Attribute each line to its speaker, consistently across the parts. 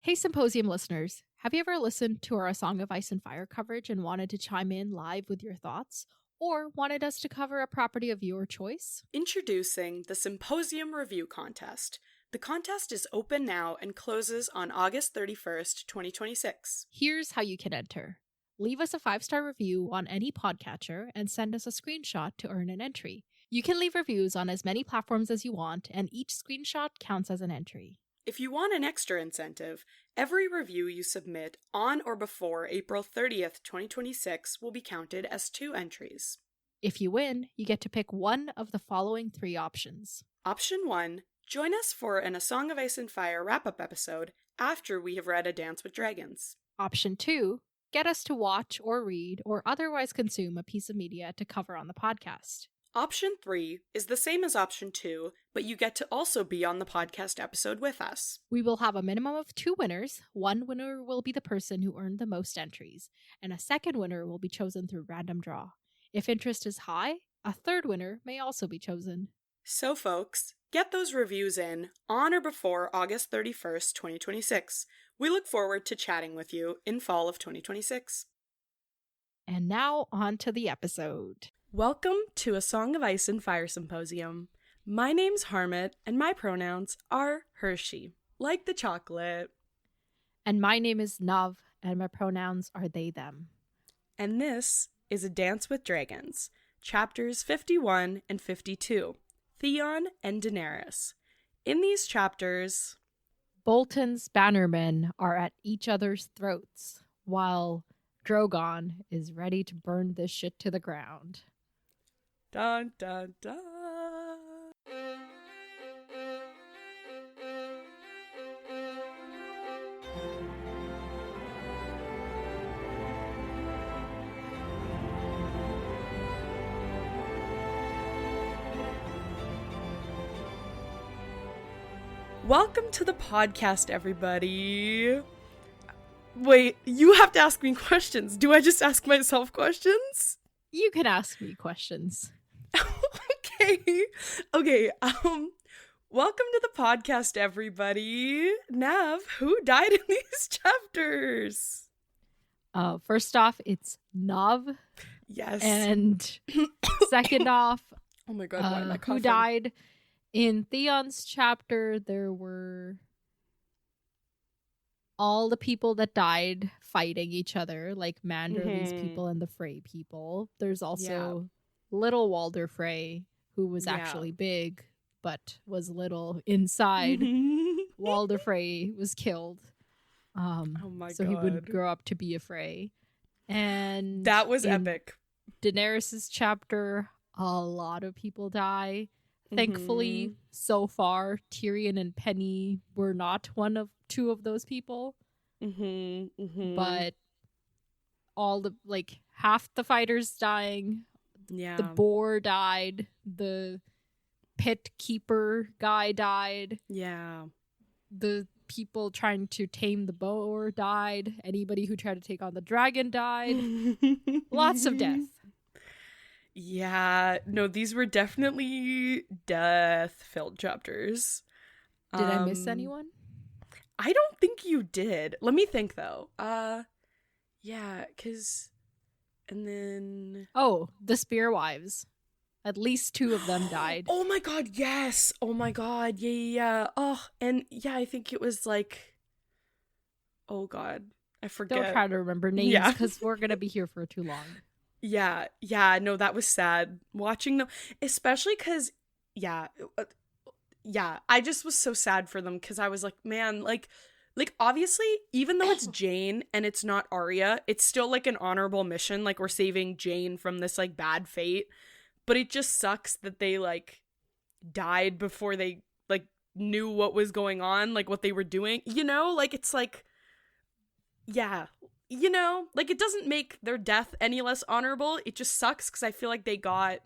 Speaker 1: Hey, Symposium listeners, have you ever listened to our A Song of Ice and Fire coverage and wanted to chime in live with your thoughts? Or wanted us to cover a property of your choice?
Speaker 2: Introducing the Symposium Review Contest. The contest is open now and closes on August 31st, 2026.
Speaker 1: Here's how you can enter. Leave us a 5-star review on any podcatcher and send us a screenshot to earn an entry. You can leave reviews on as many platforms as you want, and each screenshot counts as an entry.
Speaker 2: If you want an extra incentive, every review you submit on or before April 30th, 2026 will be counted as 2 entries.
Speaker 1: If you win, you get to pick one of the following 3 options.
Speaker 2: Option 1, join us for an A Song of Ice and Fire wrap-up episode after we have read A Dance with Dragons.
Speaker 1: Option 2, get us to watch or read or otherwise consume a piece of media to cover on the podcast.
Speaker 2: Option 3 is the same as option 2, but you get to also be on the podcast episode with us.
Speaker 1: We will have a minimum of 2 winners. One winner will be the person who earned the most entries, and a second winner will be chosen through random draw. If interest is high, a third winner may also be chosen.
Speaker 2: So folks, get those reviews in on or before August 31st, 2026. We look forward to chatting with you in fall of 2026.
Speaker 1: And now on to the episode.
Speaker 2: Welcome to A Song of Ice and Fire Symposium. My name's Harmit, and my pronouns are Hershey, like the chocolate.
Speaker 1: And my name is Nav, and my pronouns are they, them.
Speaker 2: And this is A Dance with Dragons, chapters 51 and 52, Theon and Daenerys. In these chapters,
Speaker 1: Bolton's bannermen are at each other's throats, while Drogon is ready to burn this shit to the ground.
Speaker 2: dun dun dun. Welcome to the podcast, everybody. Wait, you have to ask me questions. Do I just ask myself questions?
Speaker 1: You can ask me questions.
Speaker 2: Okay. Welcome to the podcast, everybody. Nav, who died in these chapters?
Speaker 1: First off, it's Nav.
Speaker 2: Yes.
Speaker 1: And second off,
Speaker 2: oh my god, why am I coughing?
Speaker 1: who died? In Theon's chapter, there were all the people that died fighting each other, like Manderley's people and the Frey people. There's also little Walder Frey, who was actually big, but was little inside. Walder Frey was killed.
Speaker 2: Oh my
Speaker 1: so
Speaker 2: god.
Speaker 1: He would grow up to be a Frey. And
Speaker 2: that was epic.
Speaker 1: Daenerys' chapter, a lot of people die. Thankfully, so far, Tyrion and Penny were not two of those people. But all the, half the fighters dying.
Speaker 2: Yeah.
Speaker 1: The boar died. The pit keeper guy died.
Speaker 2: Yeah.
Speaker 1: The people trying to tame the boar died. Anybody who tried to take on the dragon died. Lots of death.
Speaker 2: Yeah, no, these were definitely death-filled chapters.
Speaker 1: Did I miss anyone?
Speaker 2: I don't think you did. Let me think, though. Yeah, because... And then...
Speaker 1: Oh, the Spear Wives. At least 2 of them died.
Speaker 2: Oh my god, yes! Oh my god, yeah. Oh, and yeah, I think it was oh god, I forget.
Speaker 1: Don't try to remember names, because we're gonna be here for too long.
Speaker 2: Yeah, no, that was sad. Watching them, especially because, I just was so sad for them, because I was like, man, obviously, even though it's Jane and it's not Arya, it's still, an honorable mission, we're saving Jane from this, bad fate, but it just sucks that they, died before they, knew what was going on, what they were doing, it's yeah. It doesn't make their death any less honorable. It just sucks because I feel like they got.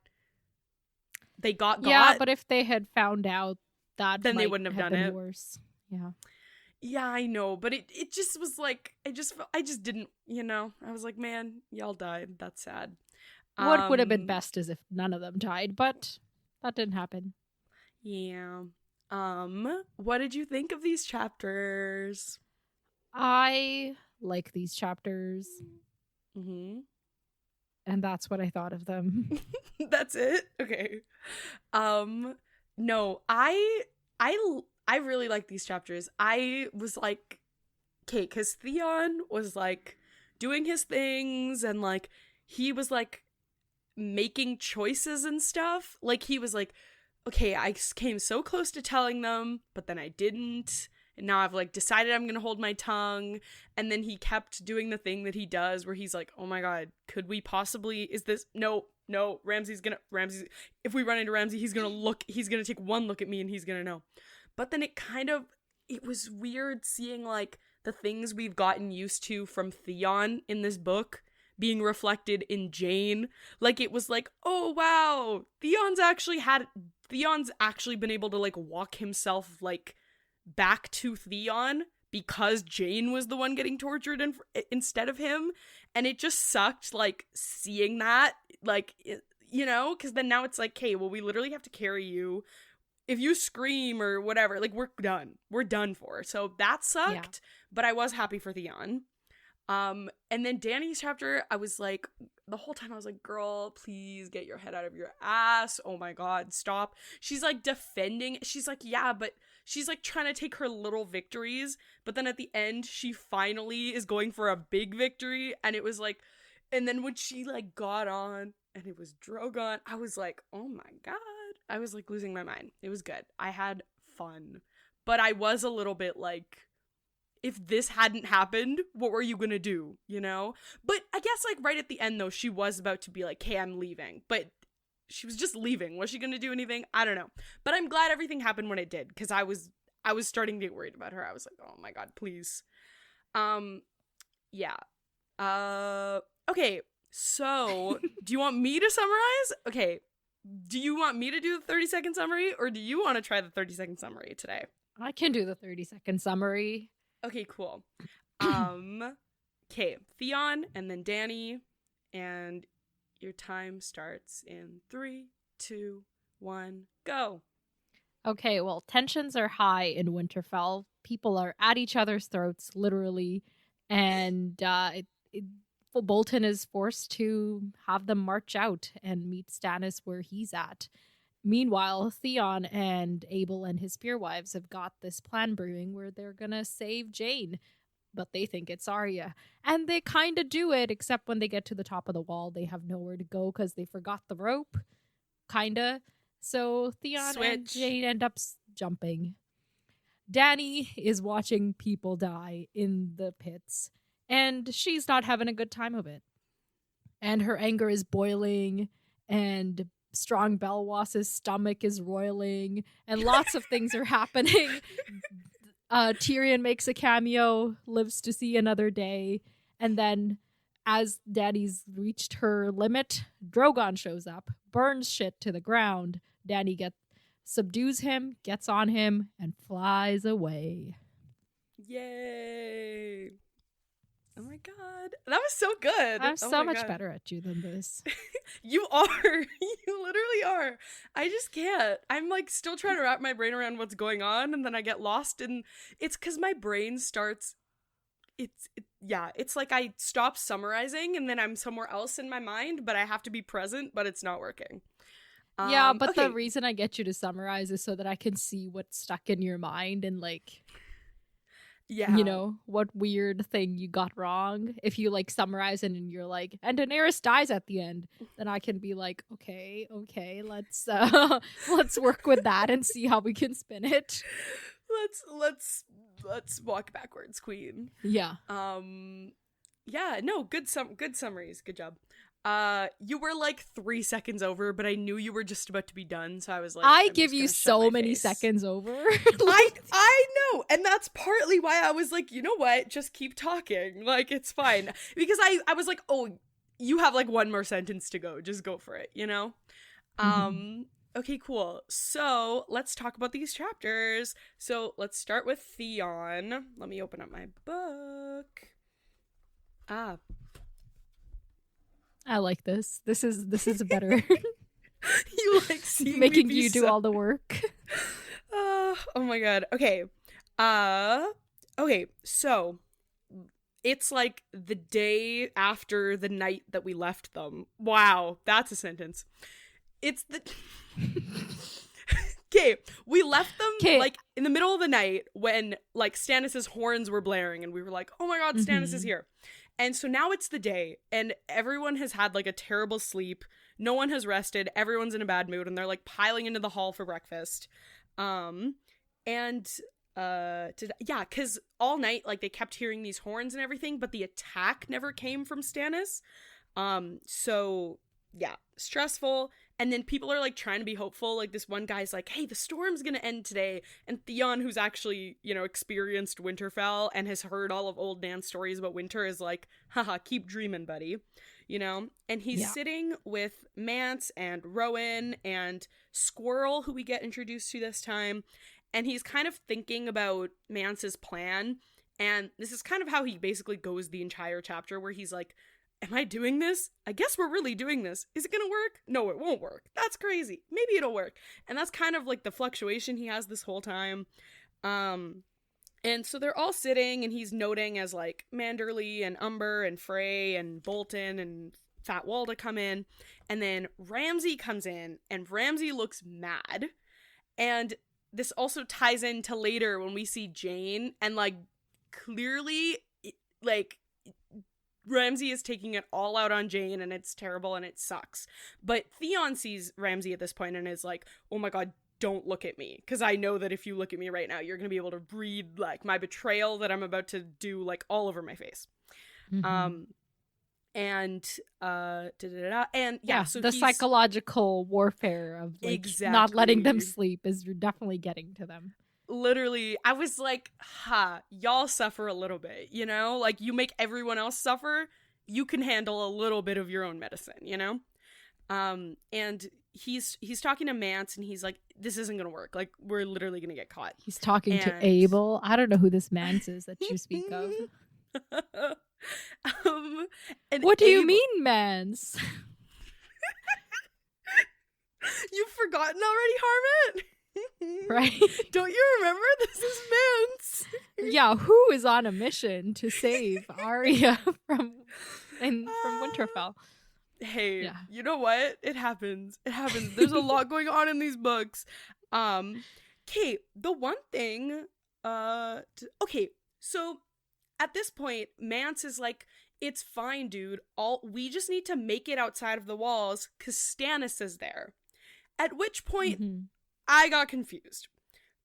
Speaker 1: Yeah, but if they had found out that,
Speaker 2: then they wouldn't have done it.
Speaker 1: Worse.
Speaker 2: Yeah, I know, but it just was I just didn't. I was like, man, y'all died. That's sad.
Speaker 1: What would have been best is if none of them died, but that didn't happen.
Speaker 2: Yeah. What did you think of these chapters?
Speaker 1: I like these chapters.
Speaker 2: Mm-hmm.
Speaker 1: And that's what I thought of them.
Speaker 2: That's it? Okay. No, I really like these chapters. I was like, okay, because Theon was like doing his things and like he was like making choices and stuff. Like he was like, okay, I came so close to telling them, but then I didn't. And now I've like decided I'm gonna hold my tongue. And then he kept doing the thing that he does where he's like, oh my god, could we possibly, is this, no, Ramsay's, if we run into Ramsay, he's gonna take one look at me and he's gonna know. But then it was weird seeing like the things we've gotten used to from Theon in this book being reflected in Jane. Like it was like, oh wow, Theon's actually been able to like walk himself like back to Theon because Jane was the one getting tortured instead of him. And it just sucked like seeing that, like, you know, because then now it's like, okay, well, we literally have to carry you. If you scream or whatever, like, we're done for. So that sucked, but I was happy for Theon. And then Dany's chapter, I was like, the whole time I was like, girl, please get your head out of your ass. Oh my god, stop. She's like defending, she's like, yeah, but she's like trying to take her little victories, but then at the end, she finally is going for a big victory, and it was like, and then when she like got on, and it was Drogon, I was like, oh my god. I was like losing my mind. It was good. I had fun. But I was a little bit like, if this hadn't happened, what were you gonna do, you know? But I guess like right at the end though, she was about to be like, hey, I'm leaving. But she was just leaving. Was she gonna do anything? I don't know. But I'm glad everything happened when it did, because I was starting to get worried about her. I was like, oh my god, please. Yeah. Okay, so do you want me to summarize? Okay. Do you want me to do the 30-second summary, or do you want to try the 30-second summary today?
Speaker 1: I can do the 30-second summary.
Speaker 2: Okay, cool. Okay, Theon and then Dany, and your time starts in 3, 2, 1, go.
Speaker 1: Okay, well, tensions are high in Winterfell. People are at each other's throats, literally, and Bolton is forced to have them march out and meet Stannis where he's at. Meanwhile, Theon and Abel and his spearwives have got this plan brewing where they're gonna save Jane, but they think it's Arya. And they kind of do it, except when they get to the top of the wall, they have nowhere to go because they forgot the rope. Kinda. So Theon and Jane end up jumping. Dany is watching people die in the pits, and she's not having a good time of it. And her anger is boiling, and Strong Belwas's stomach is roiling, and lots of things are happening. Tyrion makes a cameo, lives to see another day, and then as Dany's reached her limit, Drogon shows up, burns shit to the ground. Dany subdues him, gets on him, and flies away.
Speaker 2: Yay! Oh my god. That was so good.
Speaker 1: I'm so much better at you than this.
Speaker 2: You are. You literally are. I just can't. I'm like still trying to wrap my brain around what's going on, and then I get lost, and it's because my brain starts, it's like I stop summarizing and then I'm somewhere else in my mind, but I have to be present, but it's not working.
Speaker 1: Yeah, but okay. The reason I get you to summarize is so that I can see what's stuck in your mind and like, yeah, you know, what weird thing you got wrong. If you like summarize it and you're like, and Daenerys dies at the end, then I can be like, okay, let's work with that and see how we can spin it. Let's
Speaker 2: walk backwards, queen.
Speaker 1: Yeah.
Speaker 2: Yeah, no, good summaries. Good job. You were like 3 seconds over, but I knew you were just about to be done, so I was like,
Speaker 1: I give you so many seconds over.
Speaker 2: I know, and that's partly why I was like, you know what, just keep talking, like it's fine, because I was like, oh, you have like one more sentence to go, just go for it, you know. Okay, cool. So let's talk about these chapters. So let's start with Theon. Let me open up my book.
Speaker 1: I like this. This is a better.
Speaker 2: You like seeing
Speaker 1: making you do all the work.
Speaker 2: Oh my god. Okay. Okay. So it's like the day after the night that we left them. Wow, that's a sentence. It's the... Okay, we left them like in the middle of the night when like Stannis' horns were blaring and we were like, oh my god, Stannis is here. And so now it's the day and everyone has had like a terrible sleep. No one has rested. Everyone's in a bad mood and they're like piling into the hall for breakfast. Because all night like they kept hearing these horns and everything, but the attack never came from Stannis. So yeah, stressful. And then people are like trying to be hopeful. Like this one guy's like, hey, the storm's gonna end today. And Theon, who's actually, you know, experienced Winterfell and has heard all of old Nan's stories about winter, is like, haha, keep dreaming, buddy. You know? And he's sitting with Mance and Rowan and Squirrel, who we get introduced to this time. And he's kind of thinking about Mance's plan. And this is kind of how he basically goes the entire chapter, where he's like, am I doing this? I guess we're really doing this. Is it gonna work? No, it won't work. That's crazy. Maybe it'll work. And that's kind of like the fluctuation he has this whole time. And so they're all sitting and he's noting as like Manderly and Umber and Frey and Bolton and Fat Walda come in. And then Ramsay comes in and Ramsay looks mad. And this also ties into later when we see Jane and like clearly like Ramsay is taking it all out on Jane and it's terrible and it sucks. But Theon sees Ramsay at this point and is like, oh my god, don't look at me. Because I know that if you look at me right now, you're going to be able to read like my betrayal that I'm about to do like all over my face. And so
Speaker 1: the psychological warfare of like not letting them sleep is definitely getting to them.
Speaker 2: Literally, I was like, y'all suffer a little bit, you know? Like, you make everyone else suffer, you can handle a little bit of your own medicine, you know? And he's talking to Mance, and he's like, this isn't gonna work. Like, we're literally gonna get caught.
Speaker 1: He's talking to Abel. I don't know who this Mance is that you speak of. What do you mean, Mance?
Speaker 2: You've forgotten already, Harmit?
Speaker 1: Right?
Speaker 2: Don't you remember? This is Mance.
Speaker 1: Yeah, who is on a mission to save Arya from Winterfell?
Speaker 2: Hey, you know what? It happens. There's a lot going on in these books. Okay, the one thing, so at this point, Mance is like, it's fine, dude. We just need to make it outside of the walls because Stannis is there. At which point, I got confused.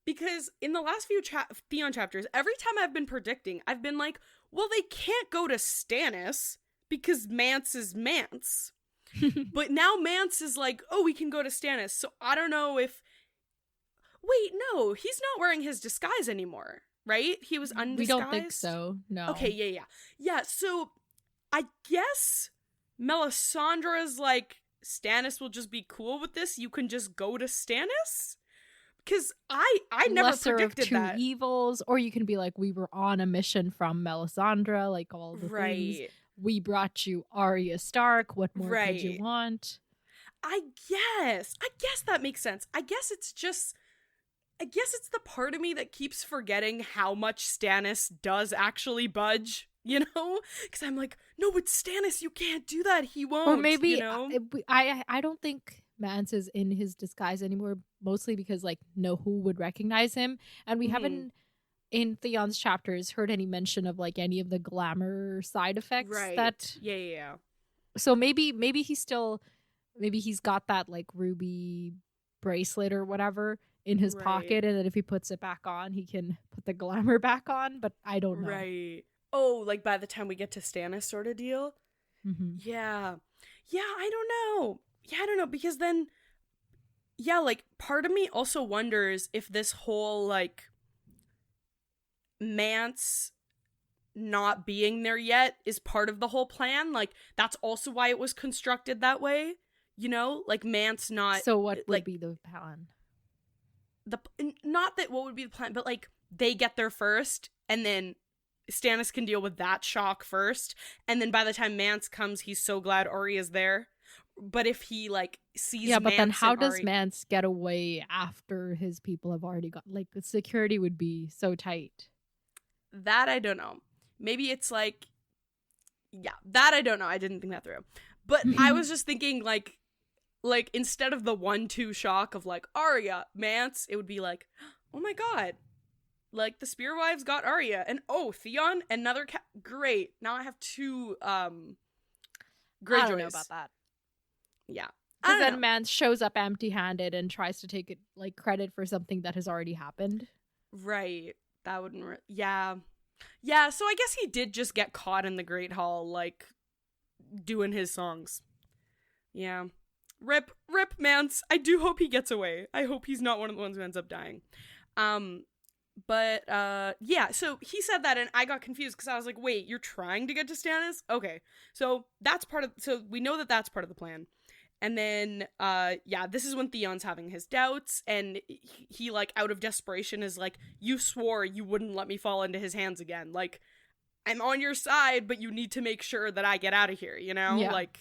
Speaker 2: Because in the last few Theon chapters, every time I've been predicting, I've been like, well, they can't go to Stannis because Mance is Mance. But now Mance is like, oh, we can go to Stannis. So I don't know if... Wait, no, he's not wearing his disguise anymore, right? He was undisguised?
Speaker 1: We don't think so, no.
Speaker 2: Okay, yeah. Yeah, so I guess Melisandre's like, Stannis will just be cool with this. You can just go to Stannis? Because I never predicted
Speaker 1: of two
Speaker 2: that.
Speaker 1: evils, or you can be like, we were on a mission from Melisandre, like all the things. We brought you Arya Stark. What more could you want?
Speaker 2: I guess that makes sense. I guess it's the part of me that keeps forgetting how much Stannis does actually budge. You know, because I'm like, no, but Stannis, you can't do that. He won't.
Speaker 1: Or maybe,
Speaker 2: you know?
Speaker 1: I don't think Mance is in his disguise anymore, mostly because like who would recognize him, and we haven't in Theon's chapters heard any mention of like any of the glamour side effects.
Speaker 2: Right.
Speaker 1: That
Speaker 2: yeah.
Speaker 1: So maybe he's got that like ruby bracelet or whatever in his pocket, and that if he puts it back on, he can put the glamour back on. But I don't know.
Speaker 2: Right. Oh, like by the time we get to Stannis sort of deal? Yeah, I don't know. Because then, like, part of me also wonders if this whole, like, Mance not being there yet is part of the whole plan. Like, that's also why it was constructed that way, you know? Like, Mance not...
Speaker 1: So what would be the plan?
Speaker 2: Not that what would be the plan, but, like, they get there first, and then... Stannis can deal with that shock first, and then by the time Mance comes, he's so glad Arya's there. But if he like sees,
Speaker 1: but then how does Mance get away after his people have already got? Like, the security would be so tight.
Speaker 2: That I don't know, maybe it's like, yeah, that I don't know. I didn't think that through. But I was just thinking like instead of the 1-2 shock of like Arya, Mance, it would be like, oh my god, like the Spearwives got Arya, and oh, Theon, another great. Now I have 2 Greyjoys.
Speaker 1: I don't know about that.
Speaker 2: Yeah.
Speaker 1: Because then Mance shows up empty-handed and tries to take it like credit for something that has already happened.
Speaker 2: Right. That wouldn't. Yeah. Yeah. So I guess he did just get caught in the Great Hall, like doing his songs. Yeah. Rip Mance. I do hope he gets away. I hope he's not one of the ones who ends up dying. But yeah, so he said that and I got confused because I was like, wait, you're trying to get to Stannis? Okay. So so we know that that's part of the plan. And then yeah, this is when Theon's having his doubts, and he like out of desperation is like, you swore you wouldn't let me fall into his hands again. Like, I'm on your side, but you need to make sure that I get out of here, you know?
Speaker 1: Yeah.
Speaker 2: Like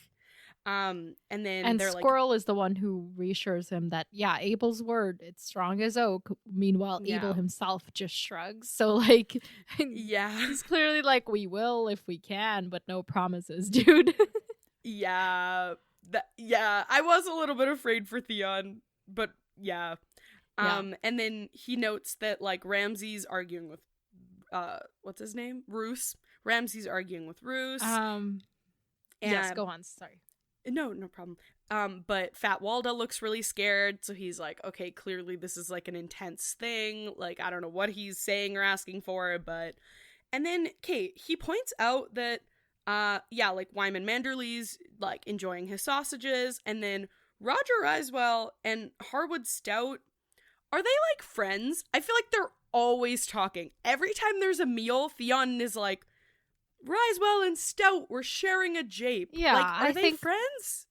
Speaker 2: and then
Speaker 1: and
Speaker 2: they're
Speaker 1: Squirrel is the one who reassures him that, yeah, Abel's word, it's strong as oak. Meanwhile, Abel himself just shrugs. So, like,
Speaker 2: yeah,
Speaker 1: he's clearly like, we will if we can, but no promises, dude.
Speaker 2: Yeah, I was a little bit afraid for Theon, but yeah. And then he notes that, like, Ramsay's arguing with, what's his name? Roose. Ramsay's arguing with Roose.
Speaker 1: Yes, go on, sorry.
Speaker 2: No problem. But Fat Walda looks really scared, so he's like, okay, clearly this is like an intense thing. Like, I don't know what he's saying or asking for, but... And then, Kate, he points out that, yeah, like, Wyman Manderly's, like, enjoying his sausages, and then Roger Risewell and Harwood Stout, are they, like, friends? I feel like they're always talking. Every time there's a meal, Theon is like, Risewell and Stout were sharing a jape.
Speaker 1: Yeah,
Speaker 2: like, are they friends?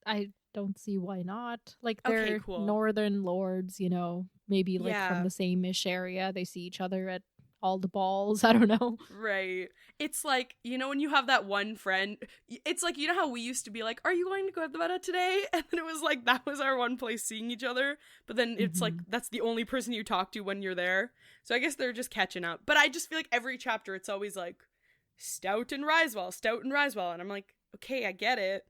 Speaker 1: I don't see why not. Like, they're
Speaker 2: okay, cool.
Speaker 1: northern lords, you know, maybe like from the same-ish area. They see each other at all the balls. I don't know.
Speaker 2: Right. It's like, you know, when you have that one friend, it's like, you know how we used to be like, are you going to go to the meta today? And then it was like, that was our one place seeing each other. But then it's like, that's the only person you talk to when you're there. So I guess they're just catching up. But I just feel like every chapter, it's always like, Stout and Risewell. And I'm like, okay, I get it.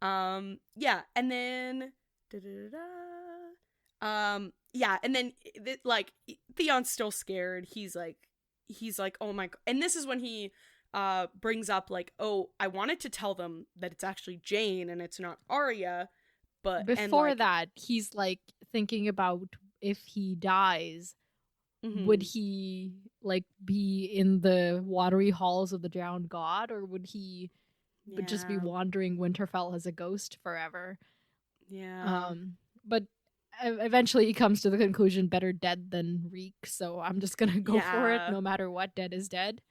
Speaker 2: Yeah. And then, yeah. And then, like, Theon's still scared. He's like, oh my God. And this is when he, brings up, like, oh, I wanted to tell them that it's actually Jane and it's not Arya. But
Speaker 1: before that, he's like thinking about if he dies, would he like be in the watery halls of the drowned god, or would he just be wandering Winterfell as a ghost forever?
Speaker 2: Yeah.
Speaker 1: But eventually he comes to the conclusion, better dead than reek, so I'm just gonna go for it no matter what. Dead is dead.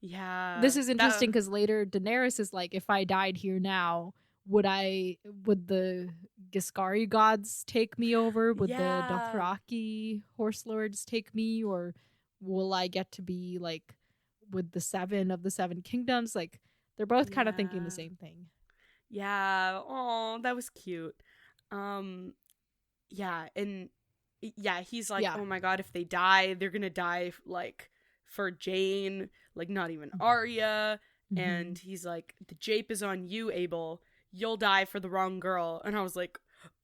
Speaker 2: Yeah.
Speaker 1: This is interesting because later Daenerys is like, if I died here now, would the Giscari gods take me over? Would the Dothraki horse lords take me? Or will I get to be like with the 7 of the 7 kingdoms? Like, they're both kind of thinking the same thing.
Speaker 2: Yeah. Oh, that was cute. Yeah. And yeah, he's like, oh my God, if they die, they're gonna die like for Jane, like not even Arya. And he's like, the jape is on you, Abel. You'll die for the wrong girl. And I was like,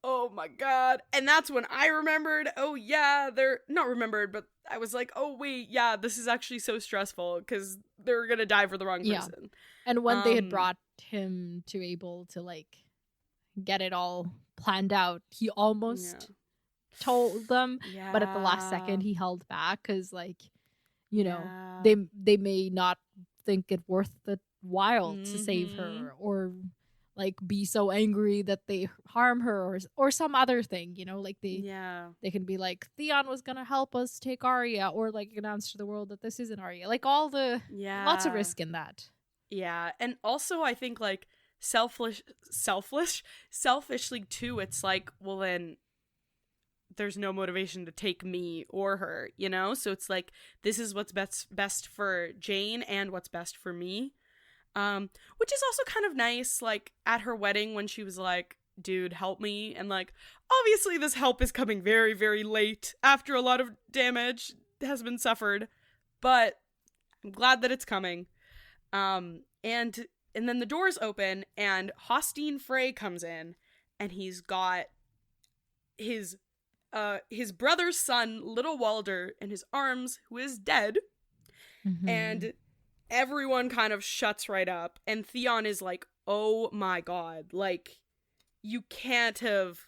Speaker 2: oh my God. And that's when I remembered, oh yeah, they're not remembered, but I was like, oh wait, yeah, this is actually so stressful because they're gonna die for the wrong person.
Speaker 1: And when they had brought him to Abel to like get it all planned out, he almost told them, but at the last second he held back because, like, you know, they may not think it worth the while to save her, or like be so angry that they harm her, or some other thing, you know, like they can be like, Theon was gonna help us take Arya, or like announce to the world that this isn't Arya, like all the lots of risk in that.
Speaker 2: And also I think like selfishly too, it's like, well then there's no motivation to take me or her, you know? So it's like, this is what's best for Jane and what's best for me. Which is also kind of nice, like, at her wedding when she was like, dude, help me. And like, obviously this help is coming very, very late after a lot of damage has been suffered. But I'm glad that it's coming. And then the doors open and Hostine Frey comes in, and he's got his brother's son, Little Walder, in his arms, who is dead.
Speaker 1: Mm-hmm.
Speaker 2: And everyone kind of shuts right up. And Theon is like, oh my god, like, you can't have,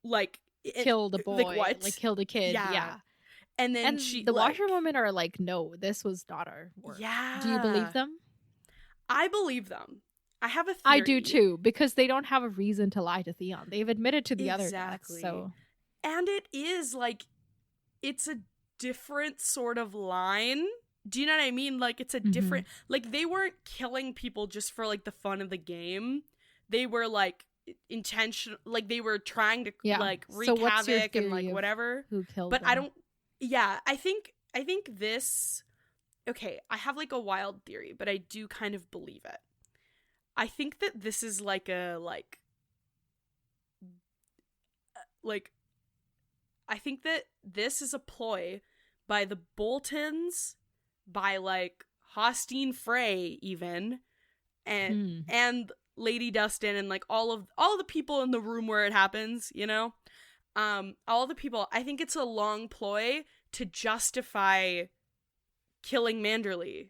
Speaker 2: like,
Speaker 1: killed a boy,
Speaker 2: like, what?
Speaker 1: Like, killed a kid, yeah.
Speaker 2: And then
Speaker 1: the washerwomen are like, no, this was not our work.
Speaker 2: Yeah.
Speaker 1: Do you believe them?
Speaker 2: I believe them. I have a theory.
Speaker 1: I do too, because they don't have a reason to lie to Theon. They've admitted to the other deaths, so.
Speaker 2: And it is, like, it's a different sort of line. Do you know what I mean? Like, it's a different, like, they weren't killing people just for, like, the fun of the game. They were, like, intentional, like, they were trying to, like, wreak havoc and, like, whatever.
Speaker 1: Who killed
Speaker 2: but
Speaker 1: them?
Speaker 2: I don't, I think this, okay, I have, like, a wild theory, but I do kind of believe it. I think that this is, like, I think that this is a ploy by the Boltons, by, like, Hostine Frey even, and Lady Dustin, and, like, all the people in the room where it happens, you know? All the people. I think it's a long ploy to justify killing Manderly.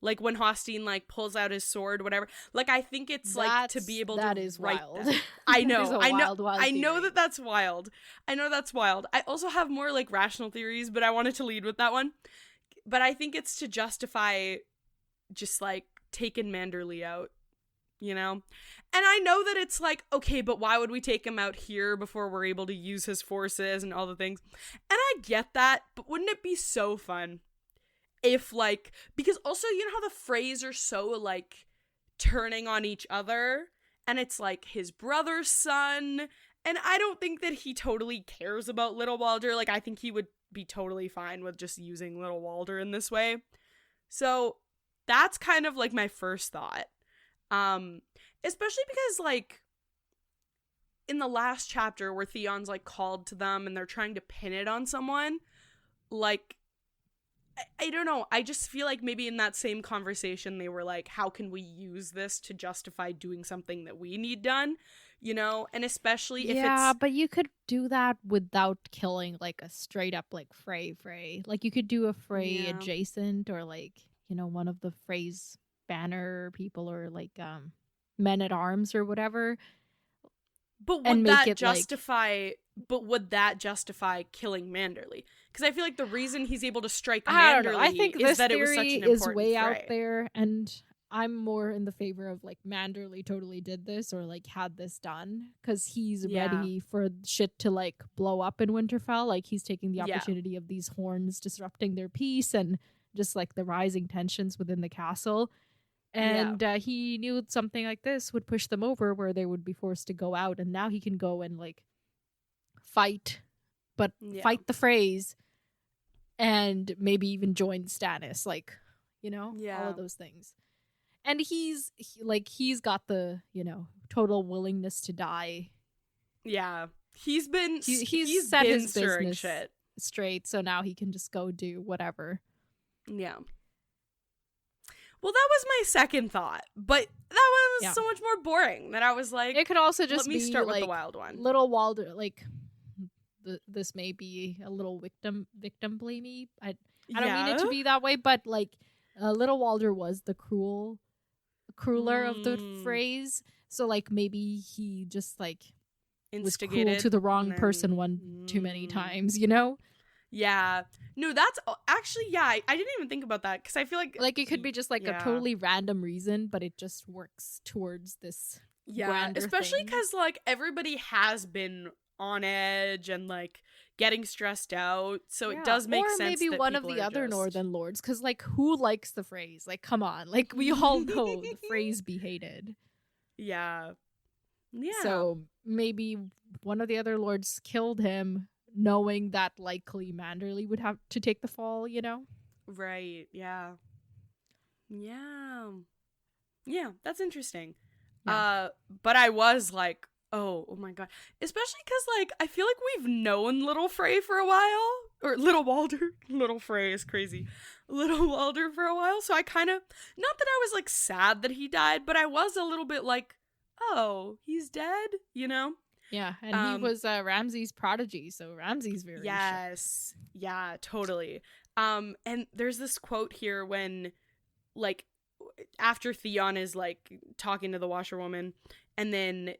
Speaker 2: Like, when Hostine, like, pulls out his sword, whatever. Like, I think it's, like, to be able to
Speaker 1: that is
Speaker 2: write
Speaker 1: wild.
Speaker 2: that. I know.
Speaker 1: I know
Speaker 2: That's wild. I know that's wild. I also have more, like, rational theories, but I wanted to lead with that one. But I think it's to justify just, like, taking Manderly out, you know? And I know that it's like, okay, but why would we take him out here before we're able to use his forces and all the things? And I get that, but wouldn't it be so fun if, like, because also, you know how the Freys are so, like, turning on each other, and it's, like, his brother's son, and I don't think that he totally cares about Little Walder. Like, I think he would be totally fine with just using Little Walder in this way. So that's kind of, like, my first thought. Especially because, like, in the last chapter where Theon's, like, called to them and they're trying to pin it on someone, like, I don't know. I just feel like maybe in that same conversation they were like, how can we use this to justify doing something that we need done? You know? And especially if it's...
Speaker 1: Yeah, but you could do that without killing, like, a straight up, like, Frey. Like, you could do a Frey adjacent, or, like, you know, one of the Frey's banner people, or, like, men at arms or whatever.
Speaker 2: But would that justify... But would that justify killing Manderly? Because I feel like the reason he's able to strike Manderly is that it was such an important
Speaker 1: is way
Speaker 2: Frey.
Speaker 1: out there, and I'm more in the favor of, like, Manderly totally did this, or, like, had this done, because he's ready for shit to, like, blow up in Winterfell. Like, he's taking the opportunity of these horns disrupting their peace and just, like, the rising tensions within the castle. And he knew something like this would push them over, where they would be forced to go out, and now he can go and, like, fight the Freys, and maybe even join Stannis, like, you know, all of those things. And he's got the, you know, total willingness to die.
Speaker 2: Yeah, he's
Speaker 1: set
Speaker 2: been
Speaker 1: his business straight, so now he can just go do whatever.
Speaker 2: Yeah. Well, that was my second thought, but that one was so much more boring that I was like,
Speaker 1: it could also just
Speaker 2: let me start with the wild one.
Speaker 1: Little Walder, like, this may be a little victim blamey. I don't mean it to be that way, but, like, Little Walder was the crueler of the Freys, so, like, maybe he just, like,
Speaker 2: instigated,
Speaker 1: was cruel to the wrong person one too many times, you know?
Speaker 2: Yeah. No, that's actually, I didn't even think about that, because I feel like
Speaker 1: it could be just, like, a totally random reason, but it just works towards this grander
Speaker 2: especially because, like, everybody has been on edge and, like, getting stressed out, so it does make sense. Or maybe that
Speaker 1: one of the other Northern Lords, because, like, who likes the Freys? Like, come on, like, we all know the Freys be hated.
Speaker 2: Yeah.
Speaker 1: So maybe one of the other lords killed him, knowing that likely Manderly would have to take the fall, you know?
Speaker 2: Right. Yeah, that's interesting. But I was like, Oh my god. Especially because, like, I feel like we've known Little Frey for a while. Or Little Walder. Little Frey is crazy. Little Walder for a while. So I kind of, not that I was, like, sad that he died, but I was a little bit like, oh, he's dead? You know?
Speaker 1: Yeah, and he was Ramsay's prodigy, so Ramsay's very
Speaker 2: yes.
Speaker 1: shook.
Speaker 2: Yeah, totally. And there's this quote here when, like, after Theon is, like, talking to the washerwoman, and then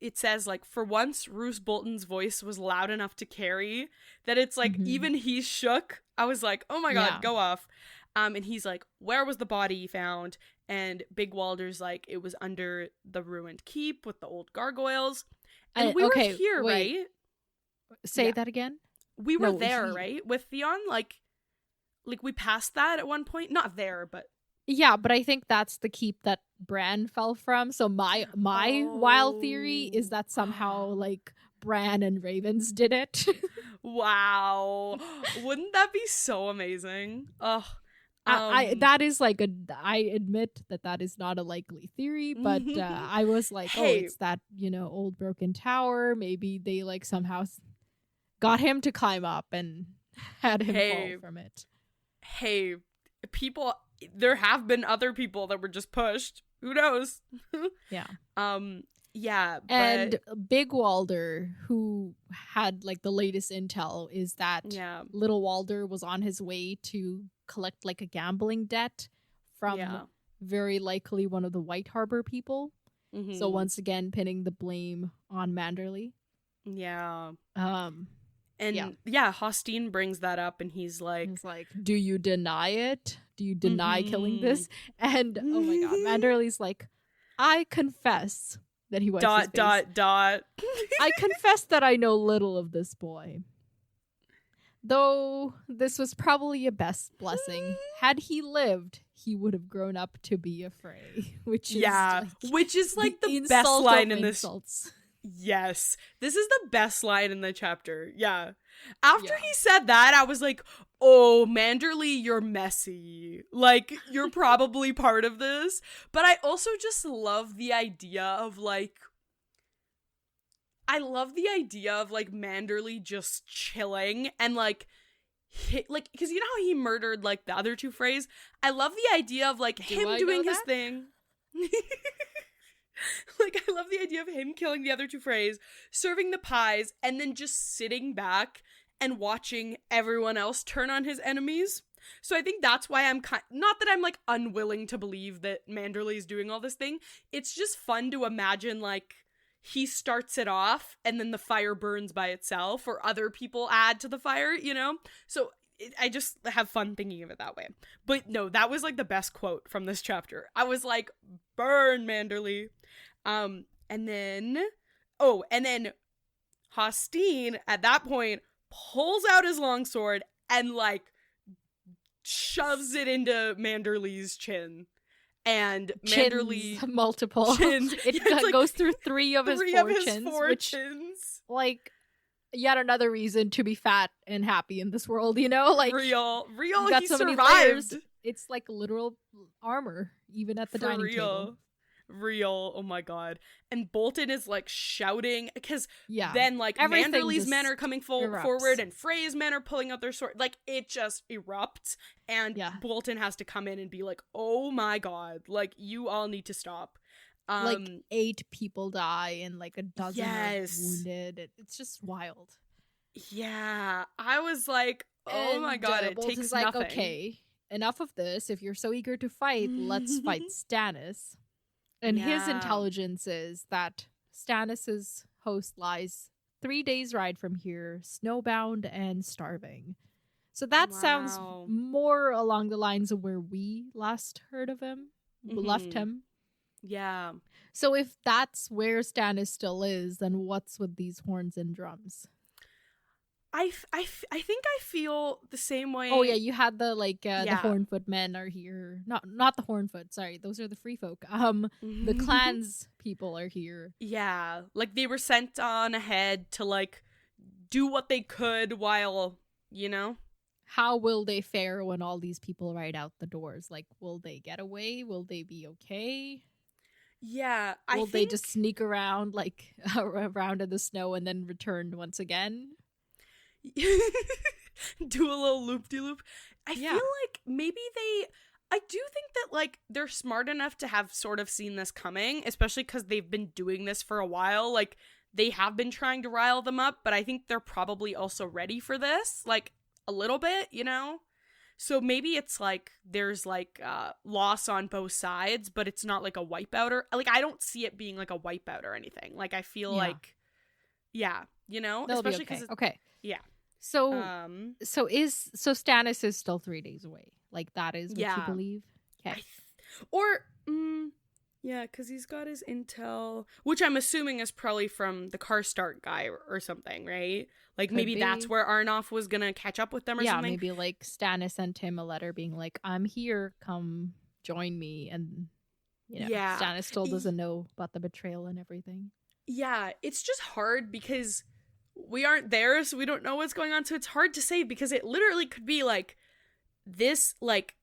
Speaker 2: it says, like, for once Roose Bolton's voice was loud enough to carry that it's like even he's shook. I was like, oh my god, go off. And he's like, where was the body found? And Big Walder's like, it was under the ruined keep with the old gargoyles. And we were here, wait. Right?
Speaker 1: Say that again?
Speaker 2: We were there, right? With Theon, like we passed that at one point. Not there, but
Speaker 1: yeah, but I think that's the keep that Bran fell from. So my wild theory is that somehow, like, Bran and Ravens did it.
Speaker 2: Wow. Wouldn't that be so amazing? Ugh.
Speaker 1: That is like I admit that is not a likely theory, but I was like, oh, it's that, old broken tower. Maybe they, like, somehow got him to climb up and had him fall from it.
Speaker 2: Hey, people, there have been other people that were just pushed. Who knows?
Speaker 1: Yeah.
Speaker 2: Yeah.
Speaker 1: And Big Walder, who had, like, the latest intel, is that Little Walder was on his way to collect, like, a gambling debt from very likely one of the White Harbor people. So once again, pinning the blame on Manderly.
Speaker 2: Yeah. And Hostine brings that up, and he's like,
Speaker 1: do you deny it? Do you deny killing this? And oh my god, Manderly's like, I confess that he wipes his face. I confess that I know little of this boy. Though this was probably a best blessing. Had he lived, he would have grown up to be a Frey. Which is like the best line in this.
Speaker 2: Yes. This is the best line in the chapter. Yeah. After he said that, I was like, oh, Manderly, you're messy. Like, you're probably part of this. But I also just love the idea of, like, Manderly just chilling and, like, because you know how he murdered, like, the other two Freys? I love the idea of, like, him doing his thing. Like, I love the idea of him killing the other two Freys, serving the pies, and then just sitting back and watching everyone else turn on his enemies. So I think that's why I'm not that I'm, like, unwilling to believe that Manderly's doing all this thing. It's just fun to imagine, like, he starts it off and then the fire burns by itself, or other people add to the fire, you know? So I just have fun thinking of it that way. But no, that was, like, the best quote from this chapter. I was like, burn, Manderly. And then Hostine at that point pulls out his longsword and, like, shoves it into Manderly's chin. And Manderly
Speaker 1: multiple
Speaker 2: chins.
Speaker 1: It goes through three of his four chins. Like, yet another reason to be fat and happy in this world, you know? Like,
Speaker 2: real.
Speaker 1: He got so many layers. It's like literal armor, even at the dining table.
Speaker 2: Real. Oh my god. And Bolton is, like, shouting because then, like, Manderly's men are coming forward and Frey's men are pulling out their sword. Like, it just erupts, and Bolton has to come in and be like, oh my god, like, you all need to stop.
Speaker 1: Like, 8 people die and, like, a dozen are wounded. It's just wild.
Speaker 2: Yeah. I was like, oh my god, it
Speaker 1: Bolton's
Speaker 2: takes
Speaker 1: like,
Speaker 2: nothing.
Speaker 1: Okay, enough of this. If you're so eager to fight, let's fight Stannis. And his intelligence is that Stannis's host lies 3 days' ride from here, snowbound and starving. So that sounds more along the lines of where we last heard of him, left him.
Speaker 2: Yeah.
Speaker 1: So if that's where Stannis still is, then what's with these horns and drums?
Speaker 2: I think I feel the same way.
Speaker 1: Oh yeah, you had the the Hornfoot men are here. Not the Hornfoot. Sorry, those are the free folk. The clans people are here.
Speaker 2: Yeah, like they were sent on ahead to, like, do what they could while, you know.
Speaker 1: How will they fare when all these people ride out the doors? Like, will they get away? Will they be okay?
Speaker 2: Yeah,
Speaker 1: Will they just sneak around, like, around in the snow and then return once again?
Speaker 2: do a little loop-de-loop. I feel like maybe I do think that, like, they're smart enough to have sort of seen this coming, especially because they've been doing this for a while. Like, they have been trying to rile them up, but I think they're probably also ready for this, like, a little bit, you know? So maybe it's, like, there's, like, loss on both sides, but it's not, like, a wipeout or, like, I don't see it being, like, a wipeout or anything. Like, I feel like, yeah, you know?
Speaker 1: They'll
Speaker 2: especially
Speaker 1: be okay.
Speaker 2: because
Speaker 1: Okay.
Speaker 2: Yeah.
Speaker 1: So Stannis is still 3 days away. Like, that is what you believe? Okay.
Speaker 2: Yeah, because he's got his intel, which I'm assuming is probably from the Karstart guy or something, right? Like, maybe that's where Arnolf was gonna catch up with them or something.
Speaker 1: Yeah, maybe, like, Stannis sent him a letter being like, I'm here, come join me. And, you know, Stannis still doesn't know about the betrayal and everything.
Speaker 2: Yeah, it's just hard because we aren't there, so we don't know what's going on. So it's hard to say because it literally could be, like, this, like,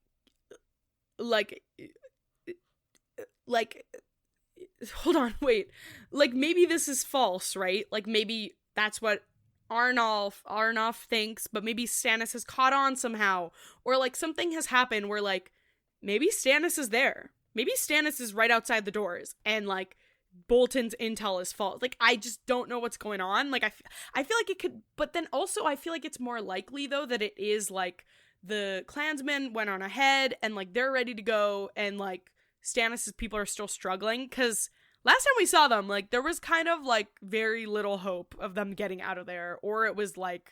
Speaker 2: hold on, wait. Like, maybe this is false, right? Like, maybe that's what Arnolf thinks, but maybe Stannis has caught on somehow. Or, like, something has happened where, like, maybe Stannis is there. Maybe Stannis is right outside the doors, and, like, Bolton's intel is false. Like, I just don't know what's going on. Like, I feel like it could, but then also I feel like it's more likely, though, that it is, like, the clansmen went on ahead, and, like, they're ready to go, and, like, Stannis' people are still struggling, because last time we saw them, like, there was kind of, like, very little hope of them getting out of there, or it was, like,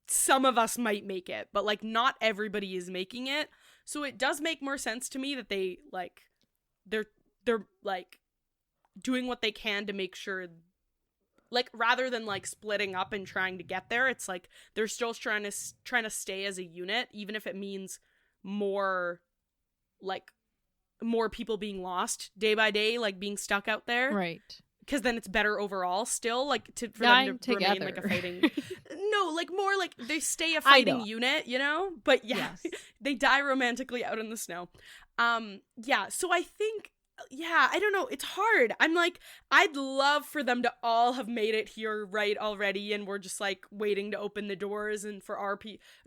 Speaker 2: some of us might make it, but, like, not everybody is making it, so it does make more sense to me that they, like, they're, like, doing what they can to make sure, like, rather than, like, splitting up and trying to get there, it's, like, they're still trying to stay as a unit, even if it means more, like, more people being lost day by day, like, being stuck out there.
Speaker 1: Right.
Speaker 2: Because then it's better overall still, like, for
Speaker 1: dying
Speaker 2: them to
Speaker 1: together.
Speaker 2: remain, like, a fighting... No, like, more like they stay a fighting unit, you know? But, yeah, they die romantically out in the snow. Yeah, so I think... Yeah, I don't know. It's hard. I'm like, I'd love for them to all have made it here right already, and we're just, like, waiting to open the doors, and for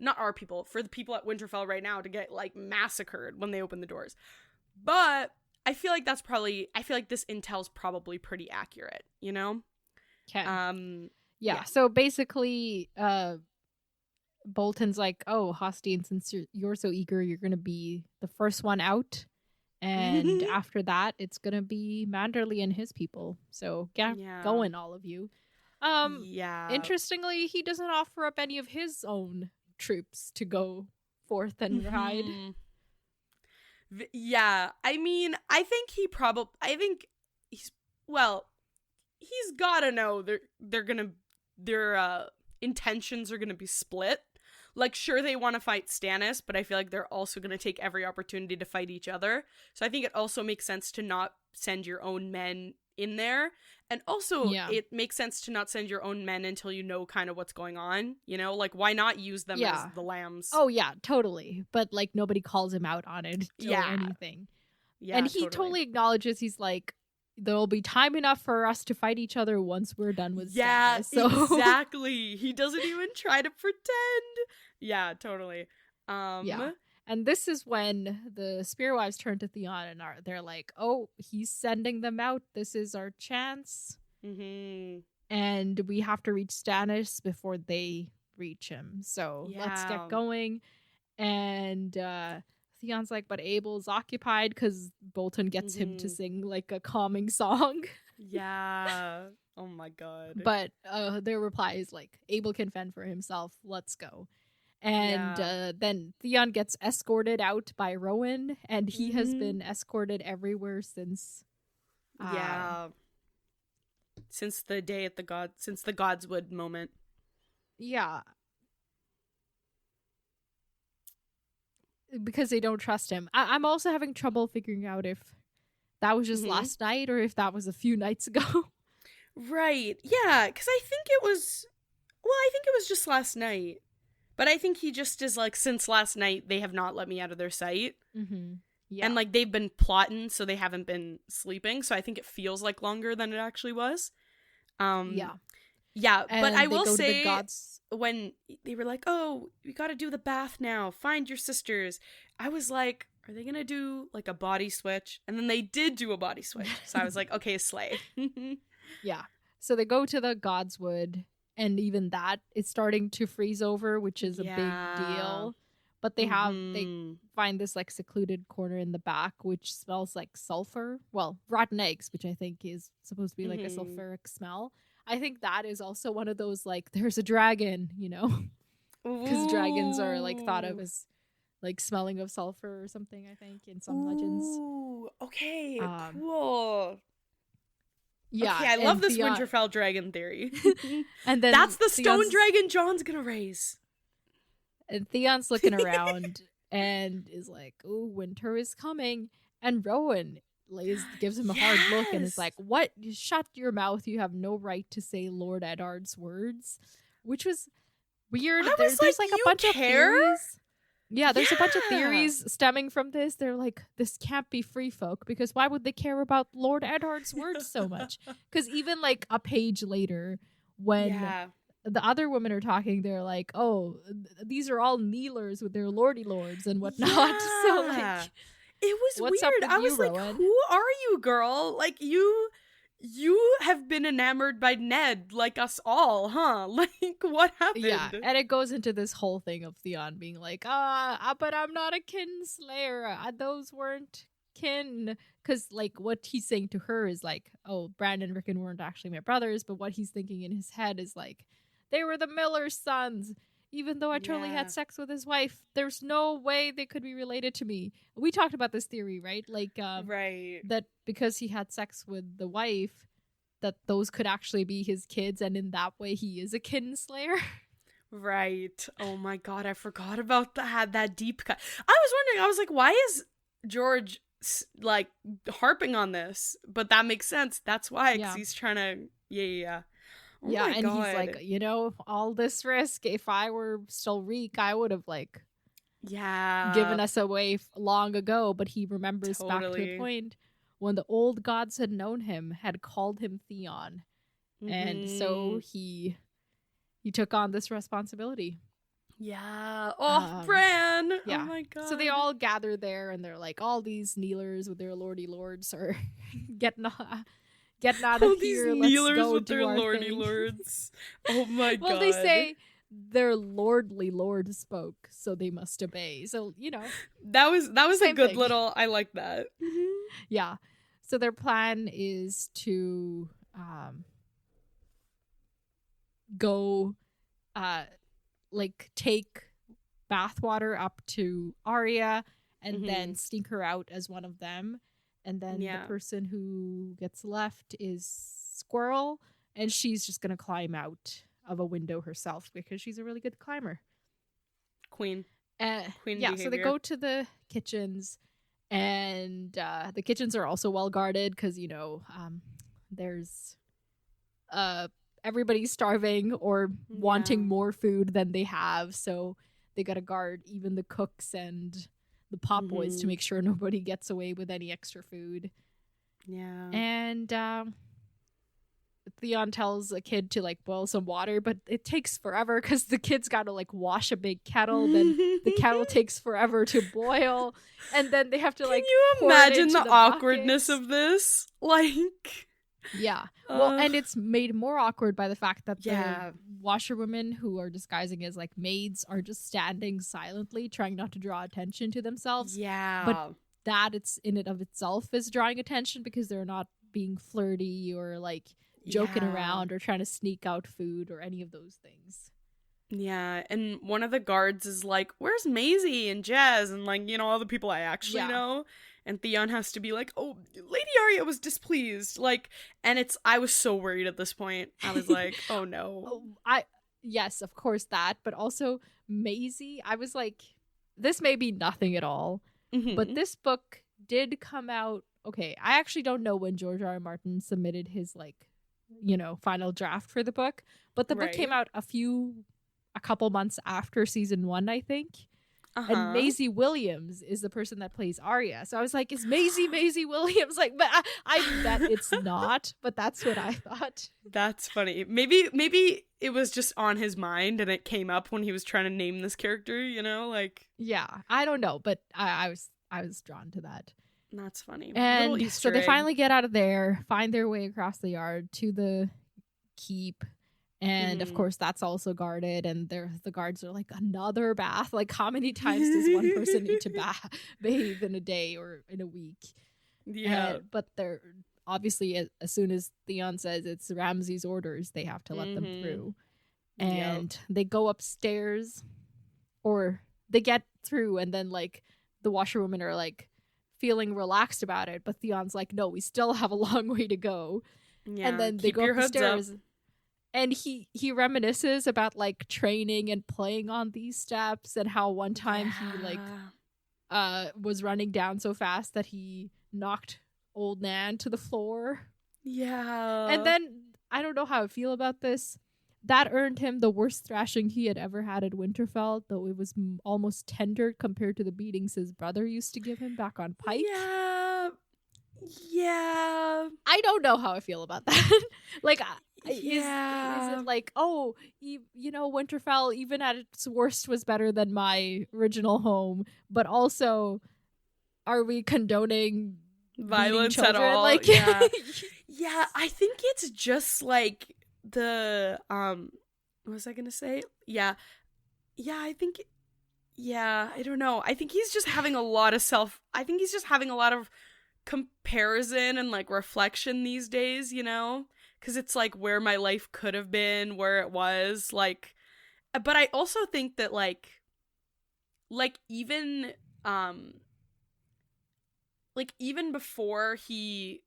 Speaker 2: not our people, for the people at Winterfell right now to get, like, massacred when they open the doors. But I feel like this intel's probably pretty accurate, you know?
Speaker 1: Okay. Yeah, so basically, Bolton's like, oh, Hostine, since you're so eager, you're gonna be the first one out. And after that, it's gonna be Manderly and his people. So go in, all of you. Interestingly, he doesn't offer up any of his own troops to go forth and ride.
Speaker 2: Yeah, I mean, I think he's gotta know their intentions are gonna be split. Like, sure, they want to fight Stannis, but I feel like they're also going to take every opportunity to fight each other. So I think it also makes sense to not send your own men in there. And also, it makes sense to not send your own men until you know kind of what's going on. You know, like, why not use them as the lambs?
Speaker 1: Oh, yeah, totally. But, like, nobody calls him out on it or anything. Yeah, and he totally acknowledges, he's like, there'll be time enough for us to fight each other once we're done with Stannis. So.
Speaker 2: Exactly. He doesn't even try to pretend. Yeah, totally.
Speaker 1: Yeah. And this is when the Spearwives turn to Theon and they're like, oh, he's sending them out. This is our chance.
Speaker 2: Mm-hmm.
Speaker 1: And we have to reach Stannis before they reach him. So let's get going. And Theon's like, but Abel's occupied, because Bolton gets him to sing, like, a calming song.
Speaker 2: Yeah. Oh my god.
Speaker 1: But their reply is like, Abel can fend for himself. Let's go. And then Theon gets escorted out by Rowan, and he has been escorted everywhere since.
Speaker 2: Since the day at since the Godswood moment.
Speaker 1: Yeah. Because they don't trust him. I'm also having trouble figuring out if that was just last night or if that was a few nights ago.
Speaker 2: Right. Yeah, because I think it was just last night. But I think he just is like, since last night, they have not let me out of their sight.
Speaker 1: Mm-hmm. Yeah.
Speaker 2: And like they've been plotting, so they haven't been sleeping. So I think it feels like longer than it actually was.
Speaker 1: Yeah.
Speaker 2: Yeah,
Speaker 1: And
Speaker 2: but I
Speaker 1: they
Speaker 2: will
Speaker 1: go to the
Speaker 2: say
Speaker 1: gods.
Speaker 2: when they were like, "Oh, we got to do the bath now. Find your sisters." I was like, "Are they going to do like a body switch?" And then they did do a body switch. So I was like, "Okay, slay."
Speaker 1: Yeah. So they go to the Godswood, and even that is starting to freeze over, which is a big deal. But they find this like secluded corner in the back, which smells like sulfur. Well, rotten eggs, which I think is supposed to be like a sulfuric smell. I think that is also one of those like, there's a dragon, you know, because dragons are like thought of as like smelling of sulfur or something, I think, in some legends.
Speaker 2: Okay, cool.
Speaker 1: Yeah.
Speaker 2: Okay, I love this Winterfell dragon theory.
Speaker 1: And then
Speaker 2: that's the stone dragon John's gonna raise.
Speaker 1: And Theon's looking around and is like, "Oh, winter is coming." And Rowan gives him a hard look and is like, "What? Shut your mouth. You have no right to say Lord Eddard's words." Which was weird. There's like a bunch of theories. Yeah, there's a bunch of theories stemming from this. They're like, this can't be free folk, because why would they care about Lord Eddard's words so much? Because even like a page later, when the other women are talking, they're like, "Oh, these are all kneelers with their lordy lords and whatnot." Yeah. So like,
Speaker 2: it was weird. I was like, Rowan? Who are you, girl? Like you have been enamored by Ned, like us all, huh? Like, what happened?
Speaker 1: Yeah, and it goes into this whole thing of Theon being like, but I'm not a kinslayer. Those weren't kin. Because, like, what he's saying to her is like, oh, Brandon and Rickon weren't actually my brothers, but what he's thinking in his head is like, they were the Miller's sons. Even though I totally had sex with his wife, there's no way they could be related to me. We talked about this theory, right? Like, that because he had sex with the wife, that those could actually be his kids, and in that way he is a kinslayer.
Speaker 2: Right. Oh my god, I forgot about that deep cut. I was wondering, I was like, why is George like harping on this? But that makes sense. That's why, because he's trying to Oh
Speaker 1: yeah, and God. He's like, you know, all this risk, if I were still Reek, I would have like given us away long ago. But he remembers back to a point when the old gods had known him, had called him Theon. And so he took on this responsibility.
Speaker 2: Yeah. Oh, Bran.
Speaker 1: Yeah.
Speaker 2: Oh my god.
Speaker 1: So they all gather there, and they're like, all these kneelers with their lordy lords are getting out of here.
Speaker 2: These kneelers with their lordy lords. Oh my god.
Speaker 1: Well, they say their lordly lord spoke, so they must obey. So, you know.
Speaker 2: That was a good thing. Little, I like that.
Speaker 1: Yeah. So their plan is to go like take bathwater up to Arya and then sneak her out as one of them. And then the person who gets left is Squirrel, and she's just going to climb out of a window herself because she's a really good climber.
Speaker 2: Queen
Speaker 1: behavior. So they go to the kitchens, and the kitchens are also well guarded because, you know, there's everybody's starving or wanting more food than they have, so they got to guard even the cooks and the pot boys to make sure nobody gets away with any extra food.
Speaker 2: Yeah.
Speaker 1: And Theon tells a kid to like boil some water, but it takes forever because the kid's got to like wash a big kettle. Then the kettle takes forever to boil, and then they have to like.
Speaker 2: Can you imagine the awkwardness of this? Like.
Speaker 1: Yeah. Well, and it's made more awkward by the fact that the washerwomen who are disguising as like maids are just standing silently, trying not to draw attention to themselves.
Speaker 2: Yeah.
Speaker 1: But that it's in and of itself is drawing attention because they're not being flirty or like joking around or trying to sneak out food or any of those things.
Speaker 2: Yeah, and one of the guards is like, "Where's Maisie and Jez?" And like, you know, all the people I actually know. And Theon has to be like, "Oh, Lady Arya was displeased." Like, and I was so worried at this point. I was like, "Oh no."
Speaker 1: Yes, of course that, but also Maisie, I was like, this may be nothing at all, but this book did come out. Okay, I actually don't know when George R. R. Martin submitted his like, you know, final draft for the book, but the book came out a couple months after season 1, I think. And Maisie Williams is the person that plays Arya. So I was like, is Maisie Williams? Like, but I bet it's not, but that's what I thought.
Speaker 2: That's funny. Maybe it was just on his mind and it came up when he was trying to name this character, you know, like.
Speaker 1: Yeah, I don't know, but I was drawn to that.
Speaker 2: That's funny.
Speaker 1: And so they finally get out of there, find their way across the yard to the keep. And of course, that's also guarded. And the guards are like, another bath? Like, how many times does one person need to bathe in a day or in a week?
Speaker 2: Yeah.
Speaker 1: But they're obviously, as soon as Theon says it's Ramsay's orders, they have to let them through. And they go upstairs, or they get through, and then like the washerwomen are like feeling relaxed about it. But Theon's like, no, we still have a long way to go. Yeah, and then they go up the stairs. And he reminisces about like training and playing on these steps, and how one time he like was running down so fast that he knocked old Nan to the floor.
Speaker 2: Yeah.
Speaker 1: And then I don't know how I feel about this. That earned him the worst thrashing he had ever had at Winterfell, though it was almost tender compared to the beatings his brother used to give him back on Pike.
Speaker 2: Yeah.
Speaker 1: I don't know how I feel about that. Like, is it like, oh, you know, Winterfell, even at its worst, was better than my original home, but also, are we condoning
Speaker 2: violence at all?
Speaker 1: Like,
Speaker 2: yeah, I think it's just like the what was I gonna say? I think I don't know. I think he's just having a lot of comparison and like reflection these days, you know, because it's like where my life could have been, where it was, like. But I also think that like even before he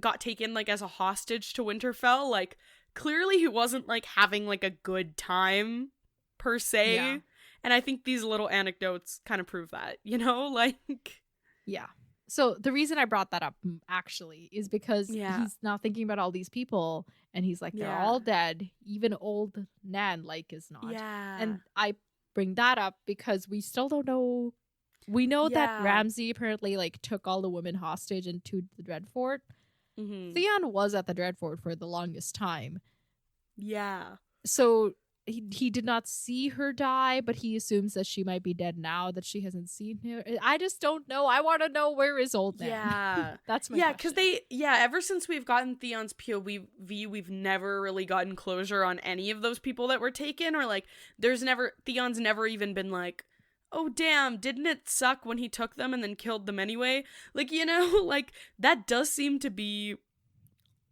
Speaker 2: got taken like as a hostage to Winterfell, like clearly he wasn't like having like a good time per se.
Speaker 1: Yeah.
Speaker 2: And I think these little anecdotes kind of prove that, you know, like.
Speaker 1: Yeah. So the reason I brought that up actually is because he's now thinking about all these people, and he's like, they're all dead. Even old Nan like is not.
Speaker 2: Yeah.
Speaker 1: And I bring that up because we still don't know. We know that Ramsay apparently like took all the women hostage into the Dreadfort. Theon was at the Dreadfort for the longest time.
Speaker 2: Yeah.
Speaker 1: So he did not see her die, but he assumes that she might be dead now that she hasn't seen her. I just don't know. I want to know, where is old Nan?
Speaker 2: Yeah.
Speaker 1: That's my question.
Speaker 2: Because ever since we've gotten Theon's POV, we've never really gotten closure on any of those people that were taken, or like Theon's never even been like, oh damn, didn't it suck when he took them and then killed them anyway? Like, you know, like that does seem to be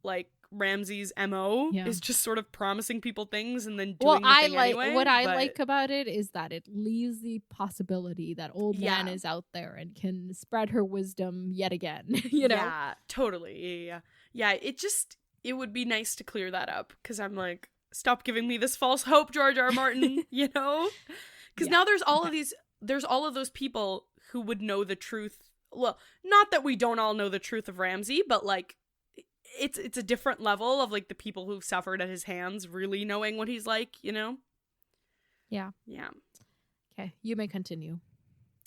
Speaker 2: like Ramsay's MO, is just sort of promising people things and then doing nothing anyway.
Speaker 1: What I like about it is that it leaves the possibility that old Nan is out there and can spread her wisdom yet again, you know?
Speaker 2: Yeah, totally. Yeah, it would be nice to clear that up, because I'm like, stop giving me this false hope, George R. R. Martin, you know? Because now there's all of those people who would know the truth. Well, not that we don't all know the truth of Ramsay, but like, it's a different level of like the people who've suffered at his hands really knowing what he's like, you know?
Speaker 1: Yeah. Okay, you may continue.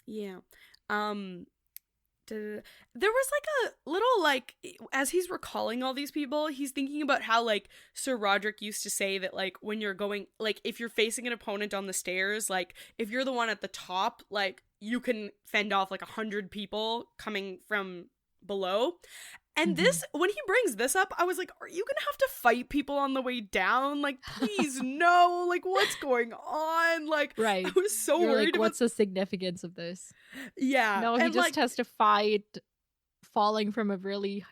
Speaker 2: Yeah. There was like a little like, as he's recalling all these people, he's thinking about how like Sir Roderick used to say that like when you're going, like if you're facing an opponent on the stairs, like if you're the one at the top, like you can fend off like 100 people coming from below. And this, when he brings this up, I was like, are you gonna have to fight people on the way down? Like, please, no. Like, what's going on? Like,
Speaker 1: right.
Speaker 2: I was so worried
Speaker 1: like, what's the significance of this?
Speaker 2: Yeah.
Speaker 1: No, he just has to fight falling from a really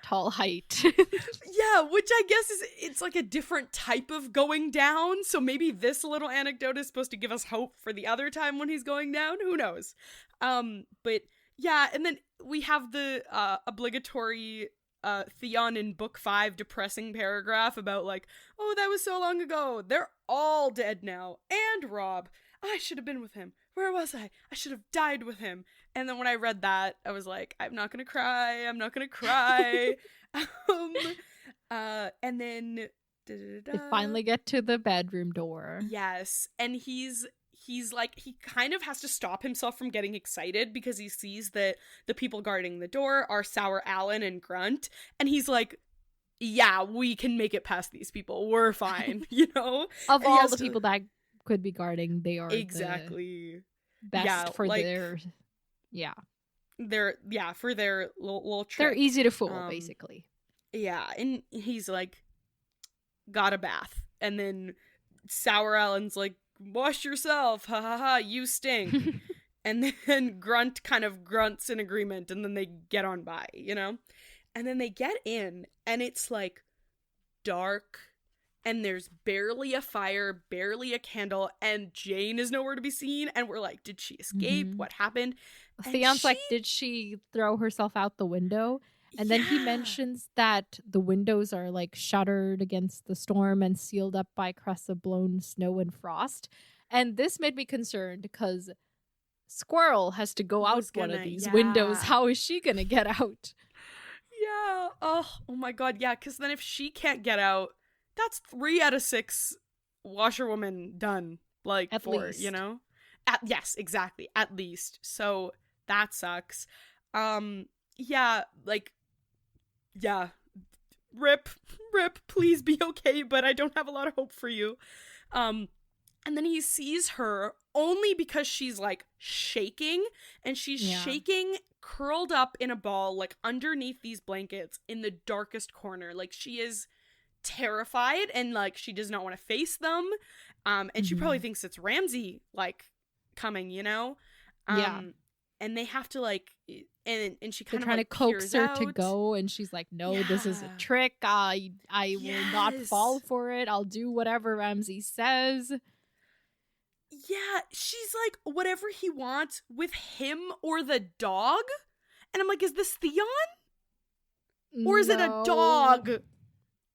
Speaker 1: tall height.
Speaker 2: Yeah, which I guess it's like a different type of going down. So maybe this little anecdote is supposed to give us hope for the other time when he's going down. Who knows? But yeah, and then we have the obligatory Theon in book 5 depressing paragraph about like, oh, that was so long ago. They're all dead now. And Rob. I should have been with him. Where was I? I should have died with him. And then when I read that, I was like, I'm not gonna cry. I'm not gonna cry. And then
Speaker 1: they finally get to the bedroom door.
Speaker 2: Yes, and he's he's like, he kind of has to stop himself from getting excited because he sees that the people guarding the door are Sour Allen and Grunt, and he's like, yeah, we can make it past these people, we're fine, you know?
Speaker 1: Of
Speaker 2: And he
Speaker 1: all
Speaker 2: has
Speaker 1: the
Speaker 2: to-
Speaker 1: people that could be guarding, they are
Speaker 2: exactly
Speaker 1: the best
Speaker 2: Yeah,
Speaker 1: for
Speaker 2: like,
Speaker 1: their
Speaker 2: for their little trick.
Speaker 1: they're easy to fool, basically.
Speaker 2: Yeah, and he's like, got a bath, and then Sour Allen's like, wash yourself, ha ha ha, you stink. And then Grunt kind of grunts in agreement, and then they get on by, you know? And then they get in, and it's like dark, and there's barely a fire, barely a candle, and Jane is nowhere to be seen, and we're like, did she escape? What happened? And
Speaker 1: Theon's like, did she throw herself out the window? And then he mentions that the windows are like shuttered against the storm and sealed up by crusts of blown snow and frost. And this made me concerned because Squirrel has to go out one of these windows. How is she gonna get out?
Speaker 2: Yeah. Oh my god, yeah, because then if she can't get out, that's 3 out of 6 washerwoman done. Like,
Speaker 1: at least,
Speaker 2: you know? Yes, exactly. At least. So that sucks. Yeah, like, yeah. Rip, please be okay, but I don't have a lot of hope for you. And then he sees her only because she's like shaking, and she's shaking curled up in a ball, like underneath these blankets in the darkest corner. Like, she is terrified, and like she does not want to face them. And she probably thinks it's Ramsay like coming, you know? And they have to like, and she kind of
Speaker 1: trying
Speaker 2: like
Speaker 1: to coax her
Speaker 2: out
Speaker 1: to go, and she's like, no, this is a trick. I will not fall for it. I'll do whatever Ramsay says.
Speaker 2: Yeah, she's like, whatever he wants with him or the dog. And I'm like, is this Theon? Or is it a dog?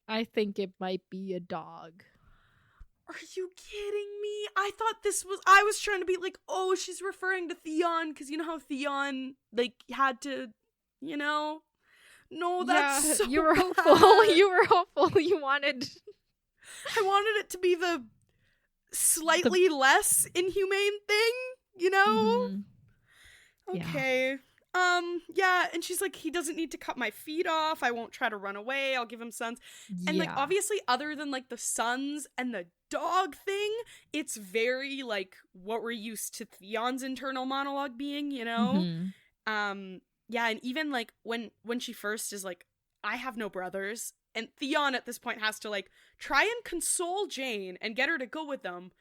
Speaker 1: I think it might be a dog.
Speaker 2: Are you kidding me? I was trying to be like, oh, she's referring to Theon, because you know how Theon, like, had to, you know? No, that's so
Speaker 1: you were
Speaker 2: bad.
Speaker 1: hopeful. You were hopeful. You wanted...
Speaker 2: I wanted it to be the slightly less inhumane thing, you know? Okay. Yeah, and she's like, he doesn't need to cut my feet off. I won't try to run away. I'll give him sons. And like, obviously, other than like the sons and the dog thing, it's very like what we're used to Theon's internal monologue being, you know? Yeah, and even like when she first is like, I have no brothers, and Theon at this point has to like try and console Jane and get her to go with them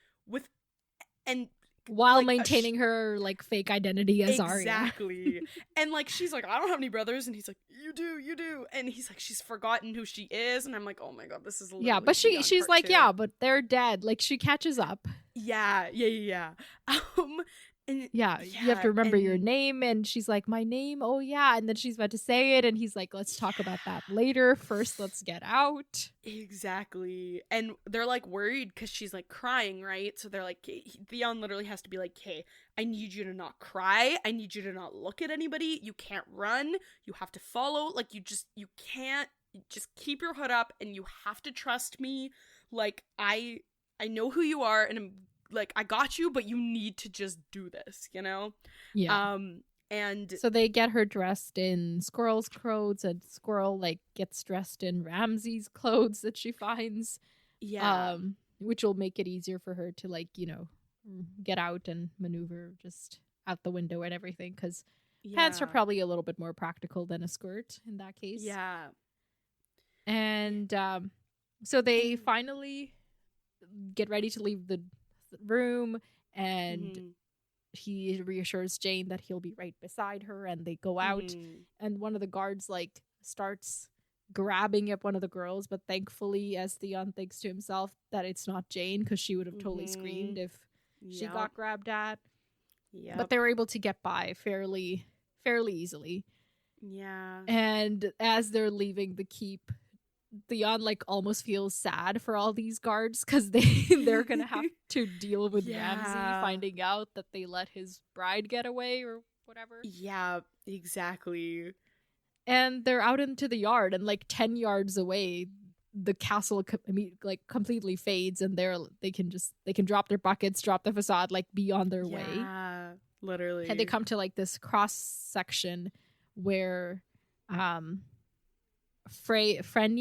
Speaker 1: while
Speaker 2: like,
Speaker 1: maintaining her like fake identity as Arya.
Speaker 2: Exactly. And like, she's like, I don't have any brothers, and he's like, you do, and he's like, she's forgotten who she is, and I'm like, oh my god, this is literally
Speaker 1: but she's like,
Speaker 2: 2.
Speaker 1: yeah, but they're dead. Like, she catches up.
Speaker 2: Yeah. And
Speaker 1: you have to remember your name, and she's like, my name, oh yeah, and then she's about to say it, and he's like, let's talk about that later. First, let's get out.
Speaker 2: Exactly. And they're like worried because she's like crying, right? So they're like, Theon literally has to be like, hey, I need you to not cry. I need you to not look at anybody. You can't run. You have to follow. Like, you can't, just keep your hood up, and you have to trust me. Like, I know who you are, and I'm like, I got you, but you need to just do this, you know?
Speaker 1: Yeah.
Speaker 2: And
Speaker 1: so they get her dressed in Squirrel's clothes, and Squirrel like gets dressed in Ramsay's clothes that she finds. Yeah. Which will make it easier for her to like, you know, get out and maneuver just out the window and everything, because pants are probably a little bit more practical than a skirt in that case.
Speaker 2: Yeah.
Speaker 1: And so they finally get ready to leave the room, and he reassures Jane that he'll be right beside her, and they go out, and one of the guards like starts grabbing at one of the girls, but thankfully, as Theon thinks to himself, that it's not Jane, because she would have totally screamed if she got grabbed at. But they were able to get by fairly easily.
Speaker 2: Yeah.
Speaker 1: And as they're leaving the keep, Theon like almost feels sad for all these guards, because they're gonna have to deal with Ramsay finding out that they let his bride get away or whatever.
Speaker 2: Yeah, exactly.
Speaker 1: And they're out into the yard, and like 10 yards away, the castle like completely fades, and they can drop their buckets, drop the facade, like be on their way.
Speaker 2: Yeah, literally.
Speaker 1: And they come to like this cross section where Frenya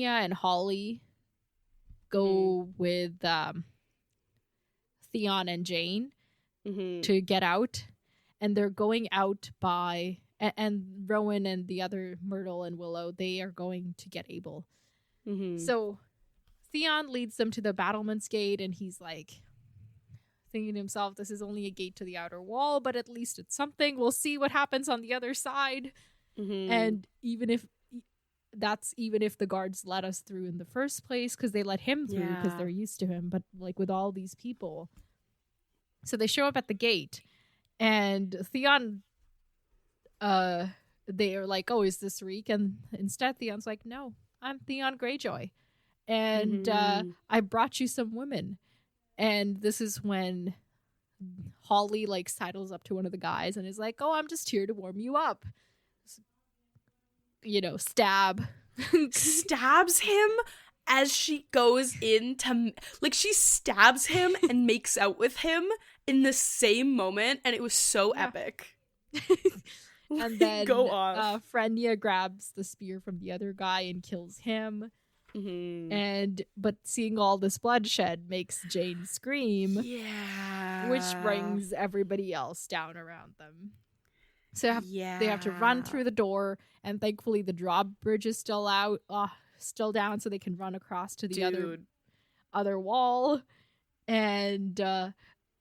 Speaker 1: and Holly go with Theon and Jane to get out, and they're going out by and Rowan and the other Myrtle and Willow, they are going to get Abel. So Theon leads them to the battlement's gate, and he's like thinking to himself, this is only a gate to the outer wall, but at least it's something. We'll see what happens on the other side. And even if the guards let us through in the first place, because they let him through because they're used to him, but like with all these people. So they show up at the gate, and Theon, they are like, oh, is this Reek? And instead Theon's like, no, I'm Theon Greyjoy, and I brought you some women. And this is when Holly like sidles up to one of the guys and is like, oh, I'm just here to warm you up. You know, stabs him as she goes into, like, she stabs him and makes out with him in the same moment, and it was so epic. And then
Speaker 2: go off.
Speaker 1: Frenya grabs the spear from the other guy and kills him. But seeing all this bloodshed makes Jane scream, which brings everybody else down around them. So they have to run through the door, and thankfully the drawbridge is still down, so they can run across to the other wall. And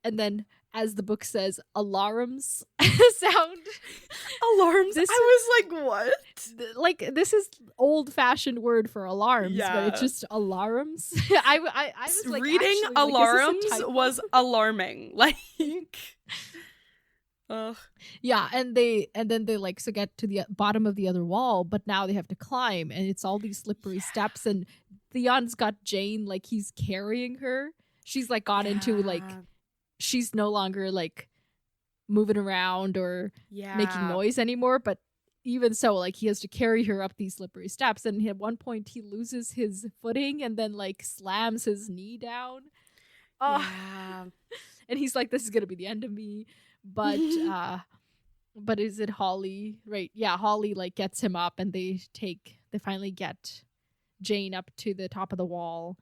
Speaker 1: then, as the book says, alarms sound.
Speaker 2: Alarms? I was like, what?
Speaker 1: Like, this is old-fashioned word for alarms, but it's just alarms. I was like,
Speaker 2: reading
Speaker 1: actually,
Speaker 2: alarms
Speaker 1: like,
Speaker 2: was alarming. Like, ugh.
Speaker 1: Yeah, and then they like so get to the bottom of the other wall, but now they have to climb, and it's all these slippery steps, and Theon's got Jane, like, he's carrying her. She's like got into like, she's no longer like moving around or making noise anymore, but even so, like, he has to carry her up these slippery steps, and at one point he loses his footing and then like slams his knee down. And he's like, this is gonna be the end of me. But is it Holly? Right, yeah, Holly like gets him up, and they finally get Jane up to the top of the wall.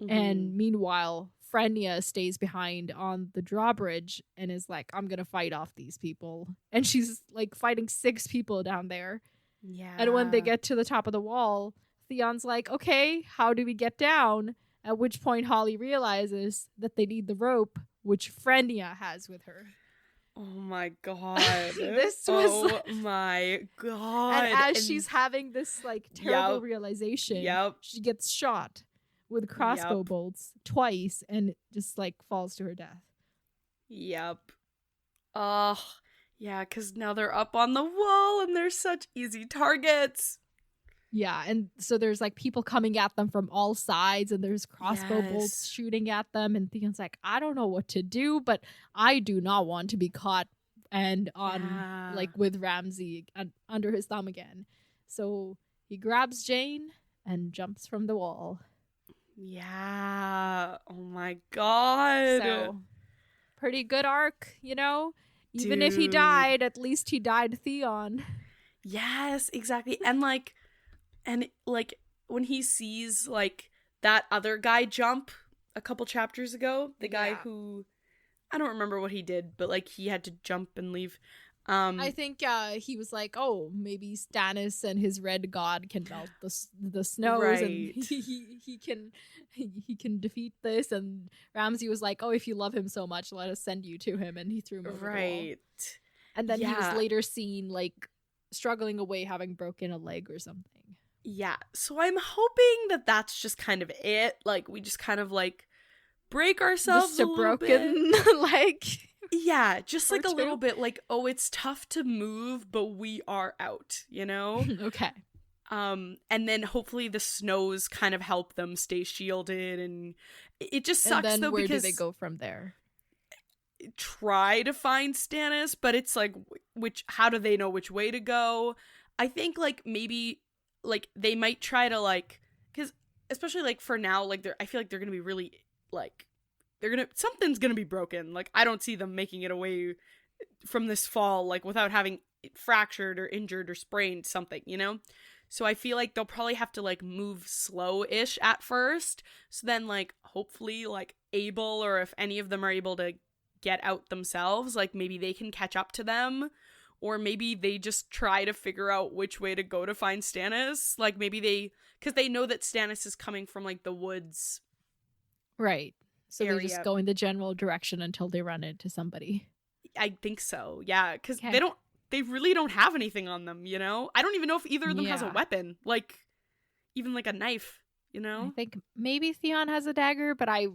Speaker 1: And meanwhile, Frenya stays behind on the drawbridge and is like, I'm gonna fight off these people. And she's like fighting 6 people down there. And when they get to the top of the wall, Theon's like, okay, how do we get down? At which point Holly realizes that they need the rope, which Frenya has with her.
Speaker 2: Oh my god. My god.
Speaker 1: And as she's having this like terrible realization, she gets shot with crossbow bolts twice and just like falls to her death.
Speaker 2: Oh, yeah, because now they're up on the wall and they're such easy targets.
Speaker 1: Yeah, and so there's like people coming at them from all sides, and there's crossbow bolts shooting at them, and Theon's like, I don't know what to do, but I do not want to be caught and on like with Ramsay under his thumb again. So he grabs Jane and jumps from the wall.
Speaker 2: Yeah. Oh my god.
Speaker 1: So pretty good arc, you know? Even if he died, at least he died Theon.
Speaker 2: Yes, exactly. And like when he sees like that other guy jump a couple chapters ago, the guy who, I don't remember what he did, but like he had to jump and leave.
Speaker 1: I think he was like, oh, maybe Stannis and his red god can melt the snows, and he can defeat this. And Ramsay was like, oh, if you love him so much, let us send you to him, and he threw him over the wall. And then he was later seen like struggling away, having broken a leg or something.
Speaker 2: Yeah, so I'm hoping that that's just kind of it. Like, we just kind of like break ourselves
Speaker 1: just a broken leg.
Speaker 2: Yeah, just like a little bit like, oh, it's tough to move, but we are out, you know?
Speaker 1: Okay.
Speaker 2: And then hopefully the snows kind of help them stay shielded, and it just sucks,
Speaker 1: and then
Speaker 2: though,
Speaker 1: where
Speaker 2: because
Speaker 1: do they go from there?
Speaker 2: Try to find Stannis, but it's like, how do they know which way to go? I think like maybe like they might try to like, because especially like for now, like I feel like they're gonna be really like something's gonna be broken. Like I don't see them making it away from this fall like without having it fractured or injured or sprained something, you know? So I feel like they'll probably have to like move slow-ish at first. So then like hopefully like Abel, or if any of them are able to get out themselves, like maybe they can catch up to them, or maybe they just try to figure out which way to go to find Stannis. Like maybe because they know that Stannis is coming from like the woods,
Speaker 1: right? So
Speaker 2: area.
Speaker 1: they just go in the general direction until they run into somebody.
Speaker 2: I think so, yeah, because they really don't have anything on them, you know? I don't even know if either of them has a weapon, like even like a knife, you know?
Speaker 1: I think maybe Theon has a dagger, but I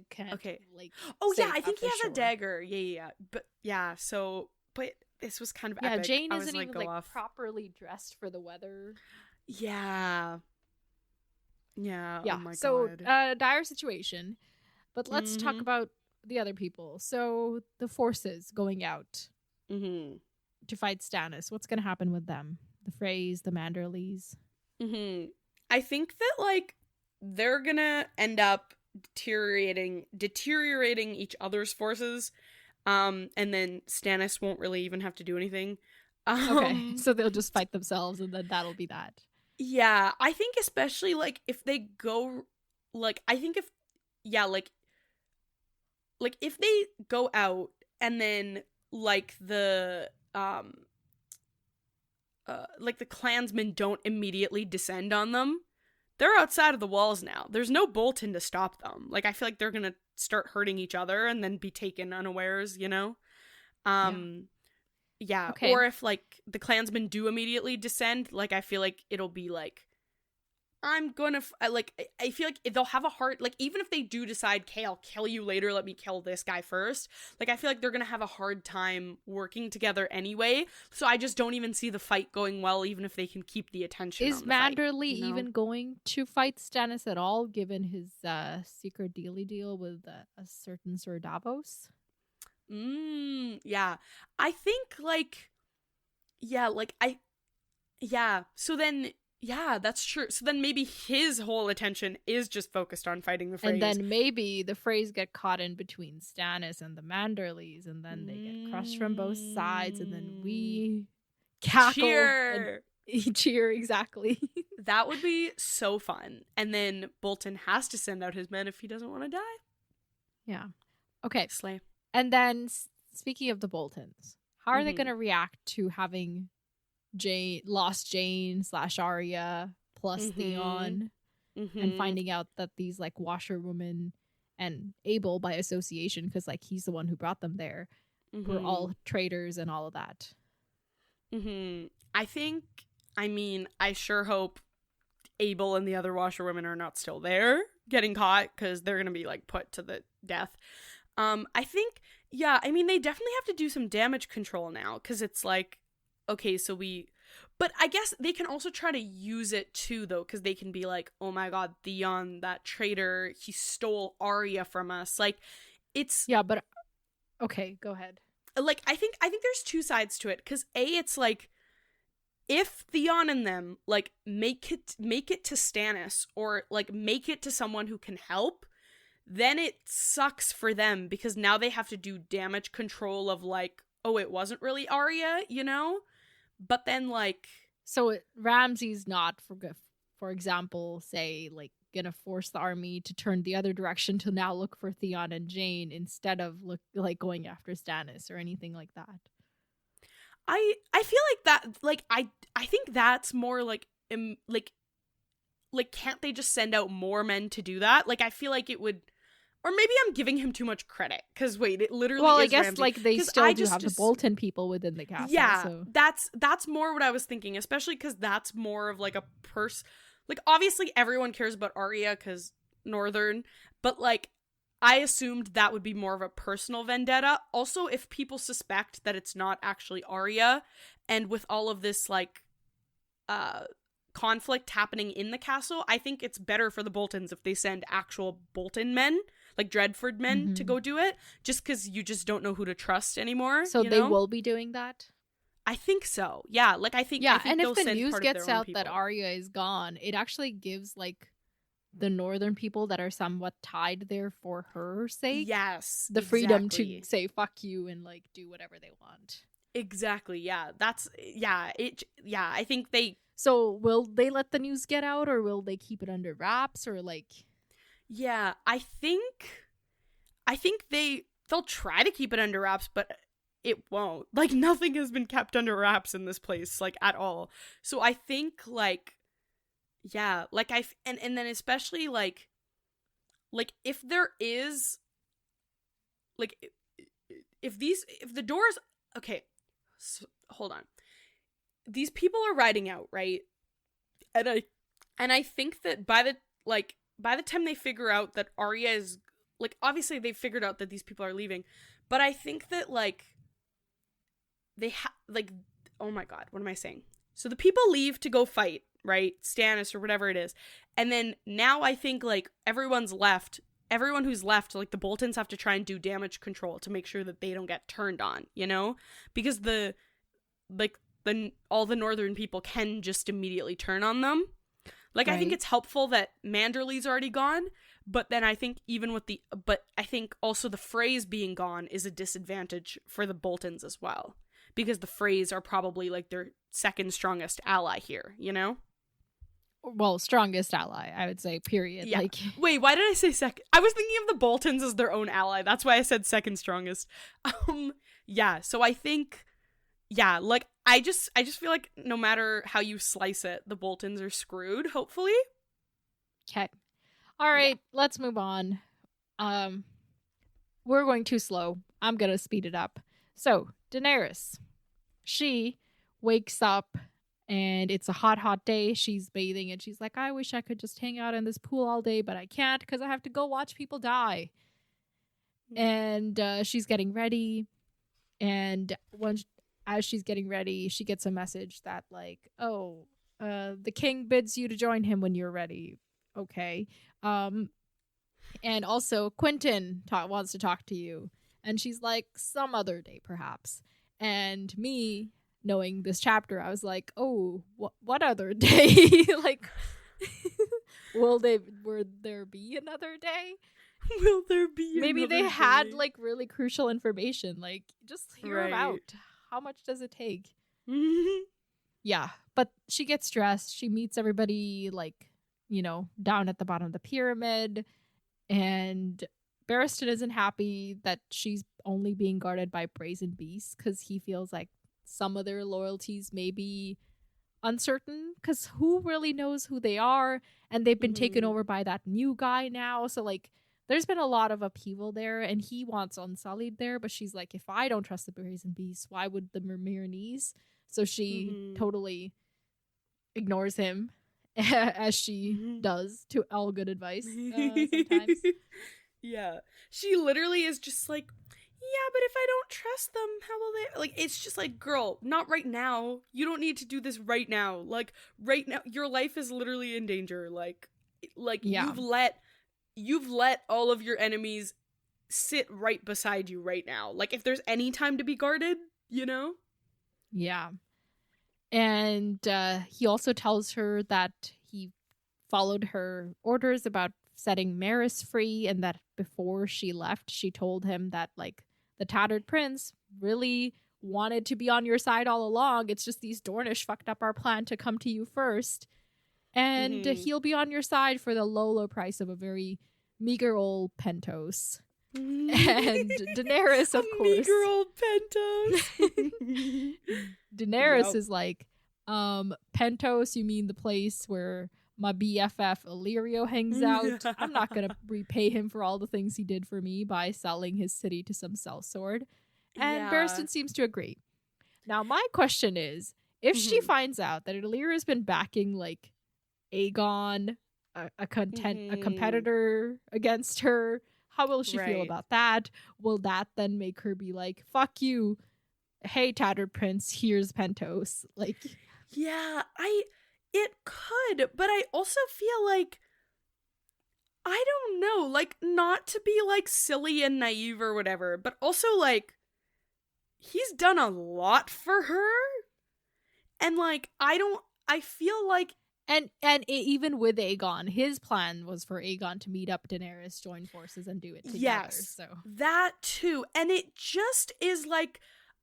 Speaker 1: can't.
Speaker 2: Okay.
Speaker 1: Like,
Speaker 2: oh yeah, I think he has a dagger. Yeah. But yeah, so but this was kind of epic.
Speaker 1: Jane isn't even like properly dressed for the weather.
Speaker 2: Yeah. Yeah.
Speaker 1: Yeah.
Speaker 2: Oh my
Speaker 1: so,
Speaker 2: God.
Speaker 1: dire situation. But let's talk about the other people. So the forces going out to fight Stannis. What's going to happen with them? The Freys, the Manderleys.
Speaker 2: I think that like they're gonna end up deteriorating each other's forces, and then Stannis won't really even have to do anything.
Speaker 1: Okay, so they'll just fight themselves, and then that'll be that.
Speaker 2: Yeah, I think especially like if they go, like I think if if they go out and then like the clansmen don't immediately descend on them, they're outside of the walls now. There's no Bolton to stop them. Like I feel like they're gonna start hurting each other and then be taken unawares, you know? Yeah. Okay. Or if like the clansmen do immediately descend, like I feel like it'll be like I'm gonna I feel like they'll have a hard, like even if they do decide, okay, I'll kill you later, let me kill this guy first, like I feel like they're gonna have a hard time working together anyway, so I just don't even see the fight going well, even if they can keep the attention. Is
Speaker 1: Manderley even going to fight Stannis at all, given his secret deal with a certain Sir Davos?
Speaker 2: Yeah, I think so then yeah, that's true. So then maybe his whole attention is just focused on fighting the Freys.
Speaker 1: And then maybe the Freys get caught in between Stannis and the Manderleys, and then they get crushed from both sides, and then we cackle. Cheer, exactly.
Speaker 2: That would be so fun. And then Bolton has to send out his men if he doesn't want to die.
Speaker 1: Yeah. Okay.
Speaker 2: Slay.
Speaker 1: And then, speaking of the Boltons, how are they going to react to having lost Jane / Arya plus Theon, and finding out that these like washerwomen and Abel by association, because like he's the one who brought them there, were all traitors and all of that?
Speaker 2: I sure hope Abel and the other washerwomen are not still there getting caught, because they're gonna be like put to the death. I think, yeah, I mean, they definitely have to do some damage control now, because it's like, okay, but I guess they can also try to use it too, though, because they can be like, oh my god, Theon, that traitor, he stole Arya from us. Like, it's...
Speaker 1: Yeah, but... Okay, go ahead.
Speaker 2: Like, I think there's two sides to it, because it's like, if Theon and them, like, make it to Stannis, or, like, make it to someone who can help, then it sucks for them, because now they have to do damage control of, like, oh, it wasn't really Arya, you know? But then, like...
Speaker 1: So Ramsay's not, for example, say, like, gonna force the army to turn the other direction to now look for Theon and Jane instead of, going after Stannis or anything like that.
Speaker 2: I feel like that, like, I think that's more, like, can't they just send out more men to do that? Like, I feel like it would... Or maybe I'm giving him too much credit, because wait, it literally is
Speaker 1: I guess
Speaker 2: Ramsay.
Speaker 1: Like they still do have the Bolton people within the castle.
Speaker 2: Yeah,
Speaker 1: so.
Speaker 2: that's more what I was thinking, especially because that's more of like a like obviously everyone cares about Arya because Northern, but like I assumed that would be more of a personal vendetta. Also, if people suspect that it's not actually Arya, and with all of this like conflict happening in the castle, I think it's better for the Boltons if they send actual Bolton men, like Dreadford men, to go do it, just because you just don't know who to trust anymore.
Speaker 1: So they will be doing that?
Speaker 2: I think so. Yeah, like I think
Speaker 1: and if the news gets out that Arya is gone, it actually gives like the northern people that are somewhat tied there for her sake.
Speaker 2: Yes.
Speaker 1: The freedom to say fuck you and like do whatever they want.
Speaker 2: Exactly. Yeah. I think they.
Speaker 1: So will they let the news get out, or will they keep it under wraps, or like?
Speaker 2: Yeah, I think they'll try to keep it under wraps, but it won't. Like, nothing has been kept under wraps in this place, like, at all. So I think, like, yeah, like, and then especially, like, if there is, like, if the doors, okay, so, hold on. These people are riding out, right? And I think that by the time they figure out that Arya is, like, obviously they figured out that these people are leaving, but I think that, like, they oh my god, what am I saying? So the people leave to go fight, right? Stannis or whatever it is. And then now I think, like, everyone who's left, like, the Boltons have to try and do damage control to make sure that they don't get turned on, you know? Because all the northern people can just immediately turn on them. Like, right. I think it's helpful that Manderly's already gone, but then I think but I think also the Freys being gone is a disadvantage for the Boltons as well, because the Freys are probably, like, their second strongest ally here, you know?
Speaker 1: Well, strongest ally, I would say, period.
Speaker 2: Yeah.
Speaker 1: Like,
Speaker 2: wait, why did I say second? I was thinking of the Boltons as their own ally. That's why I said second strongest. Yeah, so I think, yeah, like, I just feel like no matter how you slice it, the Boltons are screwed, hopefully.
Speaker 1: Okay. All right, let's move on. We're going too slow. I'm going to speed it up. So, Daenerys. She wakes up and it's a hot, hot day. She's bathing and she's like, I wish I could just hang out in this pool all day, but I can't because I have to go watch people die. And she's getting ready. And as she's getting ready, she gets a message that, like, the king bids you to join him when you're ready. Okay. And also Quentin wants to talk to you. And she's like, some other day, perhaps. And me, knowing this chapter, I was like, oh, what other day? Like, will there be another day?
Speaker 2: Will there be
Speaker 1: Maybe
Speaker 2: another
Speaker 1: they had,
Speaker 2: day?
Speaker 1: like, really crucial information. Like, just hear them out. How much does it take? Yeah, but she gets dressed. She meets everybody, like, you know, down at the bottom of the pyramid. And Barristan isn't happy that she's only being guarded by brazen beasts because he feels like some of their loyalties may be uncertain, because who really knows who they are? And they've been taken over by that new guy now. So, like, there's been a lot of upheaval there, and he wants Unsullied there, but she's like, if I don't trust the brazen beasts, why would the Myrmidons? So she totally ignores him, as she does to all good advice sometimes.
Speaker 2: Yeah. She literally is just like, yeah, but if I don't trust them, how will they... Like, it's just like, girl, not right now. You don't need to do this right now. Like, right now, your life is literally in danger. Like yeah. You've let all of your enemies sit right beside you right now. Like, if there's any time to be guarded, you know?
Speaker 1: Yeah. And he also tells her that he followed her orders about setting Maris free, and that before she left, she told him that, like, the Tattered Prince really wanted to be on your side all along. It's just these Dornish fucked up our plan to come to you first. And he'll be on your side for the low price of a very meager old Pentos. And Daenerys, of course.
Speaker 2: Meager old Pentos.
Speaker 1: Daenerys is like, Pentos, you mean the place where my BFF Illyrio hangs out? I'm not going to repay him for all the things he did for me by selling his city to some sellsword. And Barristan seems to agree. Now, my question is, if she finds out that Illyrio's been backing, like, Aegon, a competitor against her, how will she feel about that? Will that then make her be like, fuck you, hey, Tattered Prince, here's Pentos? Like,
Speaker 2: yeah, it could, but I also feel like, I don't know, like, not to be, like, silly and naive or whatever, but also, like, he's done a lot for her, and, like, I feel like,
Speaker 1: And even with Aegon, his plan was for Aegon to meet up Daenerys, join forces, and do it together.
Speaker 2: Yes,
Speaker 1: so
Speaker 2: that too. And it just is like,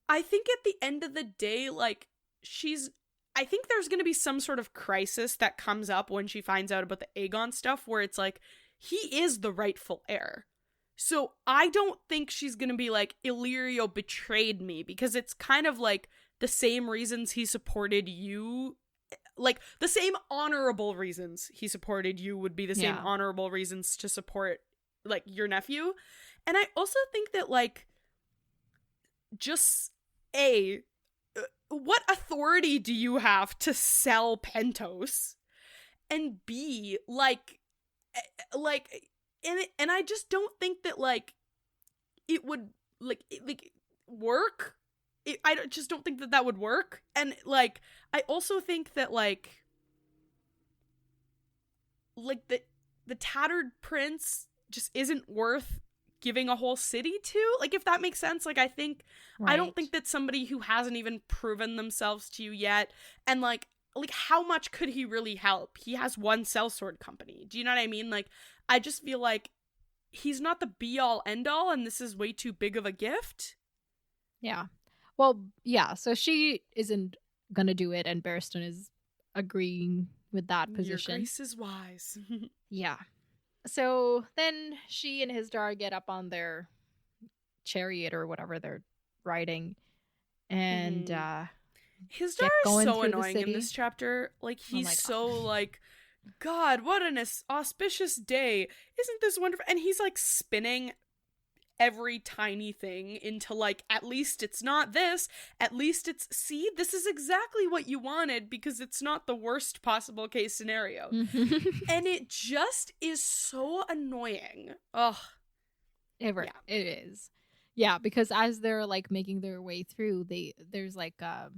Speaker 2: I think at the end of the day, like, I think there's going to be some sort of crisis that comes up when she finds out about the Aegon stuff, where it's like, he is the rightful heir. So I don't think she's going to be like, Illyrio betrayed me, because it's kind of like the same reasons he supported you. Like, the same honorable reasons he supported you would be the same honorable reasons to support, like, your nephew. And I also think that, like, just, what authority do you have to sell Pentos? And B, and I just don't think that, like, it would, work. I just don't think that would work. And, like, I also think that, like the tattered prince just isn't worth giving a whole city to. Like, if that makes sense. Like, I think, right. I don't think that somebody who hasn't even proven themselves to you yet, and, like, how much could he really help? He has one sellsword company. Do you know what I mean? Like, I just feel like he's not the be-all, end-all, and this is way too big of a gift.
Speaker 1: Yeah. Well, yeah, so she isn't gonna do it, and Barristan is agreeing with that position.
Speaker 2: Your grace is wise.
Speaker 1: Yeah. So then she and Hizdahr get up on their chariot or whatever they're riding, and
Speaker 2: Hizdahr is so annoying in this chapter. Like, he's so like, God, what an auspicious day. Isn't this wonderful? And he's like spinning every tiny thing into, like, at least it's not this, at least it's, see, this is exactly what you wanted, because it's not the worst possible case scenario. And it just is so annoying. Ugh.
Speaker 1: It is. Yeah, because as they're, like, making their way through, there's like a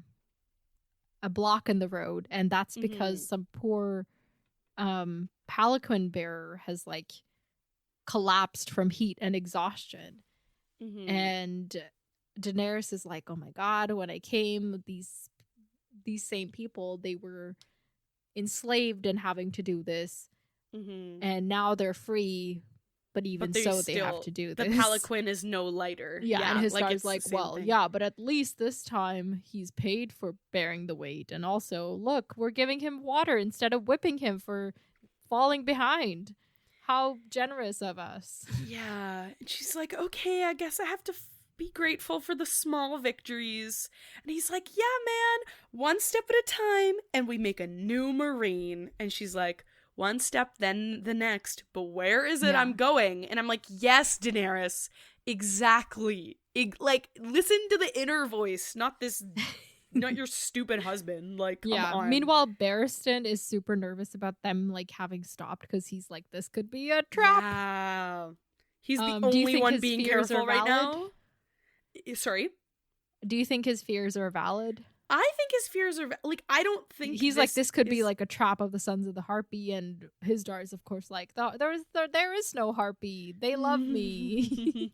Speaker 1: block in the road, and that's because some poor palanquin bearer has, like, collapsed from heat and exhaustion. And Daenerys is like, oh my God, when I came, these same people, they were enslaved and having to do this, and now they're free, but so they have to do this.
Speaker 2: The palanquin is no lighter.
Speaker 1: And his star's like, well, thing. Yeah, but at least this time he's paid for bearing the weight, and also, look, we're giving him water instead of whipping him for falling behind. How generous of us.
Speaker 2: Yeah. And she's like, okay, I guess I have to be grateful for the small victories. And he's like, yeah, man, one step at a time, and we make a new marine. And she's like, one step, then the next. But where is it I'm going? And I'm like, yes, Daenerys, exactly. Like, listen to the inner voice, not this... not your stupid husband. Like, come on.
Speaker 1: Meanwhile, Barristan is super nervous about them, like, having stopped, because he's like, this could be a trap.
Speaker 2: Wow. He's the only one being careful right now. Sorry?
Speaker 1: Do you think his fears are valid?
Speaker 2: I think his fears are like, I don't think
Speaker 1: he's like, this could be like a trap of the Sons of the Harpy, and Hizdahr is, of course, like, there is no Harpy. They love me.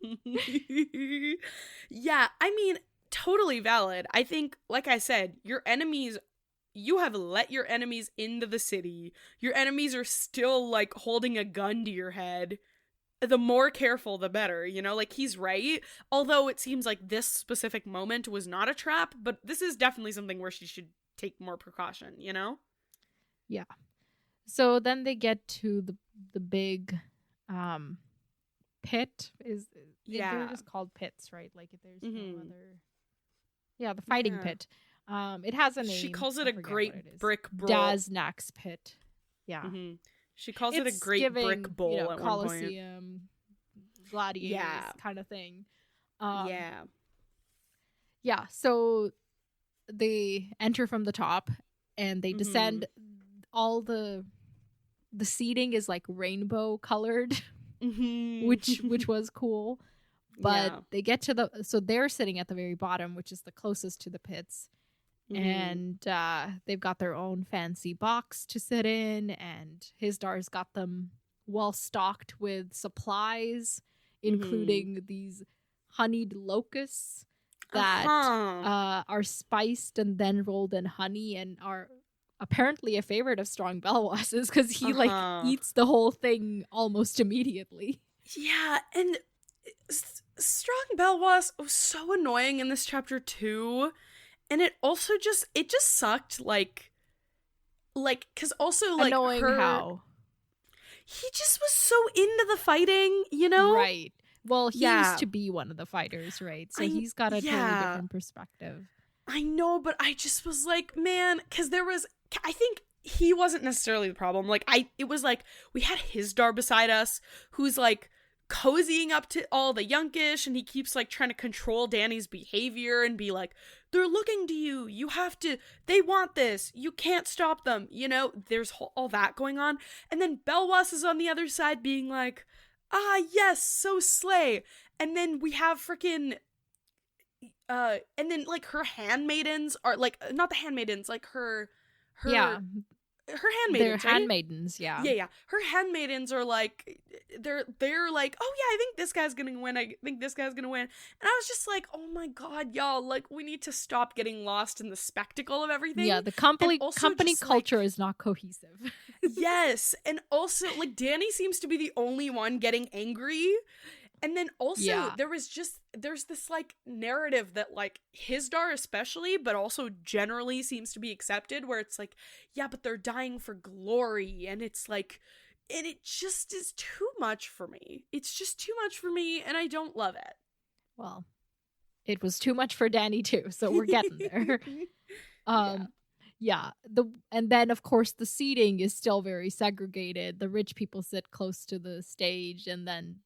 Speaker 2: Yeah, I mean, totally valid. I think, like I said, you have let your enemies into the city. Your enemies are still, like, holding a gun to your head. The more careful, the better, you know? Like, he's right. Although it seems like this specific moment was not a trap, but this is definitely something where she should take more precaution, you know?
Speaker 1: Yeah. So then they get to the big pit. They're just called pits, right? Like, there's no other... Yeah, the fighting pit. It has a name.
Speaker 2: She calls it a great brick bowl.
Speaker 1: Daznak's pit. Yeah.
Speaker 2: She calls it a great brick bowl, at
Speaker 1: Colosseum,
Speaker 2: one point.
Speaker 1: Gladiators kind of thing.
Speaker 2: Yeah,
Speaker 1: so they enter from the top, and they descend. All the seating is, like, rainbow colored, which was cool. But they get to so they're sitting at the very bottom, which is the closest to the pits. And they've got their own fancy box to sit in, and Hizdahr's got them well stocked with supplies, including these honeyed locusts that are spiced and then rolled in honey and are apparently a favorite of Strong Belwas's because he like eats the whole thing almost immediately.
Speaker 2: Yeah, and Strong Belwas was so annoying in this chapter too, and it also just sucked like because also like
Speaker 1: annoying how
Speaker 2: he just was so into the fighting, you know?
Speaker 1: Right. Well, he used to be one of the fighters, right? So he's got a totally different perspective.
Speaker 2: I know, but I just was like, man, because I think he wasn't necessarily the problem. Like, it was like, we had Hisdar beside us, who's like cozying up to all the Yunkish, and he keeps like trying to control Dany's behavior and be like, they're looking to you, you have to, they want this, you can't stop them, you know? There's all that going on. And then Belwas is on the other side being like, yes, so slay. And then we have freaking and then like her handmaidens are like, not the handmaidens, like her handmaidens.
Speaker 1: They're handmaidens, yeah.
Speaker 2: Yeah. Her handmaidens are like, they're like, oh yeah, I think this guy's gonna win. I think this guy's gonna win. And I was just like, oh my god, y'all, like, we need to stop getting lost in the spectacle of everything.
Speaker 1: Yeah, the company culture is not cohesive.
Speaker 2: Yes, and also like Dany seems to be the only one getting angry. And then also there's this like narrative that like Hisdar especially, but also generally seems to be accepted, where it's like, yeah, but they're dying for glory, and it's like, and it just is too much for me. It's just too much for me, and I don't love it.
Speaker 1: Well, it was too much for Dany too, so we're getting there. And then of course the seating is still very segregated. The rich people sit close to the stage, and then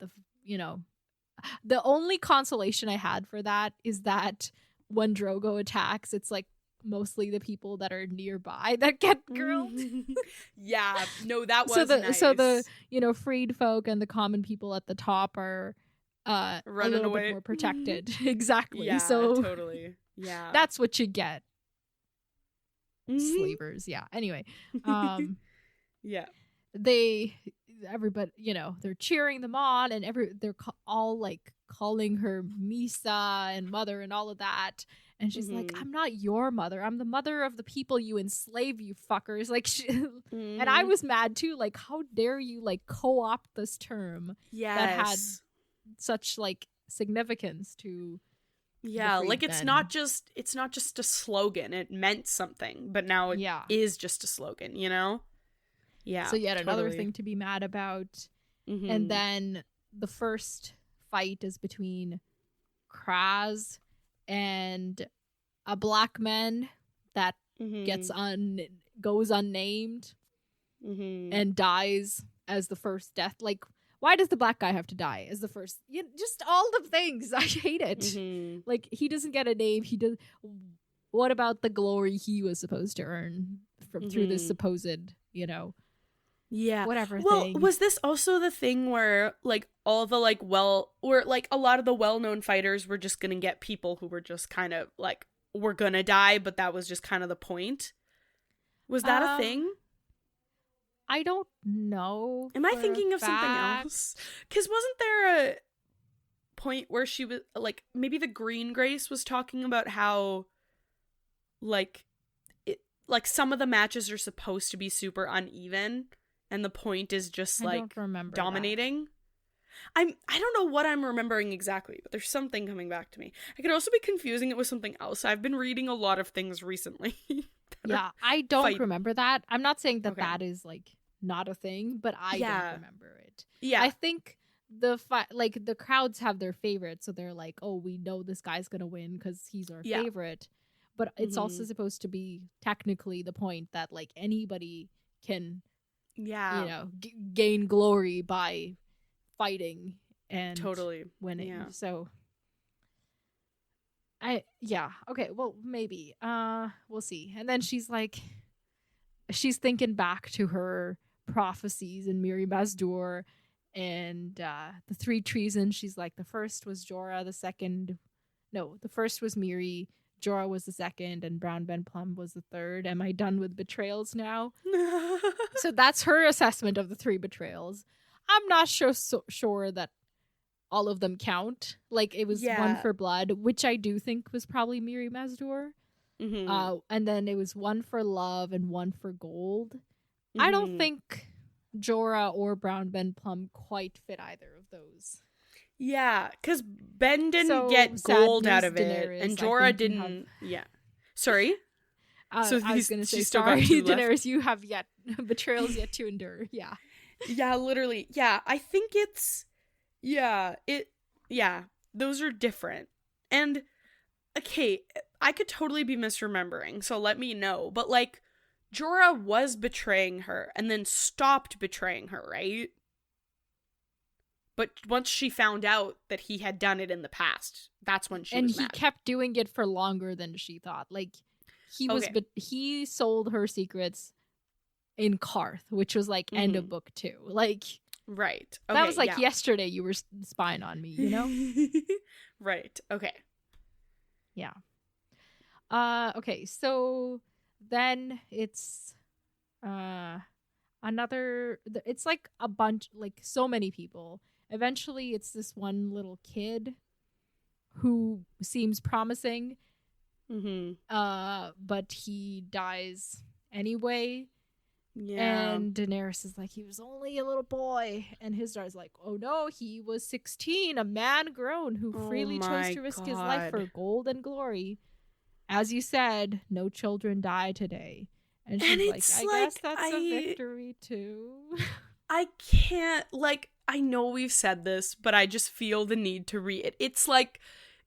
Speaker 1: the only consolation I had for that is that when Drogo attacks, it's like mostly the people that are nearby that get grilled.
Speaker 2: Yeah, no, that was nice.
Speaker 1: So the freed folk and the common people at the top are
Speaker 2: running
Speaker 1: a little
Speaker 2: away,
Speaker 1: bit more protected. Exactly.
Speaker 2: Yeah,
Speaker 1: so
Speaker 2: totally. Yeah,
Speaker 1: that's what you get. Slavers. Yeah. Anyway,
Speaker 2: yeah.
Speaker 1: Everybody, they're cheering them on, and they're all like calling her Misa and mother and all of that. And she's like, I'm not your mother. I'm the mother of the people you enslave, you fuckers. Like, and I was mad too. Like, how dare you like co-opt this term that had such like significance to.
Speaker 2: Yeah, like it's not just a slogan. It meant something, but now it is just a slogan, you know? Yeah.
Speaker 1: So yet another thing to be mad about. And then the first fight is between Kraz and a black man that goes unnamed and dies as the first death. Like, why does the black guy have to die as the first? Just all the things. I hate it. Like, he doesn't get a name. He does. What about the glory he was supposed to earn through this supposed, whatever thing?
Speaker 2: Was this also the thing where like all the like or like a lot of the well-known fighters were just gonna get people who were just kind of like were gonna die, but that was just kind of the point? Was that a thing?
Speaker 1: I don't know.
Speaker 2: Am I thinking of something else? Because wasn't there a point where she was like, maybe the Green Grace was talking about how like some of the matches are supposed to be super uneven, and the point is just like dominating. I don't know what I'm remembering exactly, but there's something coming back to me. I could also be confusing it with something else. I've been reading a lot of things recently.
Speaker 1: Yeah, I don't remember that. I'm not saying that that is like not a thing, but I don't remember it. Yeah, I think the crowds have their favorites, so they're like, oh, we know this guy's gonna win because he's our favorite. But it's also supposed to be technically the point that like anybody can, gain glory by fighting and winning. Yeah. So okay, well, maybe we'll see. And then she's thinking back to her prophecies in Miri Mazdur and the three treasons. She's like, the first was Jorah, the first was Miri, Jorah was the second, and Brown Ben Plum was the third. Am I done with betrayals now? So that's her assessment of the three betrayals. I'm not sure that all of them count. Like, it was one for blood, which I do think was probably Miri Mazdur. And then it was one for love and one for gold. I don't think Jorah or Brown Ben Plum quite fit either of those.
Speaker 2: Yeah, because Ben didn't get gold out of it,
Speaker 1: Daenerys,
Speaker 2: and Jorah didn't. Yeah. Sorry?
Speaker 1: So I was going to say, sorry, Daenerys, you have betrayals yet to endure. Yeah.
Speaker 2: Yeah, literally. Yeah, I think it's... Yeah, those are different. And, okay, I could totally be misremembering, so let me know. But, like, Jorah was betraying her and then stopped betraying her, right? But once she found out that he had done it in the past, that's when she was mad. And
Speaker 1: he kept doing it for longer than she thought. Like, he sold her secrets in Karth, which was, like, end of book 2. Like...
Speaker 2: Right.
Speaker 1: Okay, that was like yesterday you were spying on me, you know?
Speaker 2: Right. Okay.
Speaker 1: Yeah. Okay, so then it's it's like a bunch, like so many people. Eventually it's this one little kid who seems promising. But he dies anyway. Yeah. And Daenerys is like, he was only a little boy. And his daughter's like, oh no, he was 16, a man grown who freely chose to risk his life for gold and glory. As you said, no children die today. And she's like, I guess that's a victory too.
Speaker 2: I can't, like, I know we've said this, but I just feel the need to read it. It's like,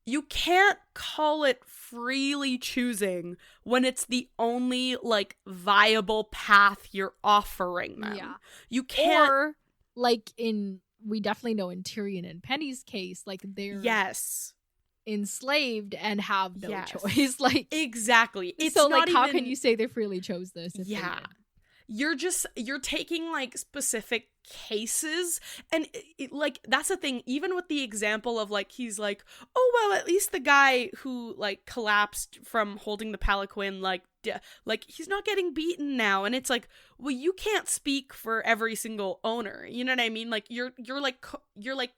Speaker 2: you can't call it freely choosing when it's the only, like, viable path you're offering them.
Speaker 1: Yeah.
Speaker 2: You can't...
Speaker 1: Or, like, we definitely know in Tyrion and Penny's case, like, they're...
Speaker 2: Yes.
Speaker 1: Enslaved and have no choice. Like...
Speaker 2: Exactly.
Speaker 1: It's so, like, how can you say they freely chose this?
Speaker 2: Yeah. You're taking, like, specific cases, and like, that's the thing, even with the example of, like, he's like, oh well, at least the guy who, like, collapsed from holding the palanquin, like he's not getting beaten now, and it's like, well, you can't speak for every single owner, you know what I mean? Like, you're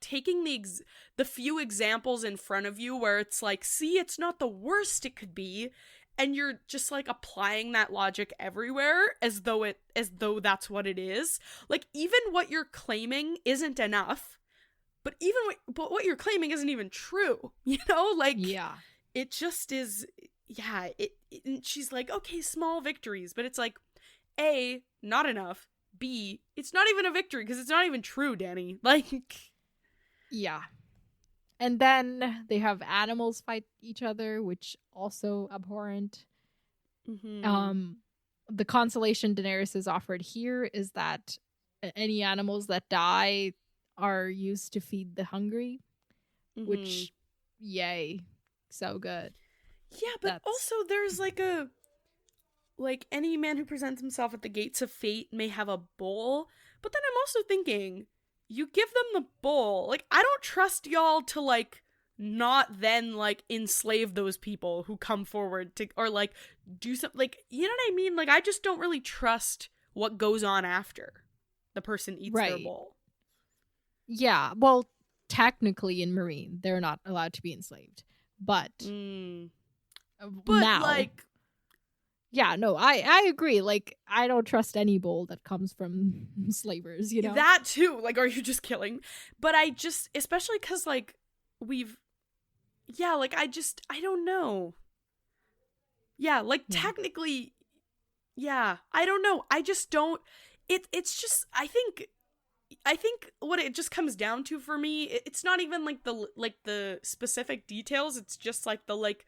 Speaker 2: taking the few examples in front of you where it's like, see, it's not the worst it could be, and you're just, like, applying that logic everywhere as though that's what it is. Like, even what you're claiming isn't enough, but what you're claiming isn't even true, you know? Like,
Speaker 1: yeah,
Speaker 2: it just is. Yeah, she's like, okay, small victories, but it's like, A, not enough. B, it's not even a victory because it's not even true, Danny. Like,
Speaker 1: yeah. And then they have animals fight each other, which also abhorrent. The consolation Daenerys is offered here is that any animals that die are used to feed the hungry, which, yay, so good.
Speaker 2: Yeah, but also there's like any man who presents himself at the gates of fate may have a bowl, but then I'm also thinking, you give them the bowl. Like, I don't trust y'all to, like, not then, like, enslave those people who come forward to, or, like, do something, like, you know what I mean? Like, I just don't really trust what goes on after the person eats their bowl.
Speaker 1: Yeah, well, technically in Marine, they're not allowed to be enslaved. But now,
Speaker 2: like...
Speaker 1: Yeah, no, I agree. Like, I don't trust any bowl that comes from slavers, you know?
Speaker 2: That too. Like, are you just killing? But I just, especially because, like, I don't know. Yeah, like, technically, yeah, I don't know. I just don't, it's just, I think what it just comes down to for me, it's not even, like, the specific details. It's just, like, the, like,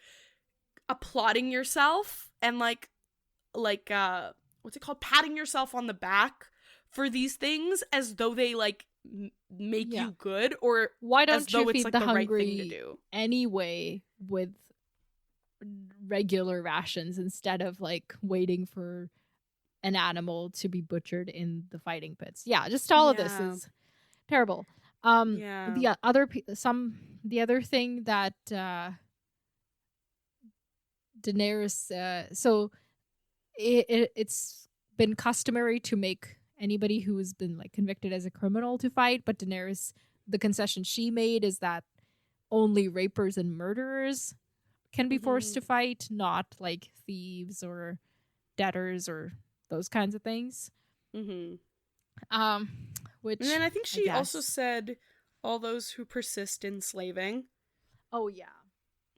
Speaker 2: applauding yourself and, like, what's it called? Patting yourself on the back for these things as though they, like, make you good, or
Speaker 1: why don't you feed
Speaker 2: it's, like,
Speaker 1: the
Speaker 2: hungry
Speaker 1: right
Speaker 2: thing to do
Speaker 1: anyway with regular rations instead of, like, waiting for an animal to be butchered in the fighting pits. Yeah, just all of this is terrible. The other thing that Daenerys so it's been customary to make anybody who has been, like, convicted as a criminal to fight, but Daenerys, the concession she made is that only rapers and murderers can be forced to fight, not like thieves or debtors or those kinds of things.
Speaker 2: Mm-hmm.
Speaker 1: Which,
Speaker 2: and then I think she also said all those who persist in slaving.
Speaker 1: Oh yeah.